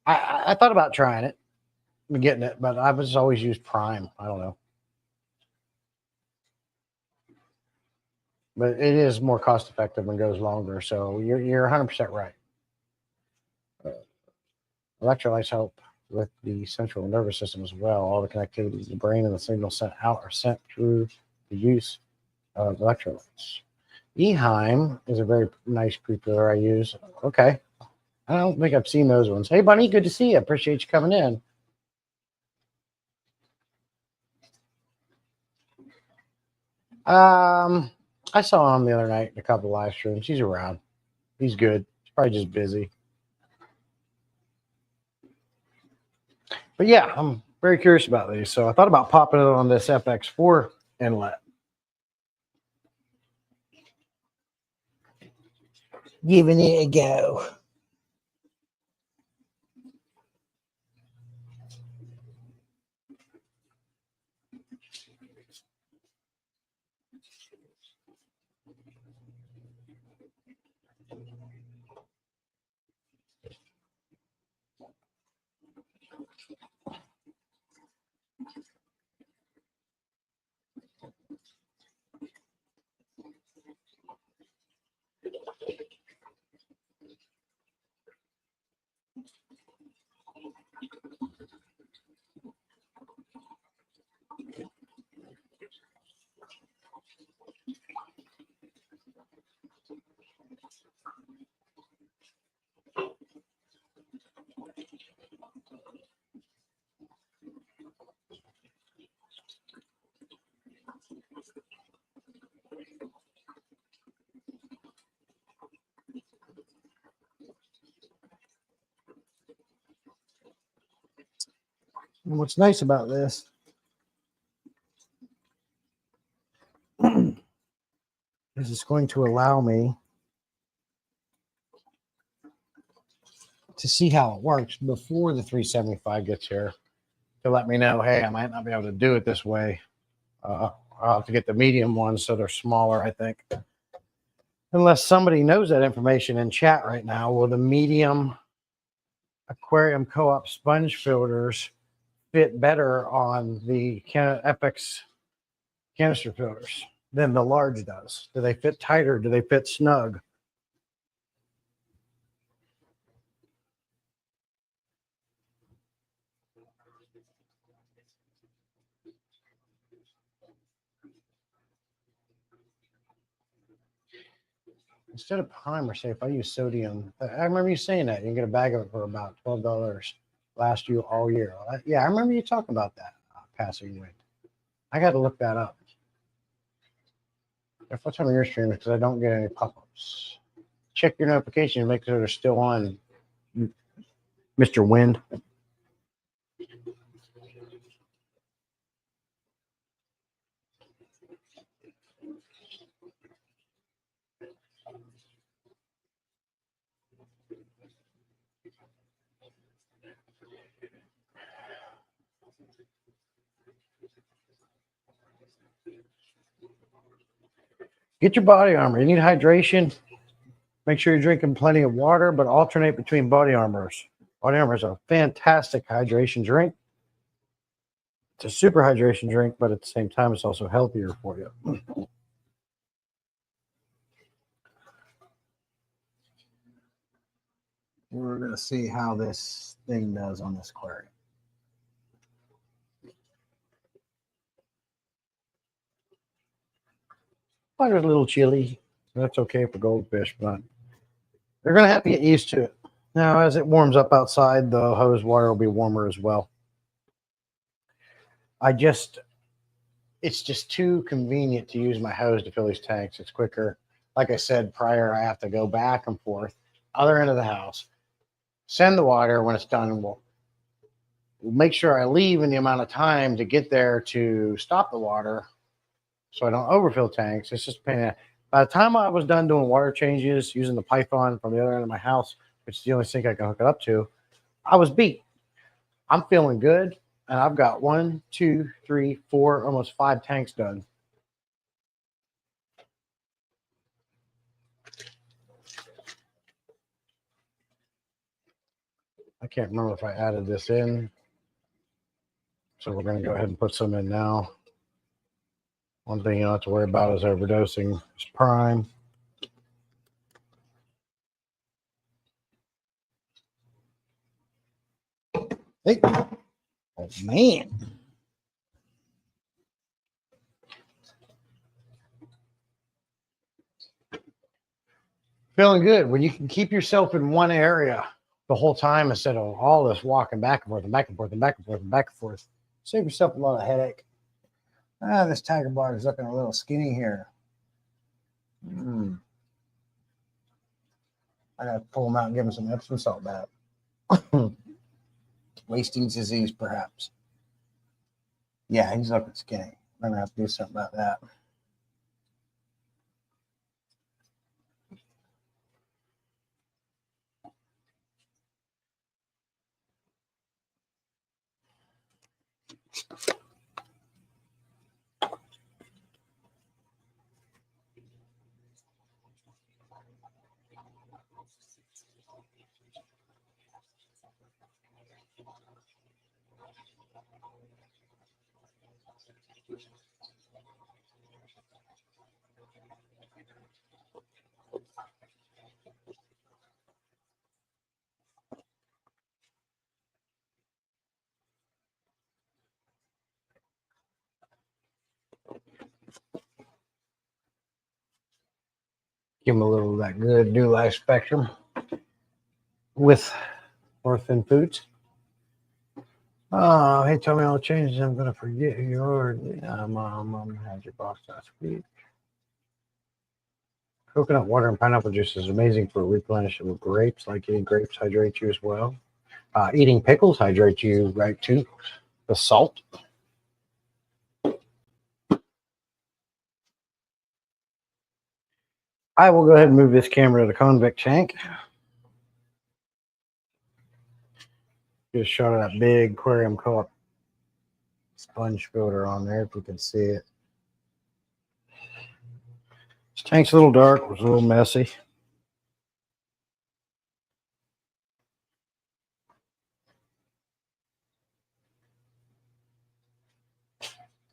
I thought about trying it, getting it, but I was always used Prime. I don't know. But it is more cost effective and goes longer. So you're 100% right. Electrolytes help with the central nervous system as well. All the connectivity to the brain and the signals sent out are sent through the use of electrolytes. Eheim is a very nice pre-filler I use. Okay. I don't think I've seen those ones. Hey, Bunny, good to see you. Appreciate you coming in. I saw him the other night in a couple live streams. He's around. He's good. He's probably just busy. But yeah, I'm very curious about these. So I thought about popping it on this FX4 inlet. giving it a go. And what's nice about this is it's going to allow me to see how it works before the 375 gets here, to let me know, hey, I might not be able to do it this way. I'll have to get the medium ones so they're smaller, I think. Unless somebody knows that information in chat right now, will the medium aquarium co-op sponge filters fit better on the FX canister filters than the large does? Do they fit tighter? Do they fit snug? Instead of primer, say if I use sodium, I remember you saying that you can get a bag of it for about $12, last you all year. Yeah, I remember you talking about that. Passing wind. I got to look that up. What time of your stream? Because I don't get any pop-ups. Check your notifications and make sure they're still on, Mr. Wind. Get your body armor. You need hydration. Make sure you're drinking plenty of water, but alternate between body armors. Body armor is a fantastic hydration drink. It's a super hydration drink, but at the same time, it's also healthier for you. We're going to see how this thing does on this aquarium. Water's a little chilly. That's okay for goldfish, but they're going to have to get used to it. Now, as it warms up outside, the hose water will be warmer as well. It's just too convenient to use my hose to fill these tanks. It's quicker. Like I said prior, I have to go back and forth, other end of the house, send the water. When it's done, we'll make sure I leave in the amount of time to get there to stop the water so I don't overfill tanks. It's just a pain. By the time I was done doing water changes, using the Python from the other end of my house, which is the only sink I can hook it up to, I was beat. I'm feeling good, and I've got 1, 2, 3, 4, almost 5 tanks done. I can't remember if I added this in, so we're going to go ahead and put some in now. One thing you don't have to worry about is overdosing. It's prime. Hey. Oh, man. Feeling good when you can keep yourself in one area the whole time instead of all this walking back and forth and back and forth and back and forth and back and forth. Save yourself a lot of headache. This tiger bar is looking a little skinny here. I gotta pull him out and give him some Epsom salt bath. Wasting disease, perhaps. Yeah, he's looking skinny. I'm gonna have to do something about that. Give them a little of that good New Life Spectrum with Orphan Foods. Oh, hey, tell me all the changes. I'm going to forget who you are. Mom had your box last week. Coconut water and pineapple juice is amazing for replenishing grapes. Like eating grapes hydrates you as well. Eating pickles hydrates you, right, too. The salt. I will go ahead and move this camera to the convict tank. Get a shot of that big aquarium caught sponge filter on there if you can see it. This tank's a little dark, it was a little messy.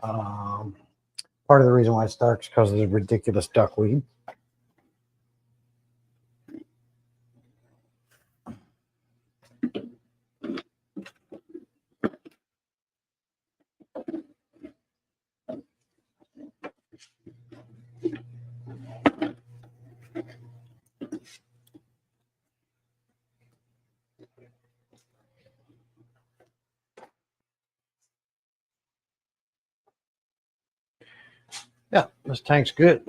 Part of the reason why it's dark is because of the ridiculous duckweed. Yeah, this tank's good.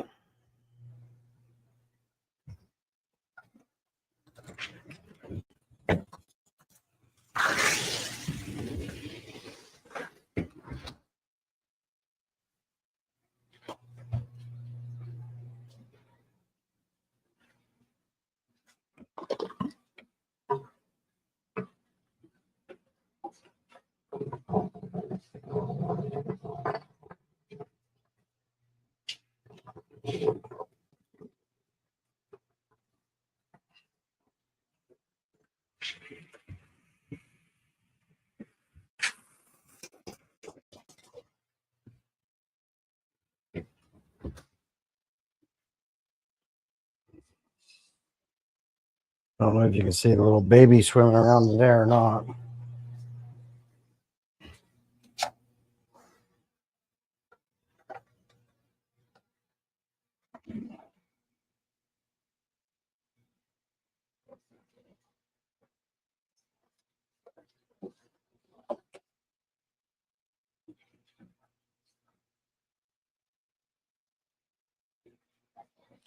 I don't know if you can see the little baby swimming around in there or not.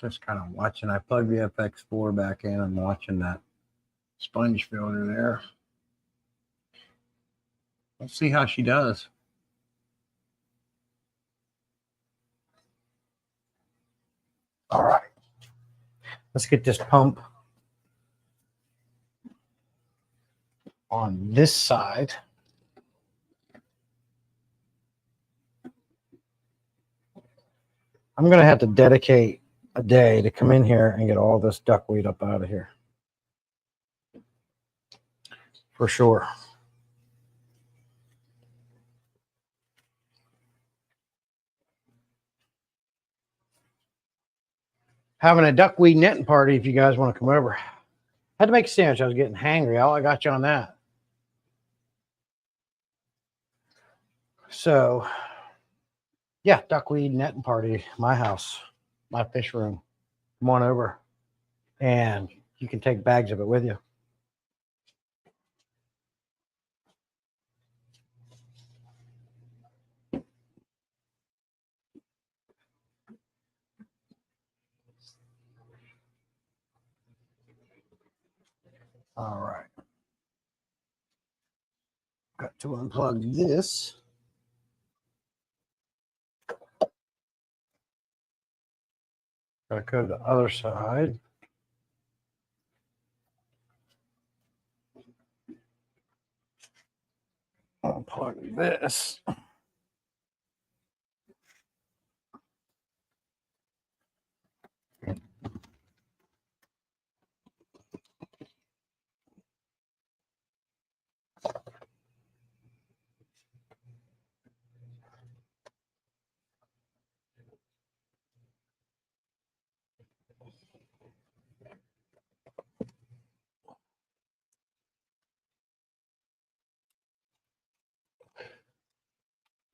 Just kind of watching. I plugged the FX4 back in. I'm watching that sponge filter there. Let's see how she does. All right. Let's get this pump on this side. I'm going to have to dedicate a day to come in here and get all this duckweed up out of here. For sure. Having a duckweed netting party if you guys want to come over. Had to make a sandwich. I was getting hangry. I got you on that. So, yeah, duckweed netting party, my house, my fish room. Come on over, and you can take bags of it with you. All right. Got to unplug this. Gotta go to the other side. Unplug this.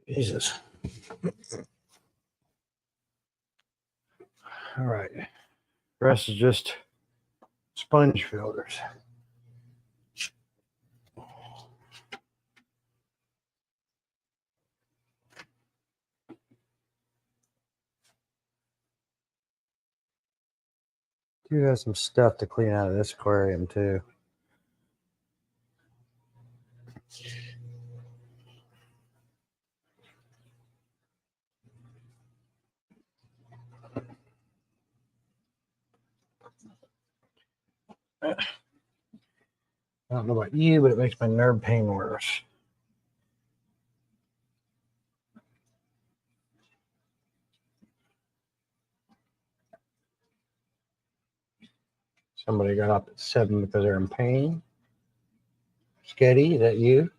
Jesus. All right. The rest is just sponge filters. Do have some stuff to clean out of this aquarium too. I don't know about you, but it makes my nerve pain worse. Somebody got up at 7 because they're in pain. Sketty, is that you?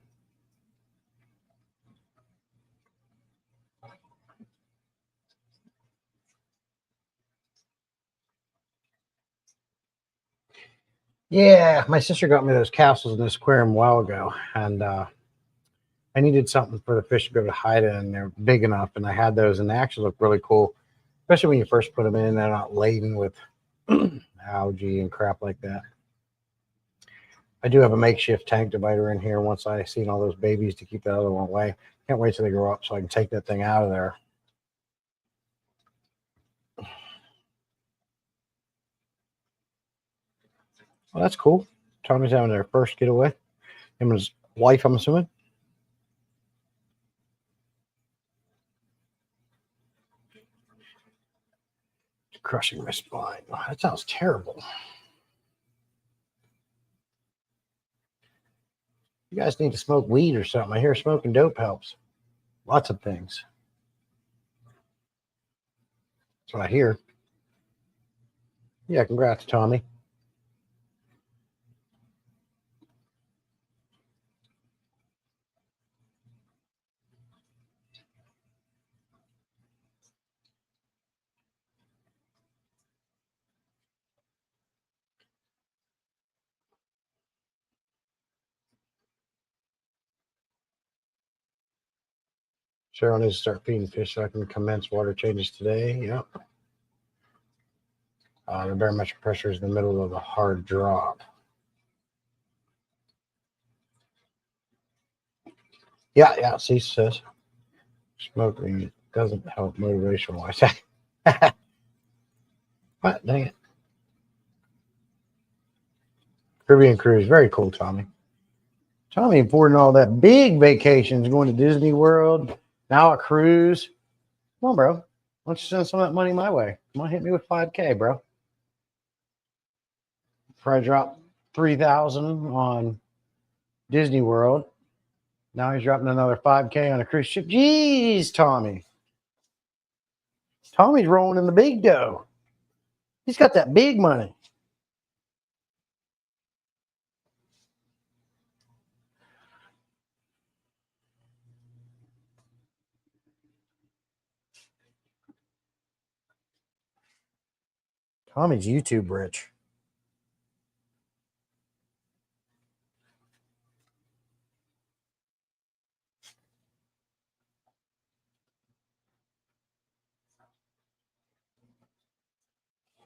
Yeah, my sister got me those capsules in this aquarium a while ago, and I needed something for the fish to be able to hide in, and they're big enough, and I had those, and they actually look really cool, especially when you first put them in. They're not laden with algae and crap like that. I do have a makeshift tank divider in here once I seen all those babies to keep that other one away. Can't wait till they grow up so I can take that thing out of there. Well, that's cool. Tommy's having their first getaway. Him and his wife, I'm assuming. It's crushing my spine. Oh, that sounds terrible. You guys need to smoke weed or something. I hear smoking dope helps. Lots of things. That's what I hear. Yeah, congrats, Tommy. Cheryl needs to start feeding fish so I can commence water changes today. Yep. The barometric pressure is in the middle of a hard drop. Yeah, see, says smoking doesn't help motivation wise. What? Dang it. Caribbean cruise. Very cool, Tommy. Tommy affording all that big vacations, going to Disney World, now a cruise. Come on, bro. Why don't you send some of that money my way? Come on, hit me with 5K, bro. Before I drop 3,000 on Disney World. Now he's dropping another 5K on a cruise ship. Jeez, Tommy. Tommy's rolling in the big dough. He's got that big money. Tommy's YouTube rich.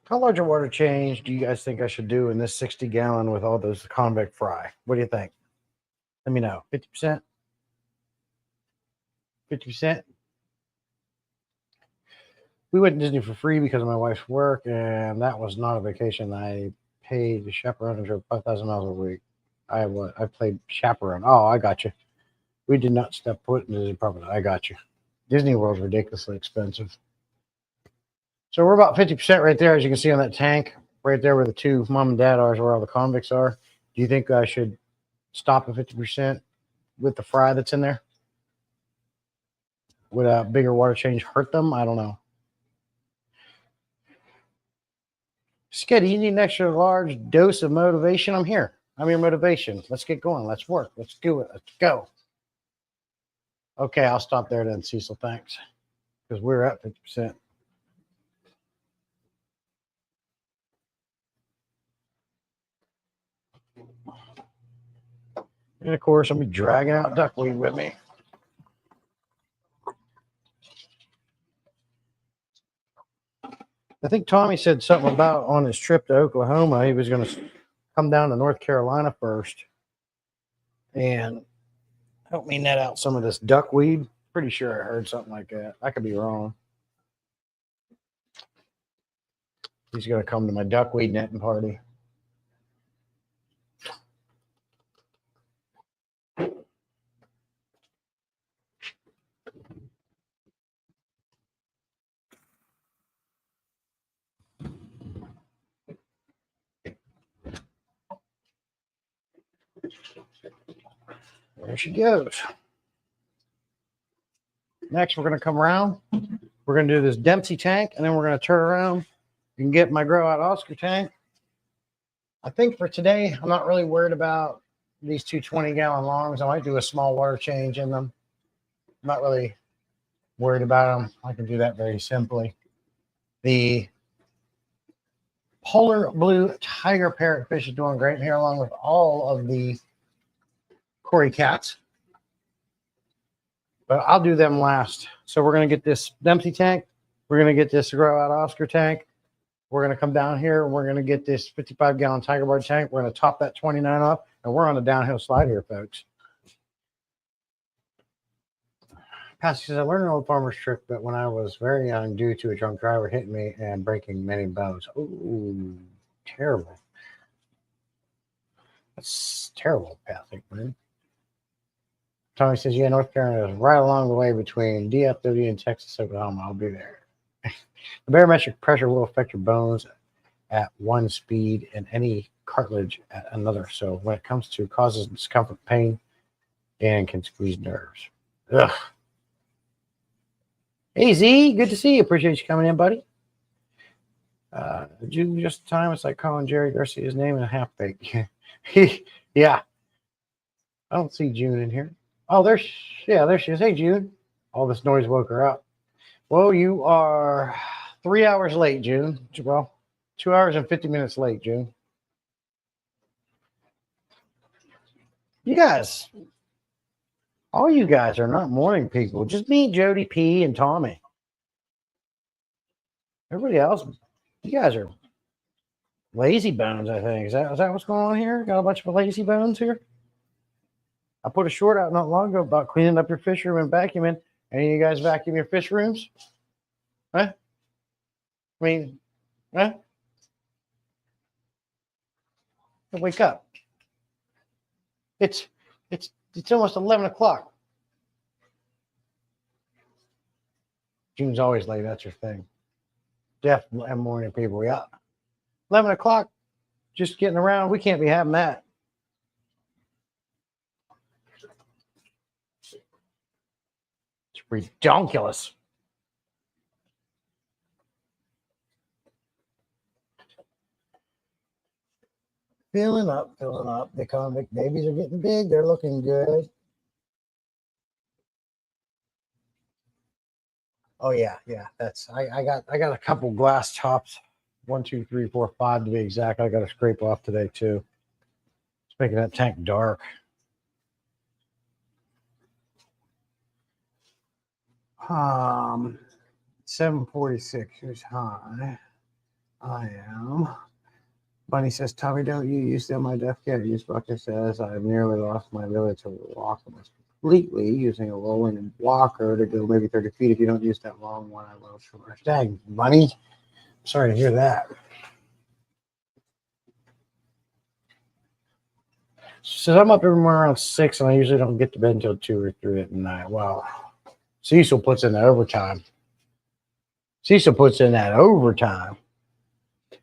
How large a water change do you guys think I should do in this 60-gallon with all those convict fry? What do you think? Let me know. 50%? 50%? We went to Disney for free because of my wife's work, and that was not a vacation. I paid to chaperone and drove 5,000 miles a week. I played chaperone. Oh, I got you. We did not step foot in Disney property. I got you. Disney World's ridiculously expensive. So we're about 50% right there, as you can see on that tank, right there where the two mom and dad are, is where all the convicts are. Do you think I should stop at 50% with the fry that's in there? Would a bigger water change hurt them? I don't know. Skitty, you need an extra large dose of motivation? I'm here. I'm your motivation. Let's get going. Let's work. Let's do it. Let's go. Okay, I'll stop there then, Cecil. Thanks. Because we're at 50%. And of course, I'm be dragging out duckweed with me. I think Tommy said something about on his trip to Oklahoma, he was going to come down to North Carolina first and help me net out some of this duckweed. Pretty sure I heard something like that. I could be wrong. He's going to come to my duckweed netting party. There she goes. Next, we're going to come around. We're going to do this Dempsey tank, and then we're going to turn around and get my Grow Out Oscar tank. I think for today, I'm not really worried about these two 20-gallon longs. I might do a small water change in them. I'm not really worried about them. I can do that very simply. The polar blue tiger parrotfish is doing great here, along with all of the Cory cats. But I'll do them last. So we're going to get this Dempsey tank. We're going to get this Grow Out Oscar tank. We're going to come down here and we're going to get this 55-gallon Tiger Bar tank. We're going to top that 29 up, and we're on a downhill slide here, folks. Pastor says, I learned an old farmer's trick that when I was very young, due to a drunk driver hitting me and breaking many bones. Ooh, terrible. That's terrible, Patrick, man. Tommy says, yeah, North Carolina is right along the way between DFW and Texas, Oklahoma. I'll be there. The barometric pressure will affect your bones at one speed and any cartilage at another. So when it comes to causes discomfort, pain, and can squeeze nerves. Ugh. Hey, Z, good to see you. Appreciate you coming in, buddy. June just in time. It's like calling Jerry Garcia's name in a half baked. Yeah. I don't see June in here. Oh, there she is. Hey, June. All this noise woke her up. Well, you are 3 hours late, June. Well, 2 hours and 50 minutes late, June. You guys, all you guys are not morning people. Just me, Jody P, and Tommy. Everybody else, you guys are lazy bones, I think. Is that what's going on here? Got a bunch of lazy bones here? I put a short out not long ago about cleaning up your fish room and vacuuming. Any of you guys vacuum your fish rooms? Huh? I mean, huh? Wake up. It's almost 11 o'clock. June's always late. That's her thing. Deaf and morning people. Yeah. 11 o'clock. Just getting around. We can't be having that. It's ridiculous. Filling up. The convict babies are getting big. They're looking good. Oh yeah. That's I got a couple glass tops. 1, 2, 3, 4, 5 to be exact. I got to scrape off today too. It's making that tank dark. Um, 746. Here's high. I am. Bunny says, Tommy, don't you use them? My deaf cat use bucket says, I've nearly lost my ability to walk almost completely using a rolling walker to go maybe 30 feet. If you don't use that long one, I will shorter. Dang, Bunny. Sorry to hear that. So I'm up everywhere around 6, and I usually don't get to bed until 2 or 3 at night. Wow. Cecil puts in that overtime.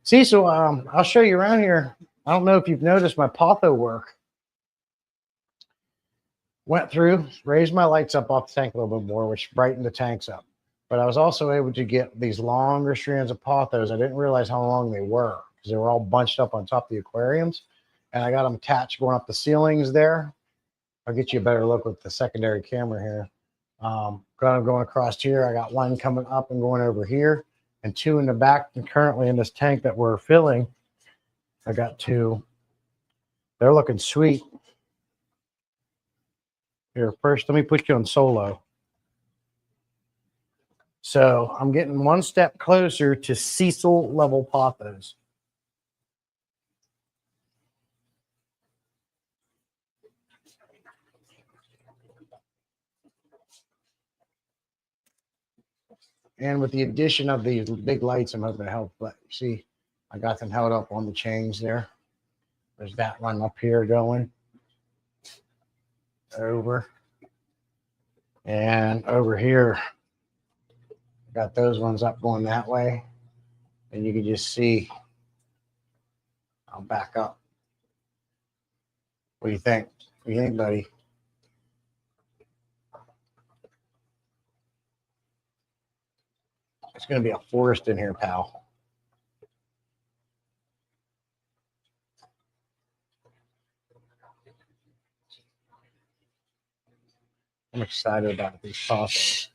Cecil, I'll show you around here. I don't know if you've noticed my potho work. Went through, raised my lights up off the tank a little bit more, which brightened the tanks up. But I was also able to get these longer strands of pothos. I didn't realize how long they were because they were all bunched up on top of the aquariums. And I got them attached going up the ceilings there. I'll get you a better look with the secondary camera here. Going across here. I got one coming up and going over here, and 2 in the back. And currently in this tank that we're filling, I got 2. They're looking sweet. Here, first, let me put you on solo. So I'm getting one step closer to Cecil level pothos. And with the addition of these big lights, I'm hoping to help. But see, I got them held up on the chains there. There's that one up here going over. And over here, got those ones up going that way. And you can just see, I'll back up. What do you think? What do you think, buddy? It's going to be a forest in here, pal. I'm excited about these pothos.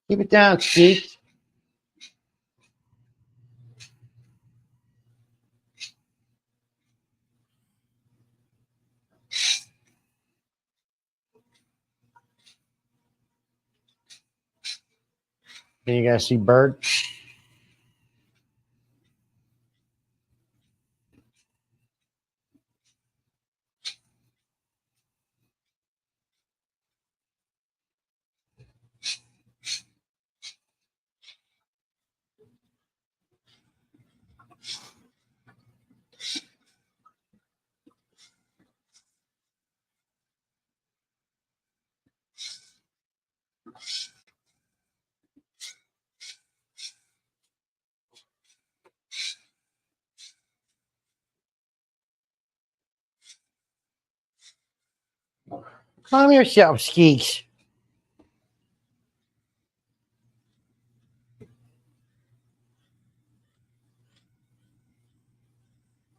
Keep it down, Steve. Can you guys see Bird? Calm yourself, Skeeks.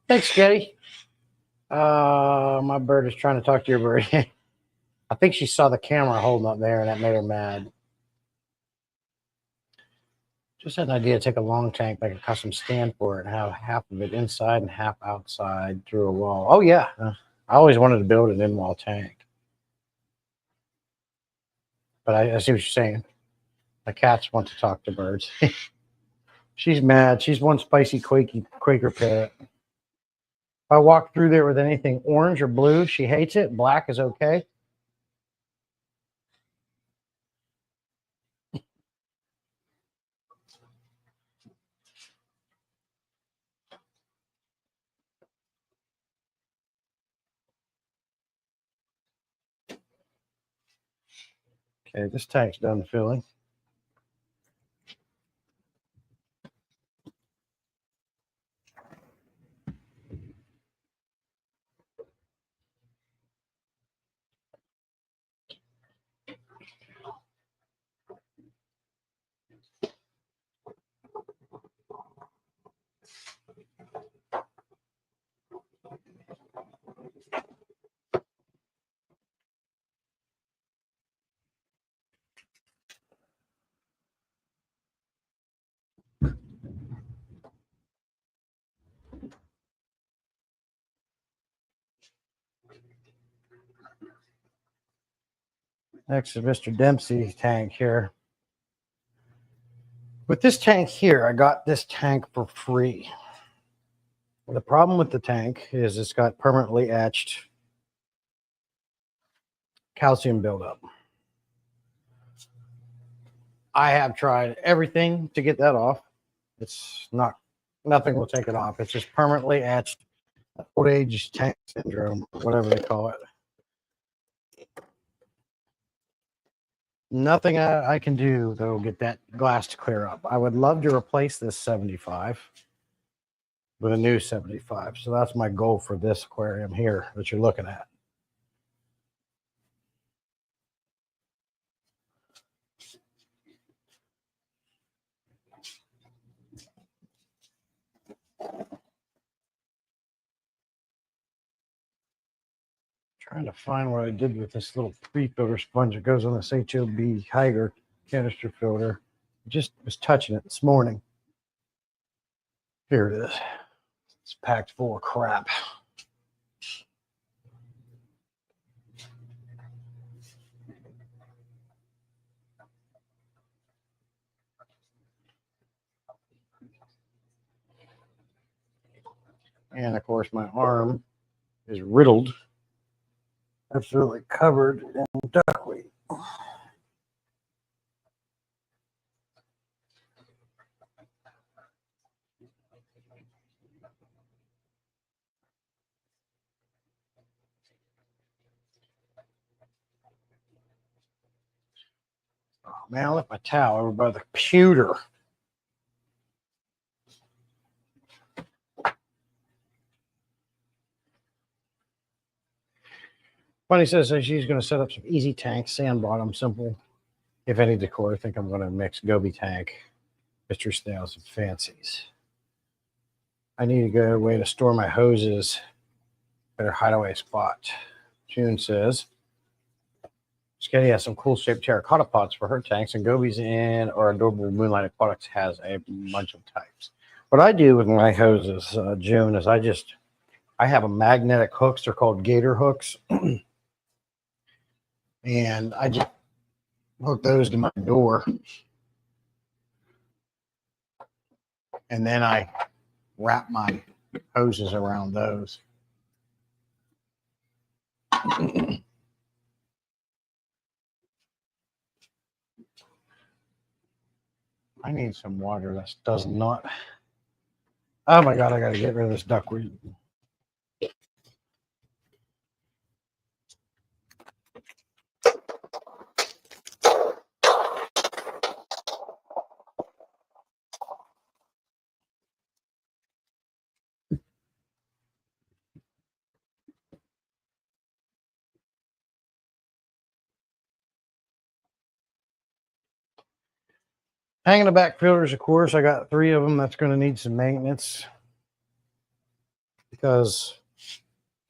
Thanks, Sketty. My bird is trying to talk to your bird. I think she saw the camera holding up there and that made her mad. Just had an idea to take a long tank, make a custom stand for it, and have half of it inside and half outside through a wall. Oh, yeah. I always wanted to build an in-wall tank. But I see what you're saying. The cats want to talk to birds. She's mad. She's one spicy Quaker parrot. If I walk through there with anything orange or blue, she hates it. Black is okay. Okay, this tank's done filling. Next is Mr. Dempsey's tank here. With this tank here, I got this tank for free. The problem with the tank is it's got permanently etched calcium buildup. I have tried everything to get that off. It's not, nothing will take it off. It's just permanently etched old age tank syndrome, whatever they call it. Nothing I can do, though, get that glass to clear up. I would love to replace this 75 with a new 75. So that's my goal for this aquarium here that you're looking at. Trying to find what I did with this little pre-filter sponge that goes on this HOB Tiger canister filter. I just was touching it this morning. Here it is. It's packed full of crap. And of course, my arm is riddled, absolutely covered in duckweed. Oh man, I left my towel over by the computer. Bunny says that she's going to set up some easy tank, sand bottom, simple, if any decor. I think I'm going to mix Gobi tank, mystery snails, and fancies. I need to go away to store my hoses at her hideaway spot. June says Sketty has some cool shaped terracotta pots for her tanks, and Gobi's in or Adorable Moonlight Aquatics has a bunch of types. What I do with my hoses, June, is I have a magnetic hooks. They're called gator hooks. And I just hook those to my door. And then I wrap my hoses around those. I need some water. This does not. Oh my God, I got to get rid of this duckweed. Hanging the back filters, of course, I got 3 of them. That's going to need some maintenance because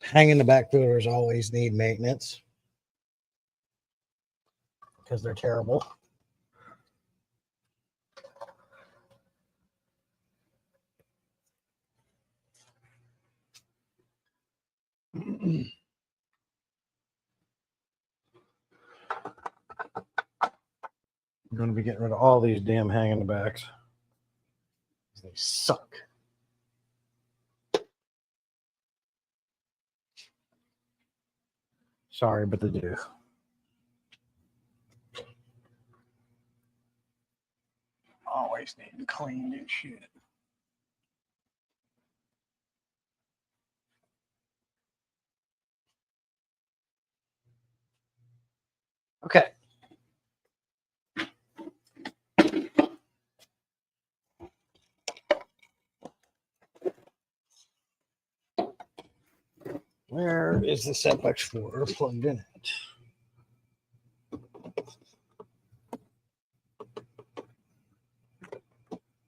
hanging the back filters always need maintenance because they're terrible. I'm going to be getting rid of all these damn hanging the backs. They suck. Sorry, but they do. Always need cleaned and shit. Okay. Where is the SEP Explorer plugged in it?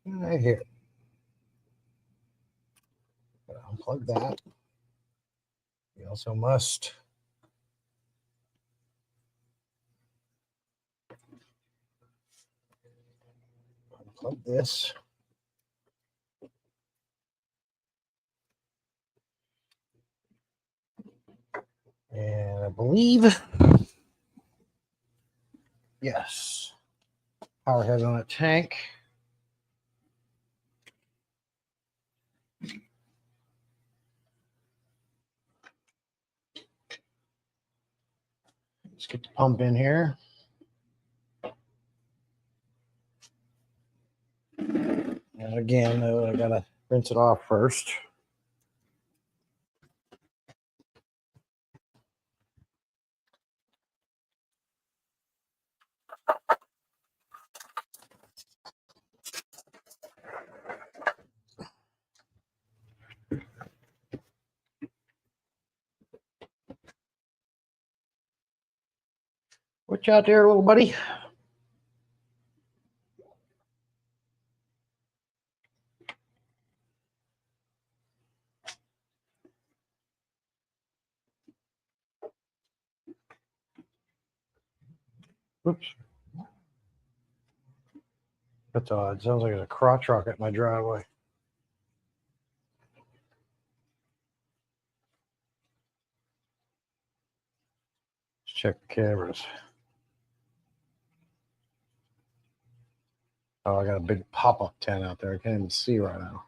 Right here. Unplug that. We also must unplug this. And I believe, yes, power head on a tank. Let's get the pump in here. And again, I gotta rinse it off first. Watch out there, little buddy. Oops. That's odd. Sounds like there's a crotch rocket in my driveway. Let's check the cameras. Oh, I got a big pop-up tent out there. I can't even see right now.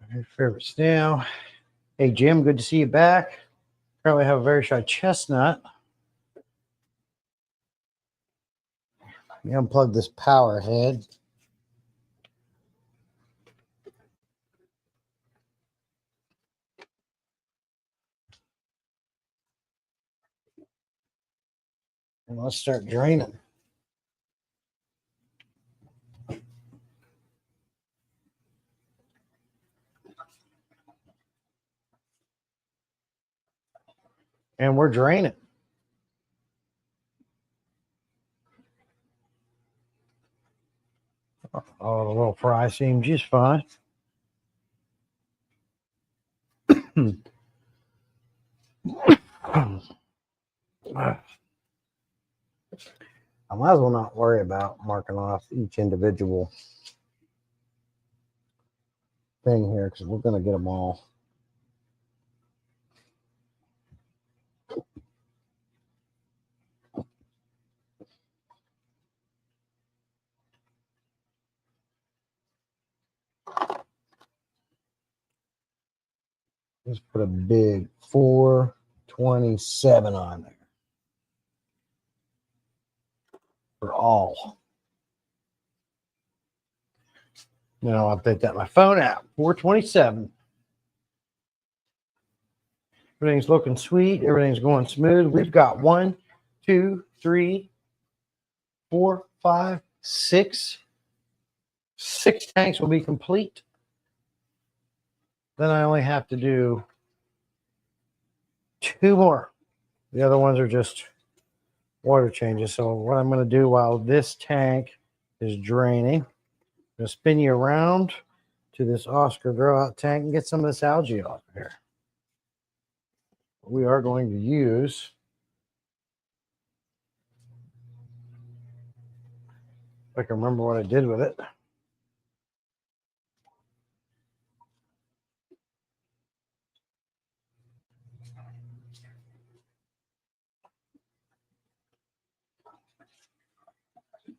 My favorite snail. Hey, Jim, good to see you back. Apparently have a very shy chestnut. Let me unplug this power head. And let's start draining. And we're draining. Oh, the little fry seems just fine. I might as well not worry about marking off each individual thing here because we're going to get them all. Let's put a big 427 on there for all. Now I'll update that in my phone app. 427. Everything's looking sweet. Everything's going smooth. We've got 1, 2, 3, 4, 5, 6. 6 tanks will be complete. Then I only have to do 2 more. The other ones are just water changes. So what I'm going to do while this tank is draining, I'm going to spin you around to this Oscar grow out tank and get some of this algae off here. We are going to use if I can remember what I did with it.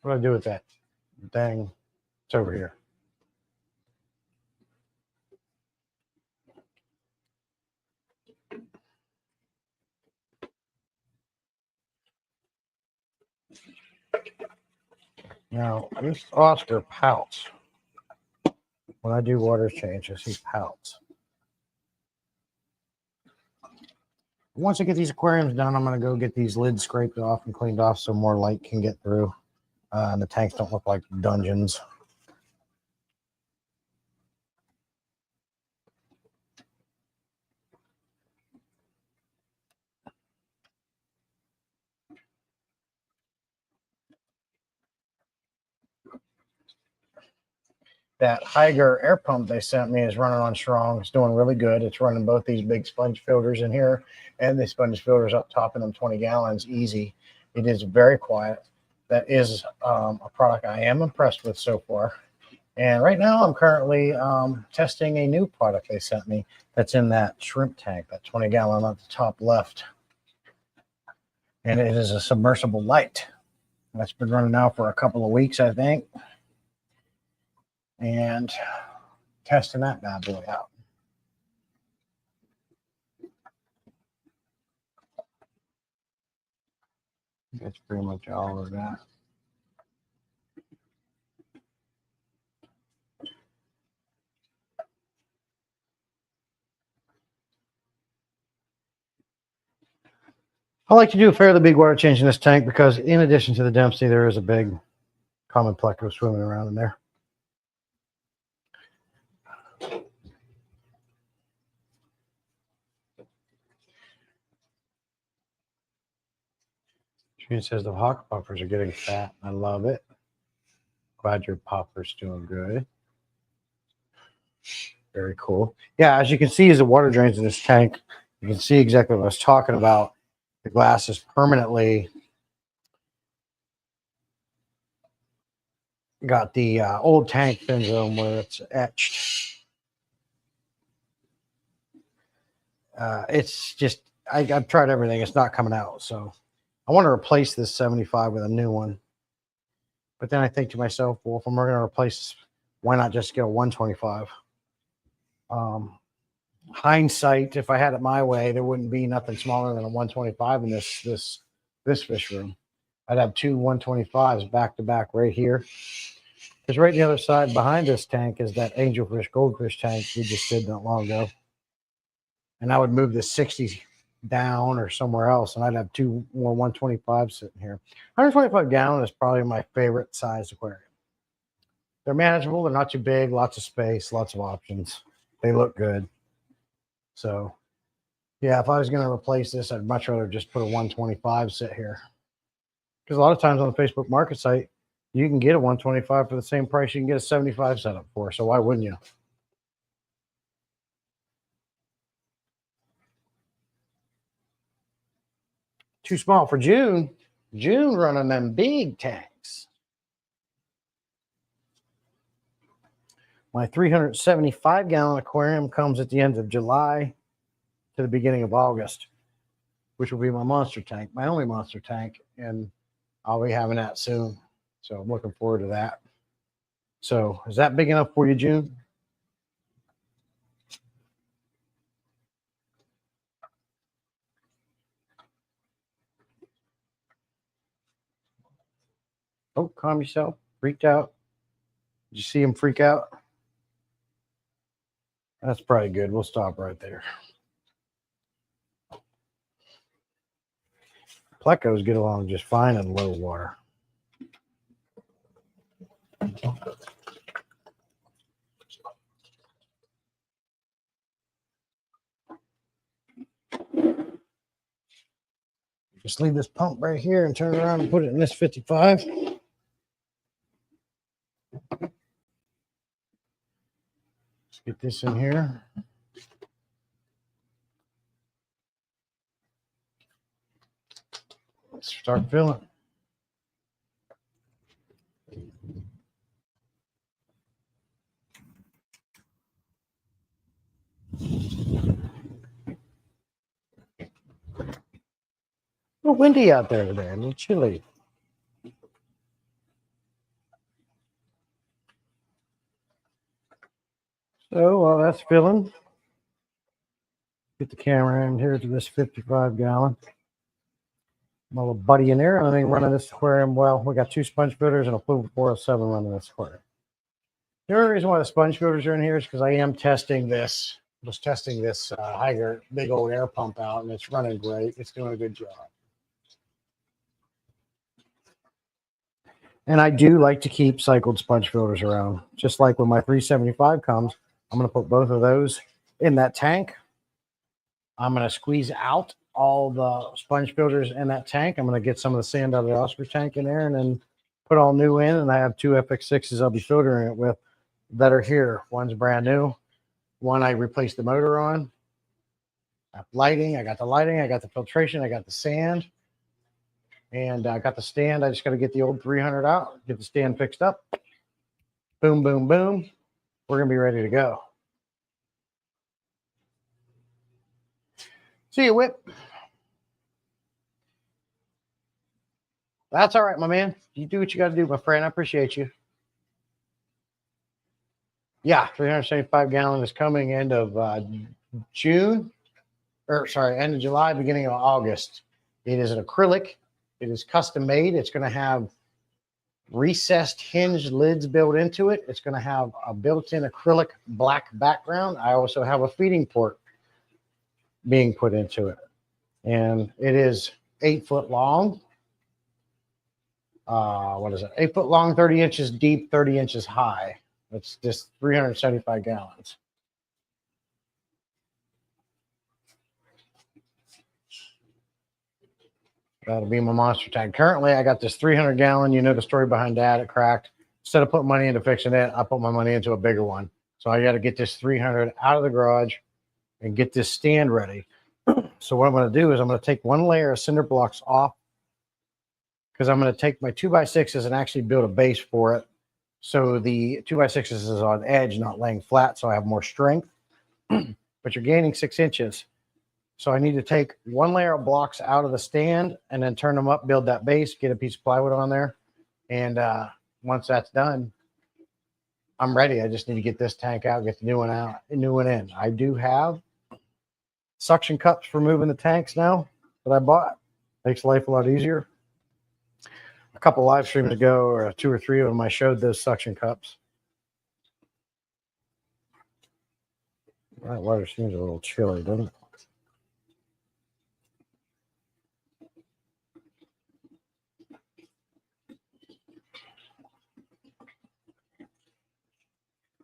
What do I do with that? Dang, it's over here. Now, this Oscar pouts. When I do water changes, he pouts. Once I get these aquariums done, I'm going to go get these lids scraped off and cleaned off so more light can get through. And the tanks don't look like dungeons. That Higer air pump they sent me is running on strong. It's doing really good. It's running both these big sponge filters in here and the sponge filters up top in them 20 gallons easy. It is very quiet. That is a product I am impressed with so far. And right now I'm currently testing a new product they sent me that's in that shrimp tank, that 20 gallon at the top left. And it is a submersible light. That's been running now for a couple of weeks, I think. And testing that bad boy out. That's pretty much all of that. I like to do a fairly big water change in this tank because in addition to the Dempsey, there is a big common pleco swimming around in there. June says the hawk puffers are getting fat. I love it. Glad your puffer's doing good. Very cool. Yeah, as you can see, as the water drains in this tank, you can see exactly what I was talking about. The glass is permanently got the old tank fins on where it's etched. It's just, I've tried everything. It's not coming out. So I want to replace this 75 with a new one. But then I think to myself, well, if I'm going to replace, why not just get a 125? Hindsight, if I had it my way, there wouldn't be nothing smaller than a 125 in this fish room. I'd have two 125s back to back right here. Because right on the other side behind this tank is that angelfish, goldfish tank we just did not long ago. And I would move the 60 down or somewhere else, and I'd have two more 125s sitting here. 125 gallon is probably my favorite size aquarium. They're manageable. They're not too big. Lots of space. Lots of options. They look good. So, yeah, if I was going to replace this, I'd much rather just put a 125 sit here. Because a lot of times on the Facebook market site, you can get a 125 for the same price you can get a 75 setup for. So why wouldn't you? Too small for June. June running them big tanks. My 375 gallon aquarium comes at the end of July to the beginning of August, which will be my monster tank, my only monster tank, and I'll be having that soon. So I'm looking forward to that. So is that big enough for you, June? Oh, calm yourself. Freaked out. Did you see him freak out? That's probably good. We'll stop right there. Plecos get along just fine in low water. Just leave this pump right here and turn around and put it in this 55. Let's get this in here. Let's start filling. A little windy out there today, a little chilly. So while that's filling, get the camera in here to this 55 gallon. My little buddy in there. I think running this aquarium well. We got two sponge filters and a Fluid 407 running this aquarium. The only reason why the sponge filters are in here is because I am testing this. I was testing this Higer big old air pump out, and it's running great. It's doing a good job. And I do like to keep cycled sponge filters around. Just like when my 375 comes, I'm going to put both of those in that tank. I'm going to squeeze out all the sponge filters in that tank. I'm going to get some of the sand out of the Oscar tank in there and then put all new in. And I have two FX6s I'll be filtering it with that are here. One's brand new. One I replaced the motor on. I got lighting. I got the filtration. I got the sand. And I got the stand. I just got to get the old 300 out, get the stand fixed up. Boom, boom, boom. We're going to be ready to go. See you, Whip. That's all right, my man. You do what you got to do, my friend. I appreciate you. Yeah, 375 gallon is coming end of June. End of July, beginning of August. It is an acrylic. It is custom made. It's going to have recessed hinged lids built into it. It's going to have a built-in acrylic black background. I also have a feeding port being put into it. And it is 8 foot long. What is it? 8 foot long, 30 inches deep, 30 inches high. It's just 375 gallons. That'll be my monster tank. Currently, I got this 300 gallon. You know the story behind that. It cracked. Instead of putting money into fixing it, I put my money into a bigger one. So I got to get this 300 out of the garage and get this stand ready. So what I'm going to do is I'm going to take one layer of cinder blocks off, because I'm going to take my 2x6s and actually build a base for it. So the 2x6s is on edge, not laying flat, so I have more strength. But you're gaining 6 inches. So I need to take one layer of blocks out of the stand and then turn them up, build that base, get a piece of plywood on there. And once that's done, I'm ready. I just need to get this tank out, get the new one out, the new one in. I do have suction cups for moving the tanks now that I bought. Makes life a lot easier. A couple live streams ago, or 2 or 3 of them, I showed those suction cups. That water seems a little chilly, doesn't it?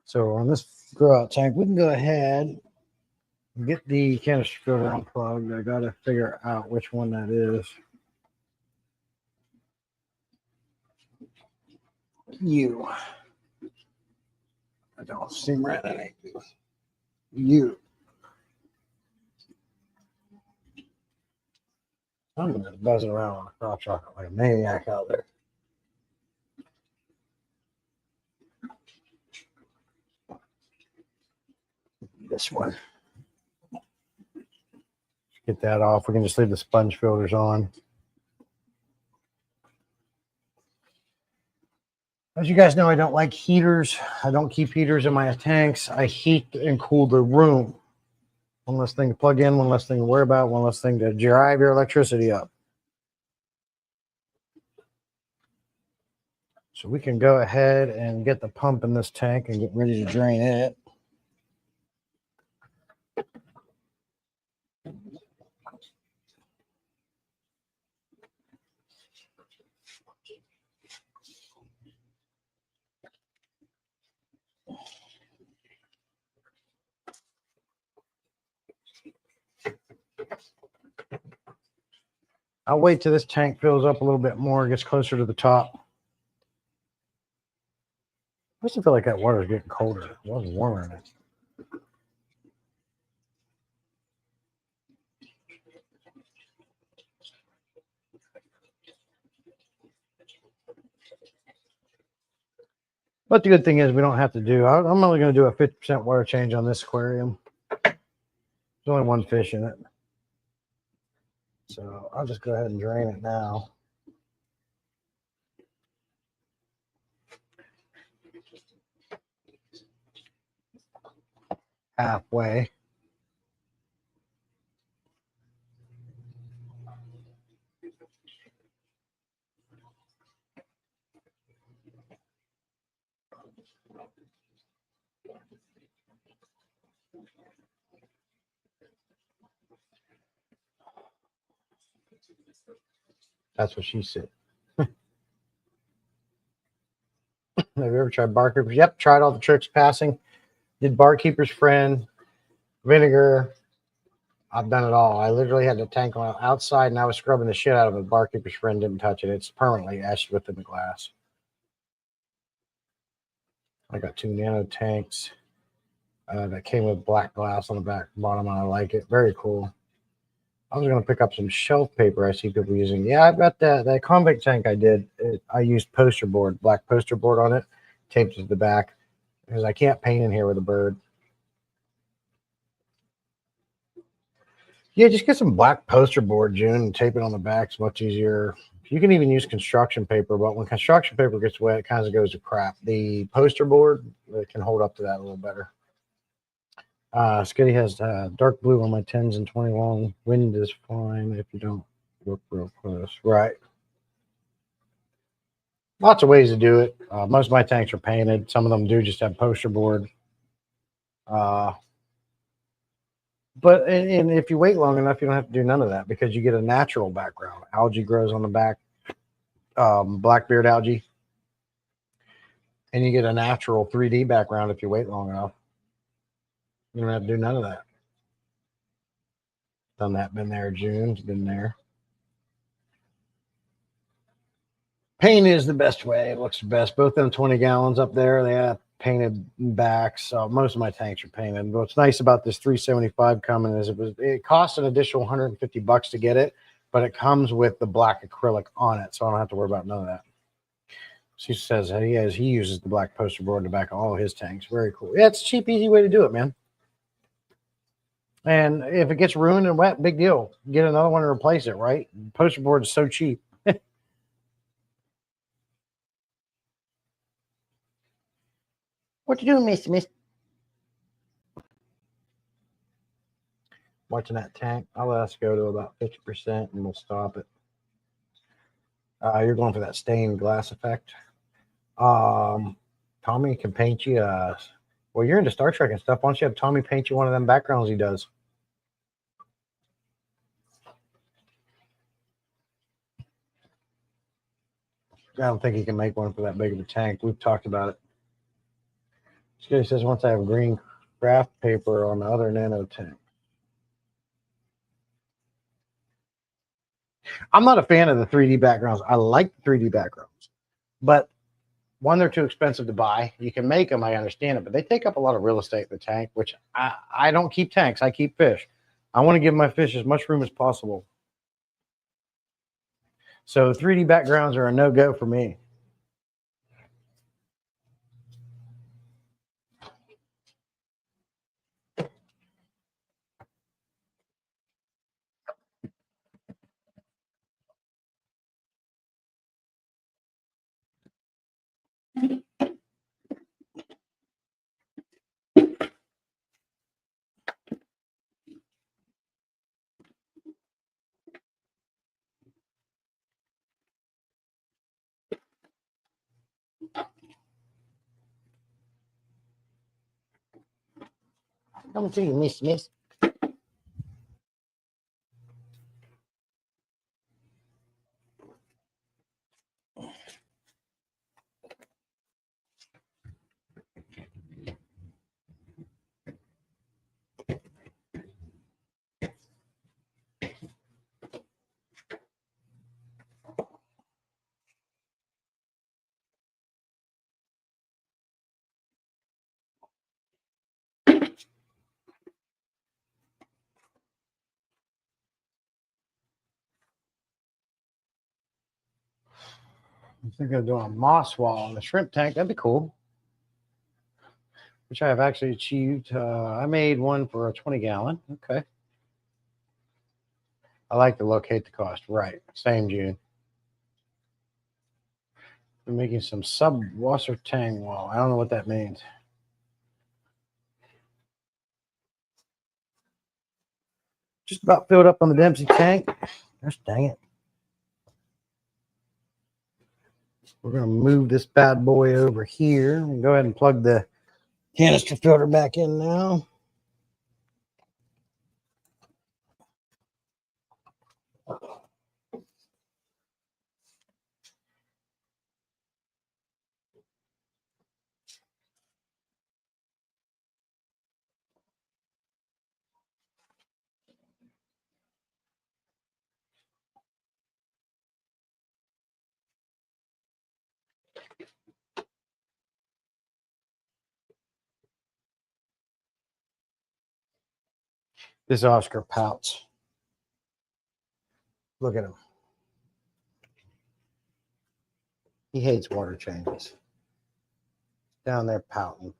So on this grow out tank, we can go ahead and get the canister filter unplugged. I got to figure out which one that is. You. I don't seem right. That ain't you. I'm going to be buzzing around on a crotch chocolate like a maniac out there. This one. Get that off. We can just leave the sponge filters on. As you guys know, I don't like heaters. I don't keep heaters in my tanks. I heat and cool the room. One less thing to plug in, one less thing to worry about, one less thing to drive your electricity up. So we can go ahead and get the pump in this tank and get ready to drain it. I'll wait till this tank fills up a little bit more, gets closer to the top. I just feel like that water is getting colder. It wasn't warmer in it. But the good thing is we don't have to do, I'm only going to do a 50% water change on this aquarium. There's only one fish in it. So I'll just go ahead and drain it now. Halfway. That's what she said. Have you ever tried Barkeeper's? Yep, tried all the tricks passing. Did Barkeeper's Friend, vinegar. I've done it all. I literally had the tank on outside and I was scrubbing the shit out of it. Barkeeper's Friend didn't touch it. It's permanently etched within the glass. I got 2 nano tanks that came with black glass on the back and bottom, and I like it. Very cool. I was going to pick up some shelf paper I see people using. Yeah, I've got that convict tank I did. I used poster board, black poster board on it, taped it to the back because I can't paint in here with a bird. Yeah, just get some black poster board, June, and tape it on the back. It's much easier. You can even use construction paper, but when construction paper gets wet, it kind of goes to crap. The poster board, it can hold up to that a little better. Skitty has dark blue on my 10s and 21. Wind is fine if you don't look real close. Right. Lots of ways to do it. Most of my tanks are painted. Some of them do just have poster board. But and if you wait long enough, you don't have to do none of that because you get a natural background. Algae grows on the back, blackbeard algae. And you get a natural 3D background if you wait long enough. You don't have to do none of that. Done that, been there. June's been there. Paint is the best way. It looks the best. Both them 20 gallons up there, they have painted backs. So most of my tanks are painted. What's nice about this 375 coming is it costs an additional $150 to get it, but it comes with the black acrylic on it, so I don't have to worry about none of that. She says he uses the black poster board in the back of all his tanks. Very cool. Yeah, it's a cheap, easy way to do it, man. And if it gets ruined and wet, big deal. Get another one and replace it, right? Poster board is so cheap. What you doing, Miss? Watching that tank. I'll let us go to about 50% and we'll stop it. You're going for that stained glass effect. Tommy can paint you. Well, you're into Star Trek and stuff. Why don't you have Tommy paint you one of them backgrounds he does? I don't think he can make one for that big of a tank. We've talked about it. Scary says once I have green craft paper on the other nano tank. I'm not a fan of the 3D backgrounds. I like the 3D backgrounds, but one, they're too expensive to buy. You can make them, I understand it, but they take up a lot of real estate in the tank, which I don't keep tanks. I keep fish. I want to give my fish as much room as possible. So 3D backgrounds are a no-go for me. Come to you, Miss. I'm thinking of doing a moss wall in the shrimp tank. That'd be cool. Which I have actually achieved. I made one for a 20 gallon. Okay. I like to locate the cost. Right. Same, June. I'm making some sub-wasser tang wall. I don't know what that means. Just about filled up on the Dempsey tank. Gosh dang it. We're going to move this bad boy over here and go ahead and plug the canister filter back in now. This Oscar pouts. Look at him. He hates water changes. Down there pouting.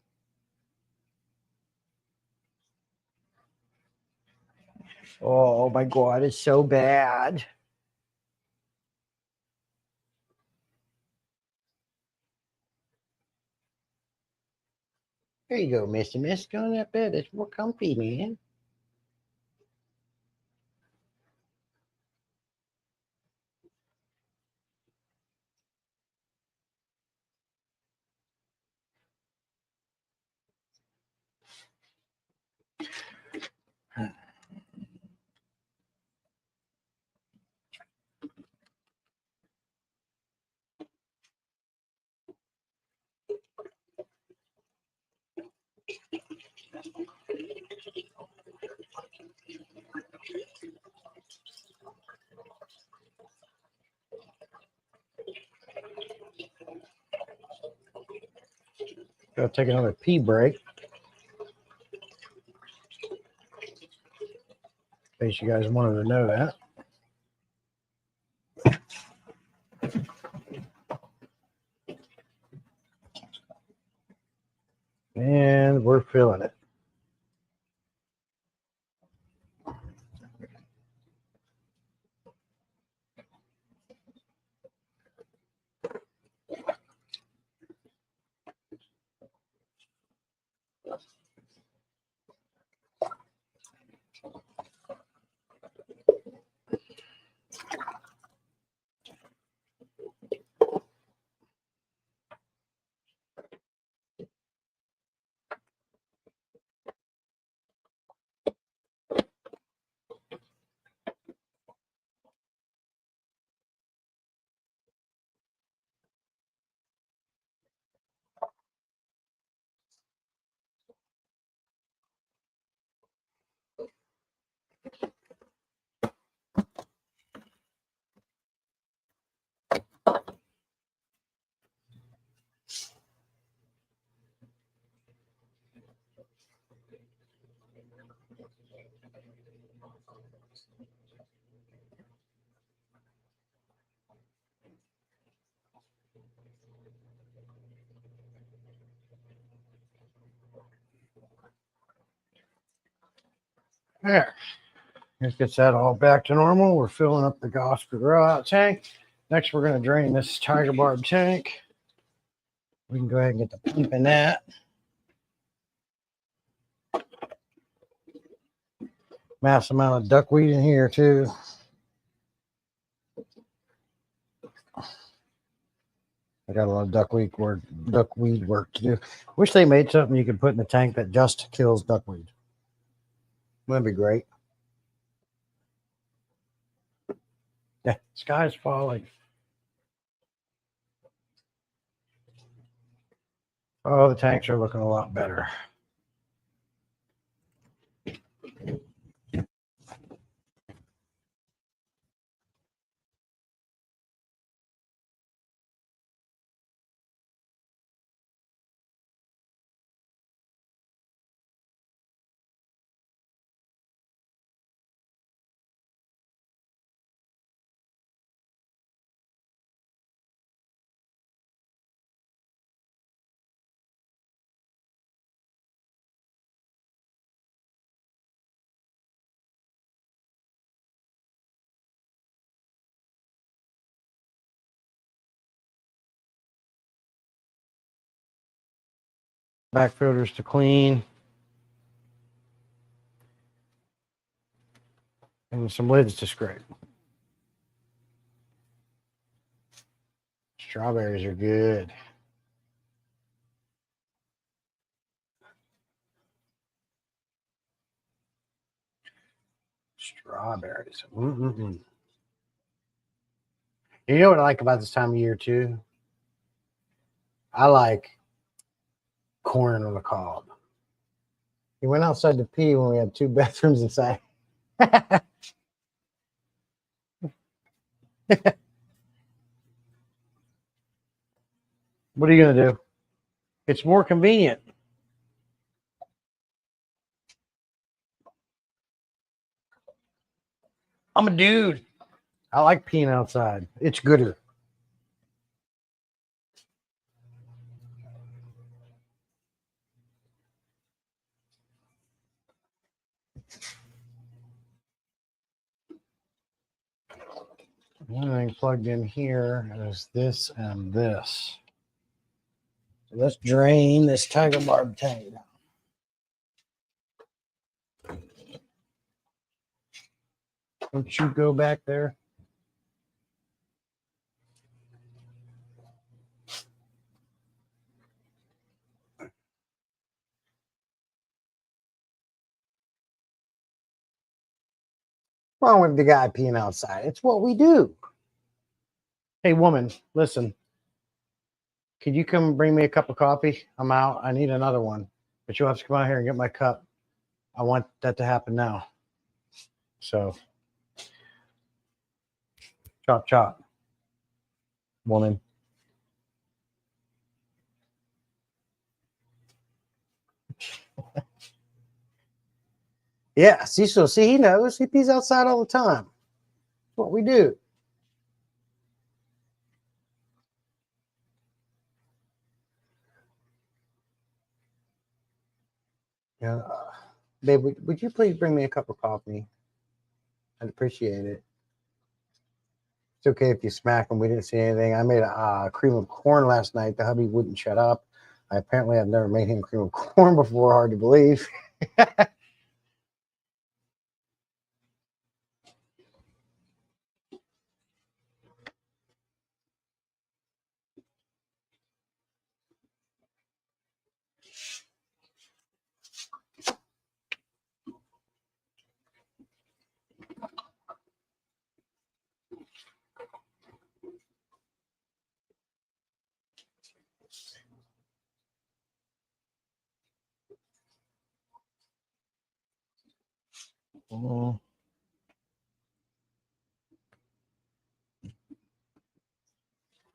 Oh my God, it's so bad. There you go, Mr. Miss. Go in that bed. It's more comfy, man. Gotta take another pee break. In case you guys wanted to know that. And we're filling it. There. This gets that all back to normal. We're filling up the Gosper grow out tank. Next, we're going to drain this tiger barb tank. We can go ahead and get the pump in that. Mass amount of duckweed in here too. I got a lot of duckweed work to do. Wish they made something you could put in the tank that just kills duckweed. That'd be great. Yeah, sky's falling. Oh, the tanks are looking a lot better. Back filters to clean. And some lids to scrape. Strawberries are good. Strawberries. You know what I like about this time of year too? I like corn on the cob. He went outside to pee when we had 2 bathrooms inside. What are you going to do? It's more convenient. I'm a dude. I like peeing outside. It's gooder. One thing plugged in here is this and this. So let's drain this tiger barb tank. Don't you go back there. What's wrong with the guy peeing outside? It's what we do. Hey, woman, listen. Could you come bring me a cup of coffee? I'm out. I need another one. But you'll have to come out here and get my cup. I want that to happen now. So, chop, chop. Woman. Yeah, Cecil, see, he knows. He pees outside all the time. That's what we do. Yeah. Babe, would you please bring me a cup of coffee? I'd appreciate it. It's okay if you smack them. We didn't see anything. I made a cream of corn last night. The hubby wouldn't shut up. I've never made him cream of corn before. Hard to believe.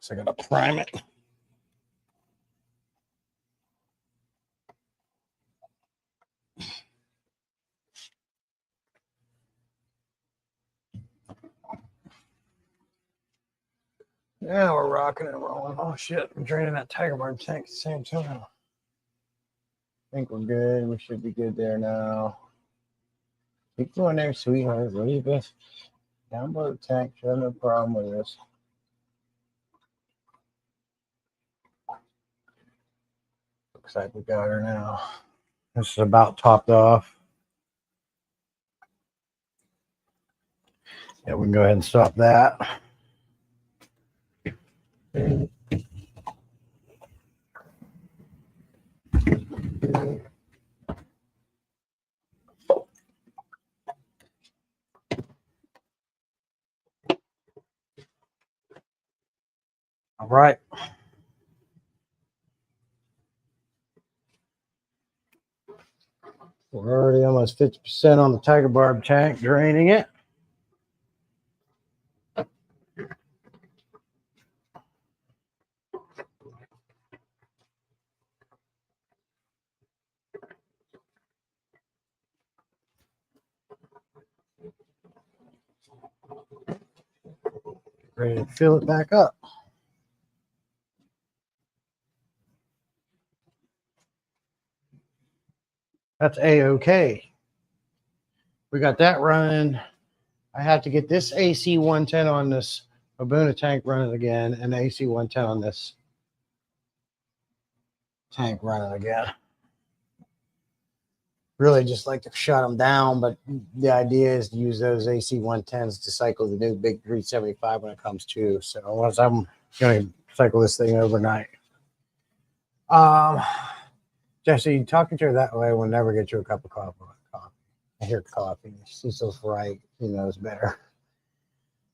So I gotta prime it. Now we're rocking and rolling. Oh shit, I'm draining that Tiger Barb tank at the same time. I think we're good. We should be good there now. Keep going there, sweetheart. Leave us down below the tank. Should have no problem with this. Looks like we got her now. This is about topped off. Yeah, we can go ahead and stop that. All right. We're already almost 50% on the Tiger Barb tank, draining it. Ready to fill it back up. That's A-OK. We got that running. I have to get this AC 110 on this Abuna tank running again, and AC 110 on this tank running again. Really just like to shut them down, but the idea is to use those AC 110s to cycle the new big 375 when it comes to. So once I'm going to cycle this thing overnight. Jesse, talking to her that way will never get you a cup of coffee. I hear coffee. Cecil's right. He knows better.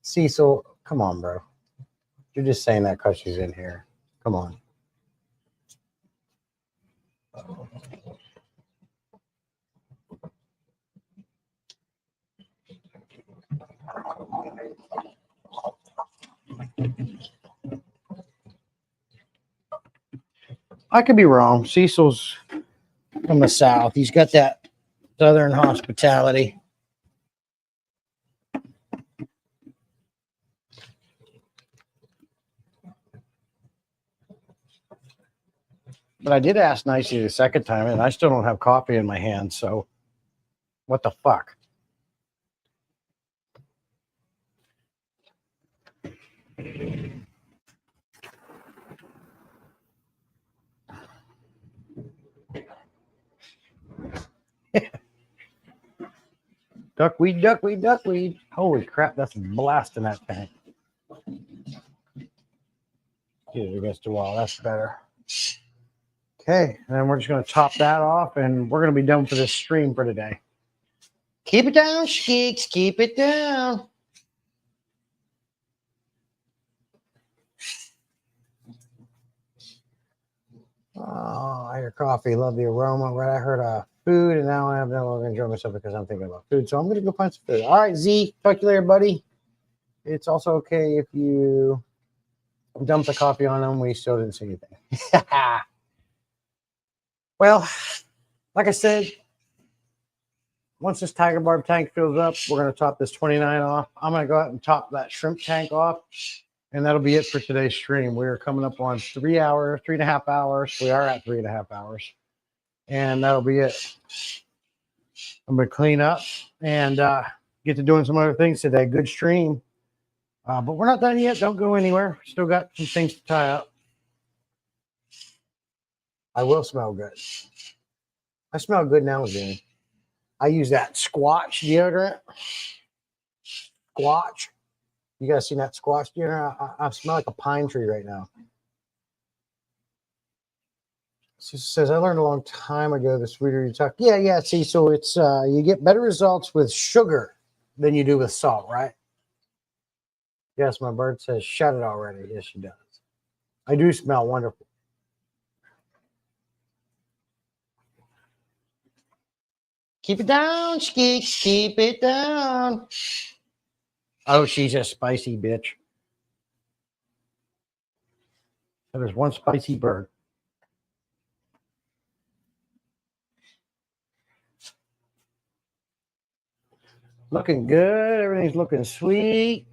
Cecil, come on, bro. You're just saying that because she's in here. Come on. I could be wrong. Cecil's from the South. He's got that Southern hospitality. But I did ask nicely the second time, and I still don't have coffee in my hand. So what the fuck? Duckweed, duckweed, duckweed. Holy crap, that's blasting that tank. Get it against the wall. That's better. Okay, and then we're just going to top that off, and we're going to be done for this stream for today. Keep it down, Skeeks. Keep it down. Oh, I hear coffee. Love the aroma. Right, I heard food, and now I have no longer enjoy myself because I'm thinking about food. So I'm going to go find some food. All right, Z. Talk to you later, buddy. It's also okay if you dump the coffee on them. We still didn't see anything. Well, like I said, once this tiger barb tank fills up, we're going to top this 29 off. I'm going to go out and top that shrimp tank off. And that'll be it for today's stream. We are coming up on 3 hours, 3.5 hours. We are at 3.5 hours. And that'll be it. I'm going to clean up and get to doing some other things today. Good stream. But we're not done yet. Don't go anywhere. Still got some things to tie up. I will smell good. I smell good now, Jimmy. I use that Squatch deodorant. Squatch. You guys seen that Squatch deodorant? I smell like a pine tree right now. She says, I learned a long time ago the sweeter you talk. Yeah. See, so it's you get better results with sugar than you do with salt, right? Yes, my bird says, shut it already. Yes, she does. I do smell wonderful. Keep it down, Skeeks. Keep it down. Oh, she's a spicy bitch. So there's one spicy bird. Looking good. Everything's looking sweet.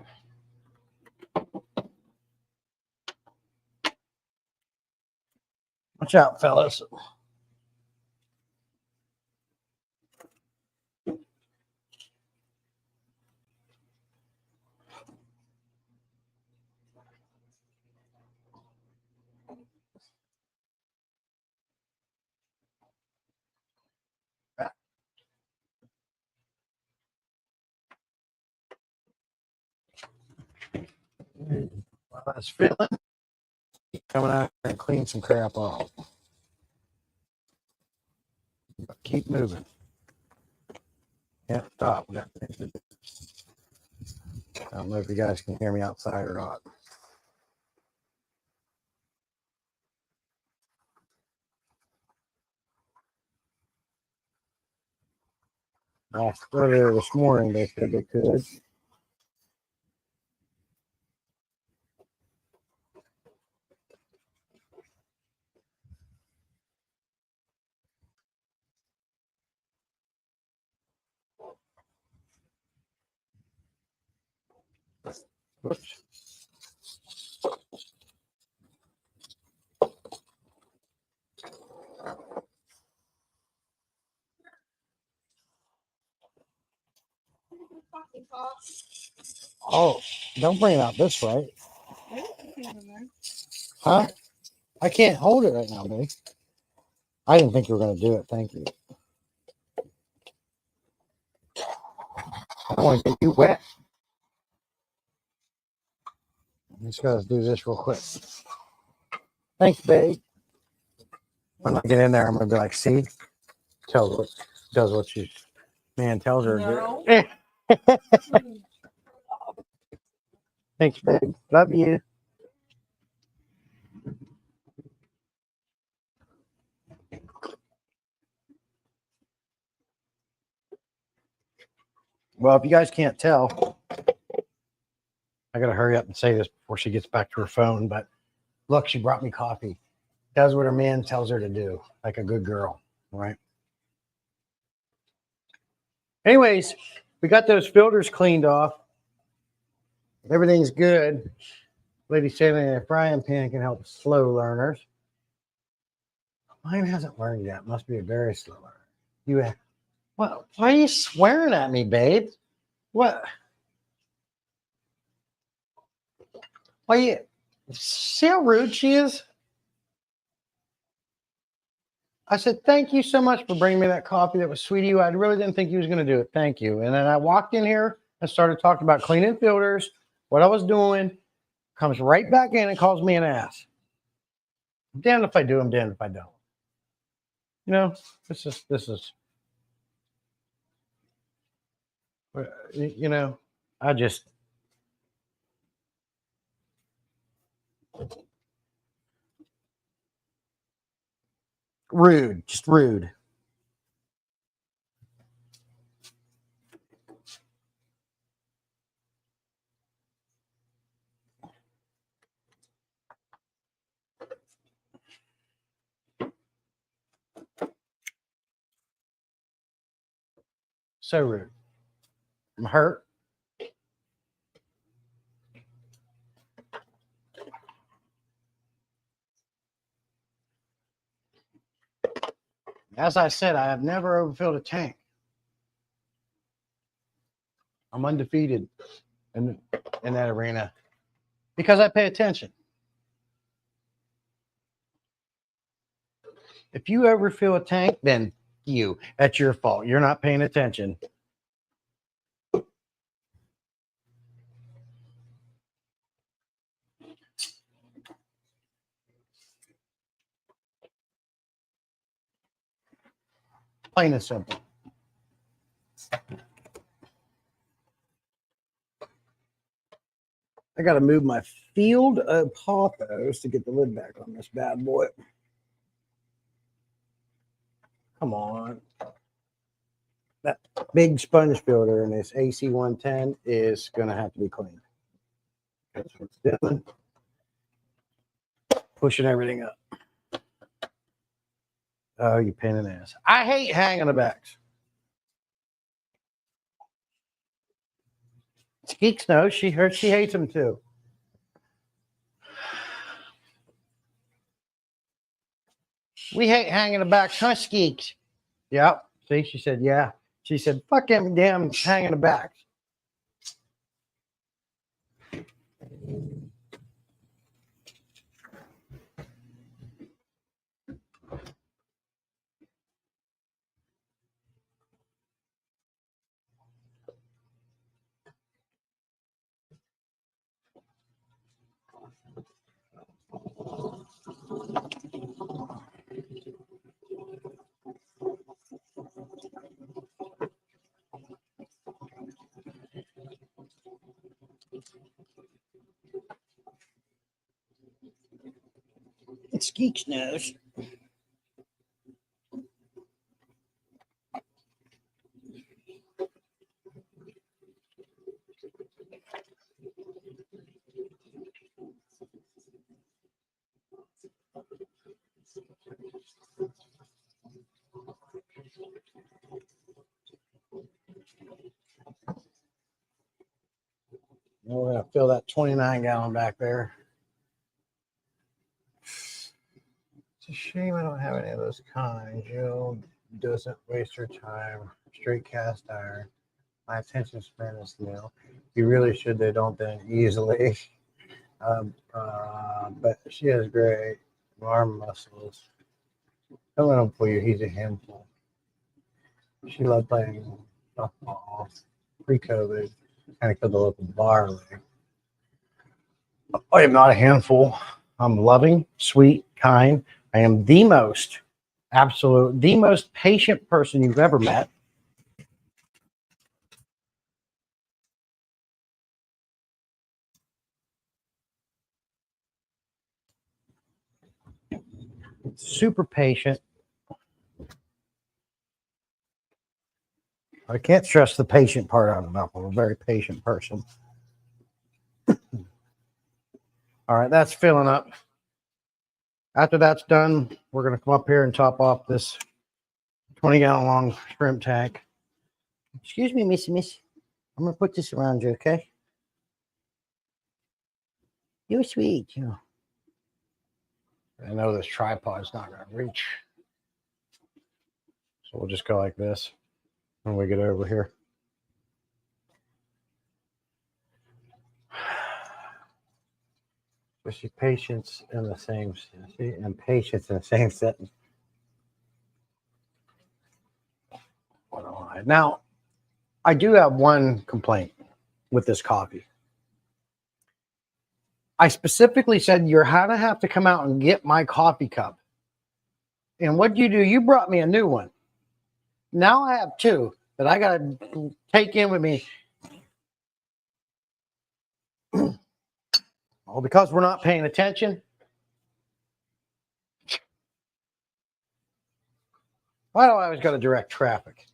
Watch out, fellas. Well, that's feeling. Coming out and clean some crap off. Keep moving. Yeah, stop. I don't know if you guys can hear me outside or not. Earlier this morning, they said they could. Whoops. Oh, don't bring it out this way. Huh? I can't hold it right now, babe. I didn't think you were going to do it. Thank you. I don't want to get you wet. I'm just going to do this real quick. Thanks, babe. When I get in there, I'm going to be like, see? Does what you man tells her to do. Thanks, babe. Love you. Well, if you guys can't tell, I got to hurry up and say this before she gets back to her phone. But look, she brought me coffee. Does what her man tells her to do, like a good girl, right? Anyways, we got those filters cleaned off. Everything's good. Lady saying a frying pan can help slow learners. Mine hasn't learned yet. Must be a very slow learner. You, what? Why are you swearing at me, babe? What? Why you? See how rude she is? I said, thank you so much for bringing me that coffee. That was sweet of you. I really didn't think you was going to do it. Thank you. And then I walked in here and started talking about cleaning filters, what I was doing. Comes right back in and calls me an ass. I'm damned if I do, I'm damned if I don't. You know, this is, you know, I just, rude, just rude. So rude. I'm hurt. As I said, I have never overfilled a tank. I'm undefeated in that arena because I pay attention. If you overfill a tank, then that's your fault. You're not paying attention. Plain and simple. I got to move my field of pothos to get the lid back on this bad boy. Come on. That big sponge filter in this AC 110 is going to have to be cleaned. That's what it's doing. Pushing everything up. Oh, you pain in the ass. I hate hanging the backs. Skeeks knows she hates them too. We hate hanging the backs, huh, Skeeks? Yep. See, she said, yeah. She said, fuck them damn hanging the backs. It's Geek's nose. We're going to fill that 29-gallon back there. It's a shame I don't have any of those kinds. Jill doesn't waste her time. Straight cast iron. My attention span is nil. You really should. They don't bend easily. But she has great arm muscles. Don't let him fool you. He's a handful. She loved playing softball pre-COVID. Kind of killed the local bar league. I am not a handful. I'm loving, sweet, kind. I am the most patient person you've ever met. Super patient. I can't stress the patient part out enough. I'm a very patient person. All right, that's filling up. After that's done, we're going to come up here and top off this 20-gallon long shrimp tank. Excuse me, Missy. I'm going to put this around you, okay? You're sweet, you know. I know this tripod's not going to reach. So we'll just go like this when we get over here. Just your patience in the same, and patience in the same sentence. Now, I do have one complaint with this coffee. I specifically said you're gonna have to come out and get my coffee cup. And what do? You brought me a new one. Now I have two that I gotta take in with me. All because we're not paying attention. Why do I always got to direct traffic?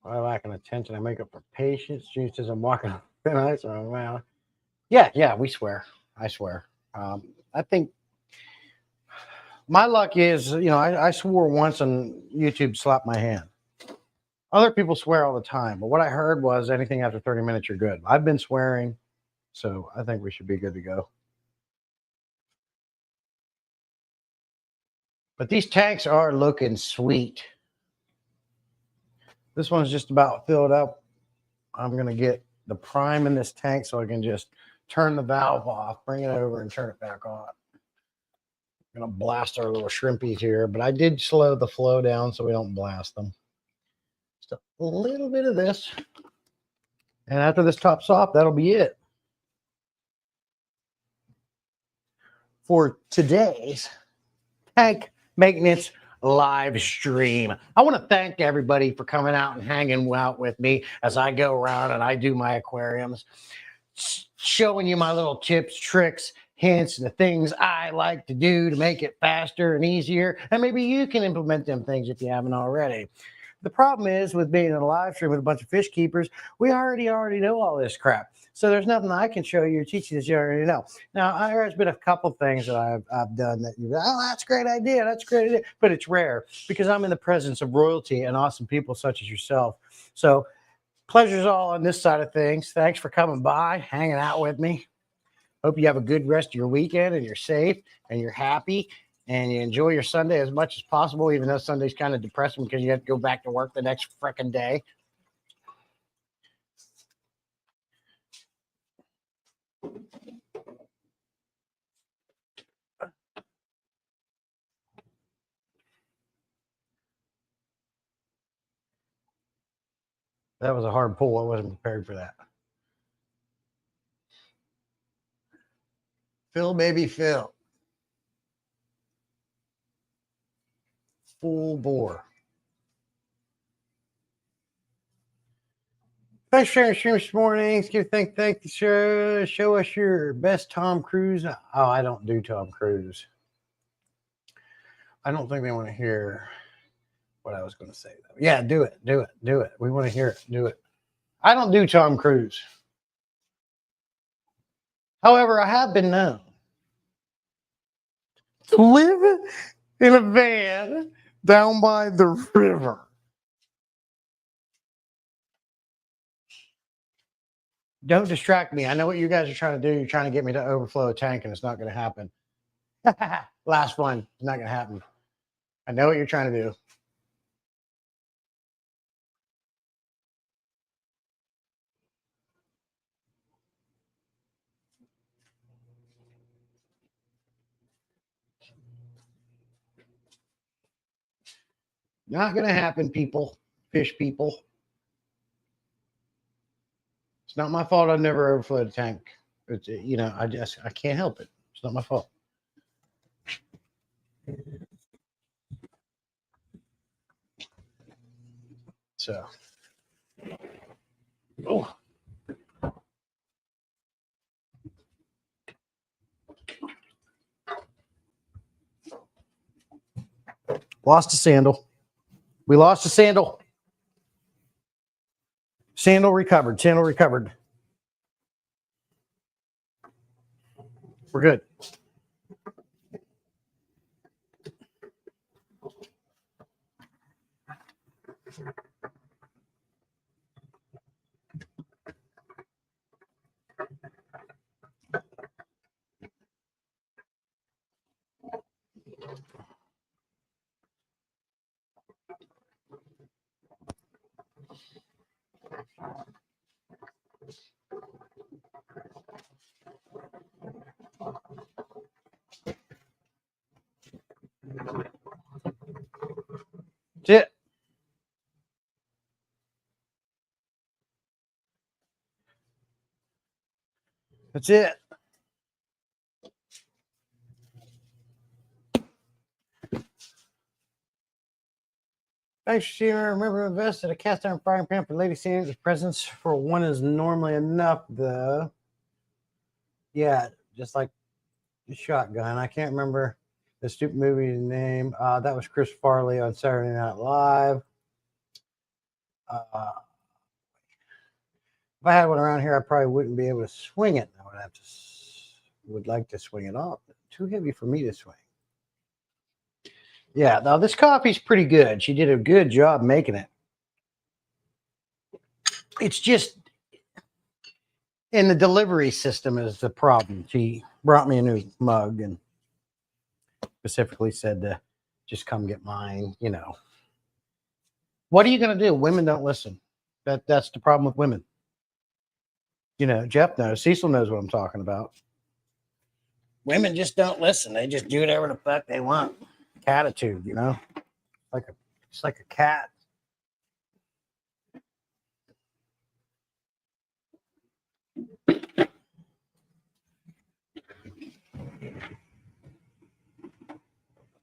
I lacking attention. I make up for patience. June says I'm walking on thin ice. Oh, wow. Yeah, we swear. I swear. I think my luck is, I swore once and YouTube slapped my hand. Other people swear all the time, but what I heard was anything after 30 minutes, you're good. I've been swearing, so I think we should be good to go. But these tanks are looking sweet. This one's just about filled up. I'm going to get the prime in this tank so I can just turn the valve off, bring it over, and turn it back on. I'm going to blast our little shrimpies here, but I did slow the flow down so we don't blast them. Just a little bit of this. And after this tops off, that'll be it for today's tank maintenance live stream. I want to thank everybody for coming out and hanging out with me as I go around and I do my aquariums, showing you my little tips, tricks, hints, and the things I like to do to make it faster and easier. And maybe you can implement them things if you haven't already. The problem is with being in a live stream with a bunch of fish keepers, we already know all this crap. So there's nothing I can show you or teach you that you already know. Now, there's been a couple things that I've done that you go, oh, that's a great idea. That's a great idea. But it's rare because I'm in the presence of royalty and awesome people such as yourself. So pleasure's all on this side of things. Thanks for coming by, hanging out with me. Hope you have a good rest of your weekend and you're safe and you're happy and you enjoy your Sunday as much as possible, even though Sunday's kind of depressing because you have to go back to work the next frickin' day. That was a hard pull. I wasn't prepared for that. Phil, baby, Phil. Full bore. Thanks for sharing stream this morning. Thank you, sir. Show us your best Tom Cruise. Oh, I don't do Tom Cruise. I don't think they want to hear what I was going to say, though. Yeah, do it. We want to hear it. Do it. I don't do Tom Cruise. However, I have been known to live in a van down by the river. Don't distract me. I know what you guys are trying to do. You're trying to get me to overflow a tank, and it's not going to happen. Last one. It's not going to happen. I know what you're trying to do. Not going to happen, people. Fish people. It's not my fault. I've never overflowed a tank. It's, I can't help it. It's not my fault. So, oh. Lost a sandal. We lost a sandal. Sandal recovered. We're good. That's it. That's it. Thanks for seeing her. Remember to invest in a cast iron frying pan for Lady Sandy's presence for one is normally enough, though. Yeah, just like the shotgun. I can't remember the stupid movie name. That was Chris Farley on Saturday Night Live. If I had one around here, I probably wouldn't be able to swing it. I would have to, would like to swing it off. Too heavy for me to swing. Yeah, now this coffee's pretty good. She did a good job making it. It's just in the delivery system is the problem. She brought me a new mug and specifically said to just come get mine, you know. What are you going to do? Women don't listen. That's the problem with women. You know, Jeff knows. Cecil knows what I'm talking about. Women just don't listen. They just do whatever the fuck they want. Attitude, you know, it's like a cat.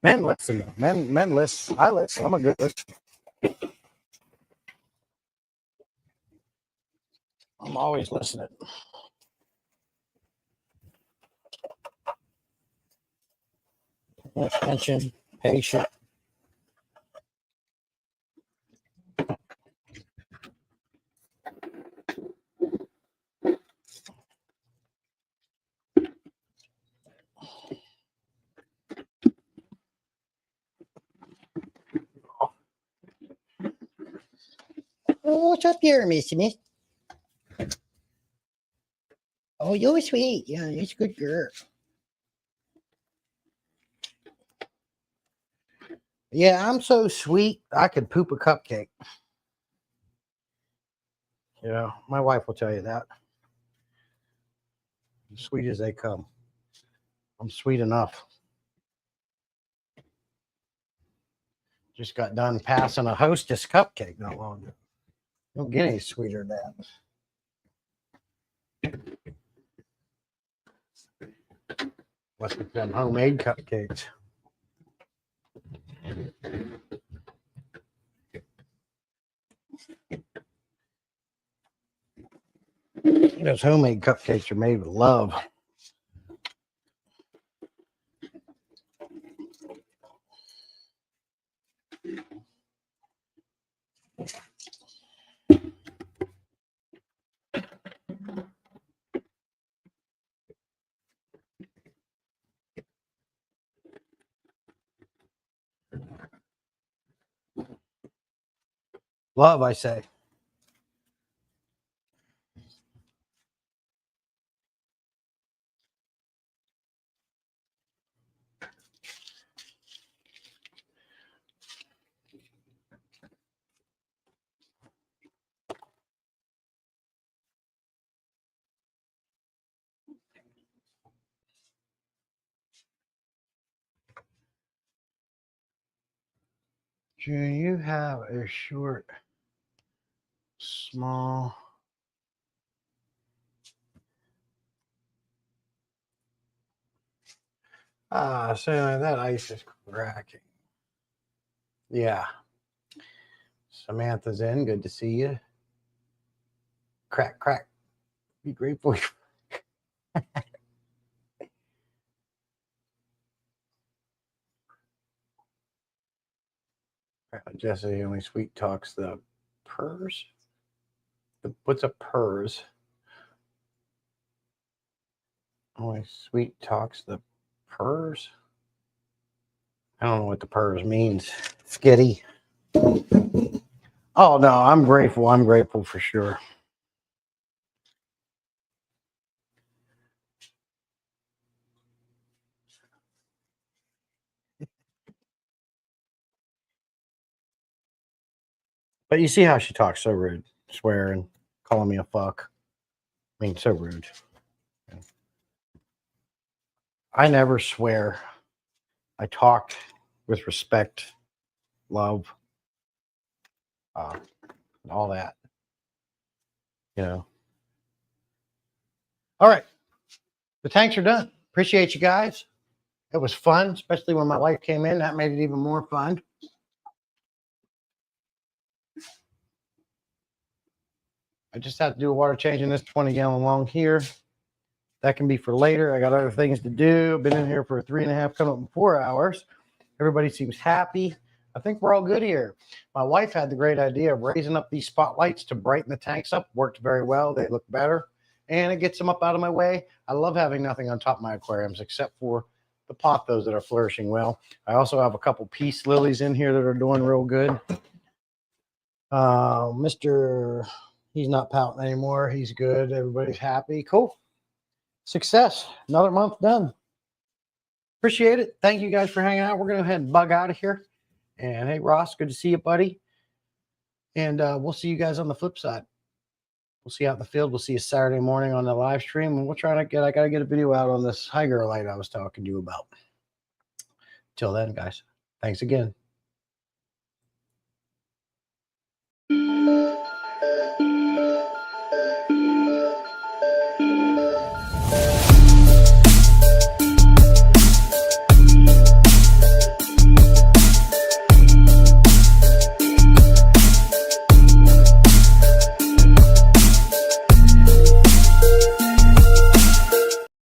Men listen. Men listen. I listen. I'm a good listener. I'm always listening. Attention, patient. Oh, what's up here, Missy Miss? Oh, you're sweet. Yeah, you're a good girl. Yeah, I'm so sweet, I could poop a cupcake. You know, my wife will tell you that. As sweet as they come. I'm sweet enough. Just got done passing a Hostess cupcake not long ago. Don't get any sweeter than that. Must be them homemade cupcakes. Those homemade cupcakes are made with love. Love, I say. Do you have a short, small? Saying like that, ice is cracking. Yeah. Samantha's in. Good to see you. Crack, crack. Be grateful. Jesse only sweet talks the purrs. What's a purrs? Only sweet talks the purrs. I don't know what the purrs means. Skitty. Oh no, I'm grateful. I'm grateful for sure. But you see how she talks so rude, swearing, calling me a fuck. I mean, so rude. I never swear. I talk with respect, love, and all that. You know. All right. The tanks are done. Appreciate you guys. It was fun, especially when my wife came in. That made it even more fun. I just have to do a water change in this 20-gallon long here. That can be for later. I got other things to do. I've been in here for 3.5, coming up 4 hours. Everybody seems happy. I think we're all good here. My wife had the great idea of raising up these spotlights to brighten the tanks up. Worked very well. They look better, and it gets them up out of my way. I love having nothing on top of my aquariums except for the pothos that are flourishing well. I also have a couple peace lilies in here that are doing real good. He's not pouting anymore. He's good. Everybody's happy. Cool. Success. Another month done. Appreciate it. Thank you guys for hanging out. We're going to go ahead and bug out of here. And hey, Ross, good to see you, buddy. And we'll see you guys on the flip side. We'll see you out in the field. We'll see you Saturday morning on the live stream. And we'll try to I got to get a video out on this high girl light I was talking to you about. Till then, guys, thanks again.